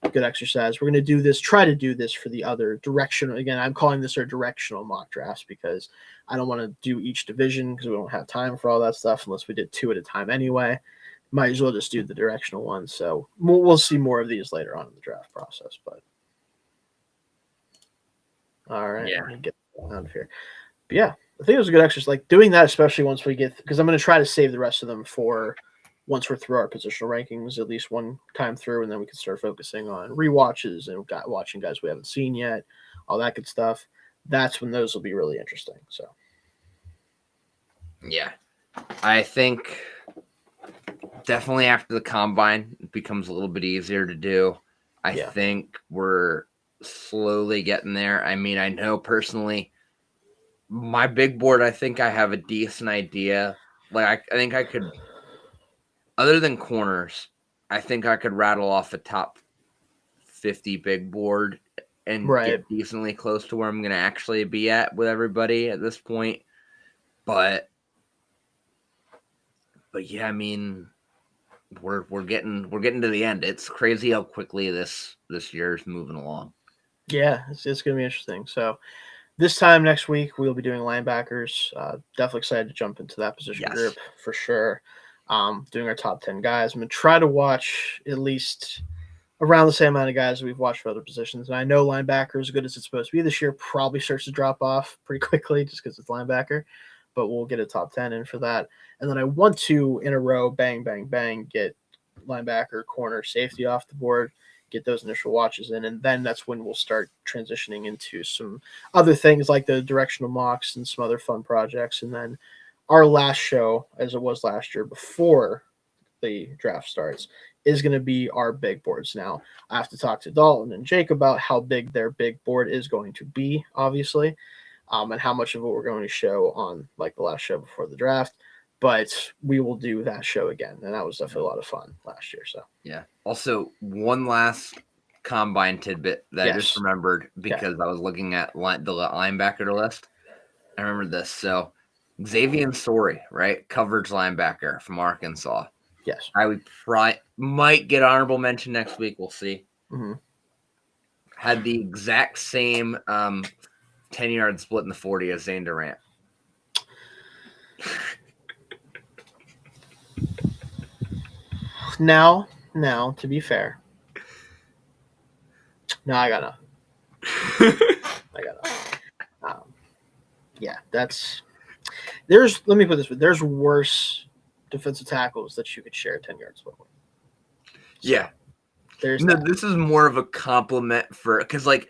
[SPEAKER 1] a good exercise. We're going to try to do this for the other directional. Again, I'm calling this our directional mock drafts because I don't want to do each division because we don't have time for all that stuff unless we did 2 at a time anyway. Might as well just do the directional ones. So we'll see more of these later on in the draft process. But all right, let me get out of here. But yeah, I think it was a good exercise. Like doing that, especially once we get, because I'm going to try to save the rest of them for once we're through our positional rankings at least one time through, and then we can start focusing on rewatches and watching guys we haven't seen yet, all that good stuff. That's when those will be really interesting. So
[SPEAKER 2] yeah, I think definitely after the combine, it becomes a little bit easier to do. I think we're slowly getting there. I mean, I know personally, my big board, I think I have a decent idea. Like, I think I could, other than corners, I think I could rattle off a top 50 big board and get decently close to where I'm going to actually be at with everybody at this point. But yeah, I mean, we're getting to the end. It's crazy how quickly this year is moving along. Yeah,
[SPEAKER 1] it's going to be interesting. So this time next week, we'll be doing linebackers. Definitely excited to jump into that position group for sure. Doing our top 10 guys. I'm going to try to watch at least around the same amount of guys that we've watched for other positions. And I know linebacker, as good as it's supposed to be this year, probably starts to drop off pretty quickly just because it's linebacker. But we'll get a top 10 in for that. And then I want to, in a row, bang, bang, bang, get linebacker, corner, safety off the board, get those initial watches in. And then that's when we'll start transitioning into some other things like the directional mocks and some other fun projects. And then our last show, as it was last year before the draft starts, is going to be our big boards. Now, I have to talk to Dalton and Jake about how big their big board is going to be, obviously. And how much of it we're going to show on like the last show before the draft, but we will do that show again. And that was definitely a lot of fun last year. So
[SPEAKER 2] yeah. Also, one last combine tidbit that I just remembered because I was looking at the linebacker list. I remember this. So Xavier Sorey, right? Coverage linebacker from Arkansas.
[SPEAKER 1] Yes.
[SPEAKER 2] I would might get honorable mention next week. We'll see.
[SPEAKER 1] Mm-hmm.
[SPEAKER 2] Had the exact same 10-yard split in the 40 as Zane Durant.
[SPEAKER 1] Now, to be fair. No, I got nothing. Yeah, let me put this way. There's worse defensive tackles that you could share a 10-yard split with. So,
[SPEAKER 2] yeah. This is more of a compliment because, like,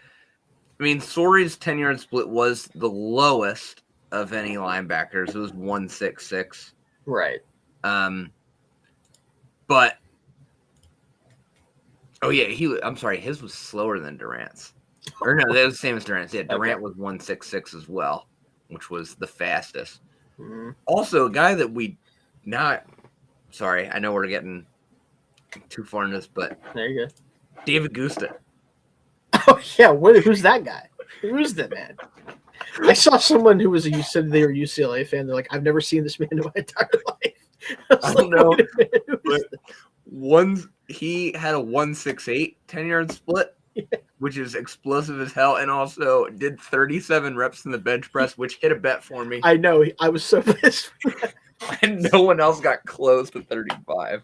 [SPEAKER 2] I mean, Sorey's 10-yard split was the lowest of any linebackers. It was 1.66.
[SPEAKER 1] Right.
[SPEAKER 2] But I'm sorry, his was slower than Durant's. Or no, that was the same as Durant's. Yeah, Durant was 1.66 as well, which was the fastest.
[SPEAKER 1] Mm-hmm.
[SPEAKER 2] Also, a guy that sorry, I know we're getting too far in this, but
[SPEAKER 1] There you go.
[SPEAKER 2] David Gusta.
[SPEAKER 1] Oh yeah, who's that guy? Who's that man? I saw someone who said they were a UCLA fan. They're like, I've never seen this man in my entire life.
[SPEAKER 2] I don't know. He had a 1.68 10-yard split, which is explosive as hell, and also did 37 reps in the bench press, which hit a bet for me.
[SPEAKER 1] I know. I was so pissed.
[SPEAKER 2] And no one else got close to 35.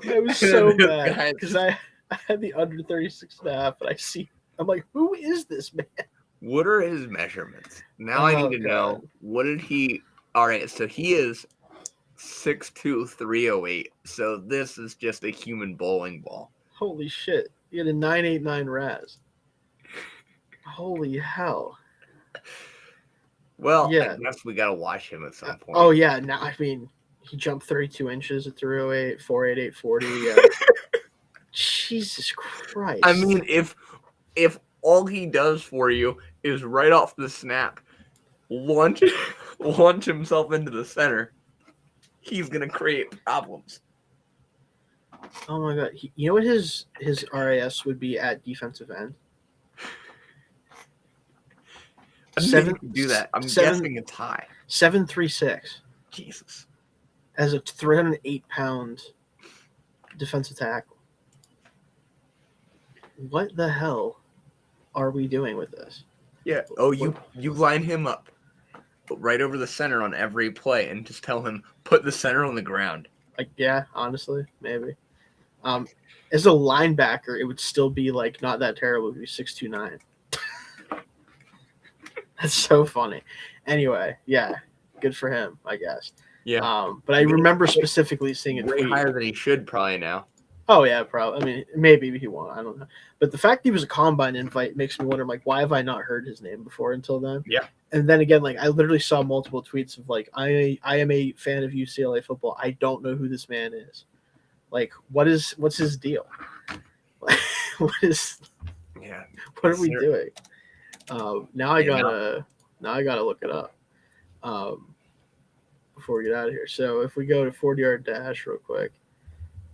[SPEAKER 1] I was so mad because I had the under 36.5, and I'm like, who is this man?
[SPEAKER 2] What are his measurements? Now I need to know. What did he? All right, so he is 6'2", 308. So this is just a human bowling ball.
[SPEAKER 1] Holy shit! He had a 9.89 RAS. Holy hell!
[SPEAKER 2] Well, yeah. I guess we gotta watch him at some point.
[SPEAKER 1] Oh yeah, now I mean he jumped 32 inches at 308, 4.88, 40. Jesus Christ!
[SPEAKER 2] I mean, if all he does for you is right off the snap, launch himself into the center, he's gonna create problems.
[SPEAKER 1] Oh my god! You know what his RAS would be at defensive end?
[SPEAKER 2] I think he could do that. I'm guessing it's high.
[SPEAKER 1] 7.36.
[SPEAKER 2] Jesus.
[SPEAKER 1] As a 308-pound defensive tackle. What the hell are we doing with this?
[SPEAKER 2] Yeah. Oh, you line him up right over the center on every play and just tell him, put the center on the ground.
[SPEAKER 1] Like, yeah, honestly, maybe. As a linebacker, it would still be like not that terrible. It would be 6'2", 9. That's so funny. Anyway, yeah, good for him, I guess.
[SPEAKER 2] Yeah.
[SPEAKER 1] But I remember specifically seeing it
[SPEAKER 2] way higher than he should probably now.
[SPEAKER 1] Oh yeah, probably. I mean, maybe he won't. I don't know. But the fact he was a combine invite makes me wonder, like, why have I not heard his name before until then?
[SPEAKER 2] Yeah.
[SPEAKER 1] And then again, like, I literally saw multiple tweets of like, I am a fan of UCLA football. I don't know who this man is. Like, what's his deal? What are we doing? Now I gotta look it up. Before we get out of here. So if we go to 40-yard dash real quick,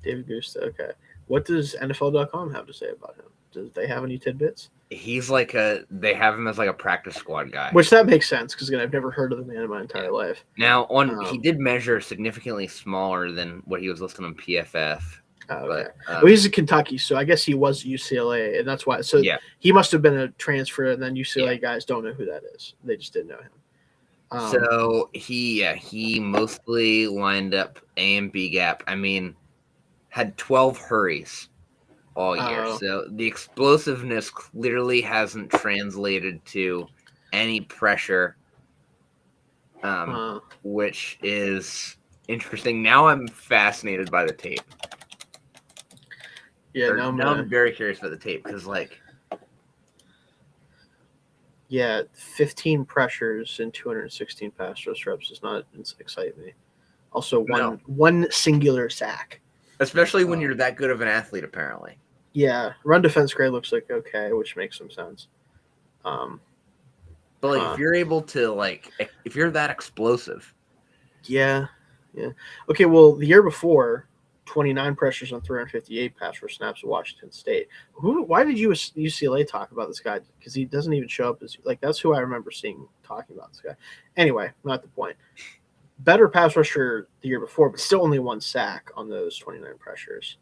[SPEAKER 1] David Gusta. Okay, what does NFL.com have to say about him? Do they have any tidbits?
[SPEAKER 2] He's like they have him as like a practice squad guy,
[SPEAKER 1] which that makes sense because again, I've never heard of the man in my entire life.
[SPEAKER 2] Now he did measure significantly smaller than what he was listed on PFF.
[SPEAKER 1] Okay. Well, he's in Kentucky, so I guess he was UCLA, and that's why. So he must have been a transfer, and then UCLA guys don't know who that is. They just didn't know him.
[SPEAKER 2] So he mostly lined up A and B gap. I mean, had 12 hurries all year. So the explosiveness clearly hasn't translated to any pressure, which is interesting. Now I'm fascinated by the tape.
[SPEAKER 1] Yeah,
[SPEAKER 2] now I'm very curious about the tape because, like,
[SPEAKER 1] 15 pressures and 216 pass rush reps does not excite me. Also, one singular sack.
[SPEAKER 2] Especially when you're that good of an athlete, apparently.
[SPEAKER 1] Yeah, run defense grade looks like okay, which makes some sense.
[SPEAKER 2] But like, if you're able to, like, if you're that explosive.
[SPEAKER 1] Yeah. Okay, well, the year before, 29 pressures on 358 pass rush snaps at Washington State. Why did UCLA talk about this guy? Because he doesn't even show up as like that's who I remember seeing talking about this guy. Anyway, not the point. Better pass rusher the year before, but still only one sack on those 29 pressures.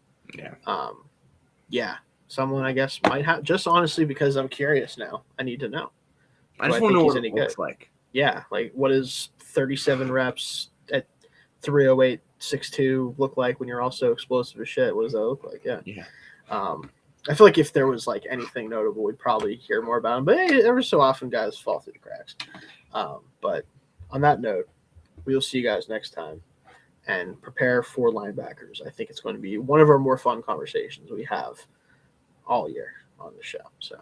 [SPEAKER 2] Yeah.
[SPEAKER 1] Someone I guess might have just honestly because I'm curious now. I need to know.
[SPEAKER 2] I just want to know what it looks like.
[SPEAKER 1] Yeah, like what is 37 reps at 308, 6'2" look like when you're also explosive as shit? What does that look like? Yeah. I feel like if there was like anything notable, we'd probably hear more about him. But hey, ever so often, guys fall through the cracks. But on that note, we'll see you guys next time and prepare for linebackers. I think it's going to be one of our more fun conversations we have all year on the show. So.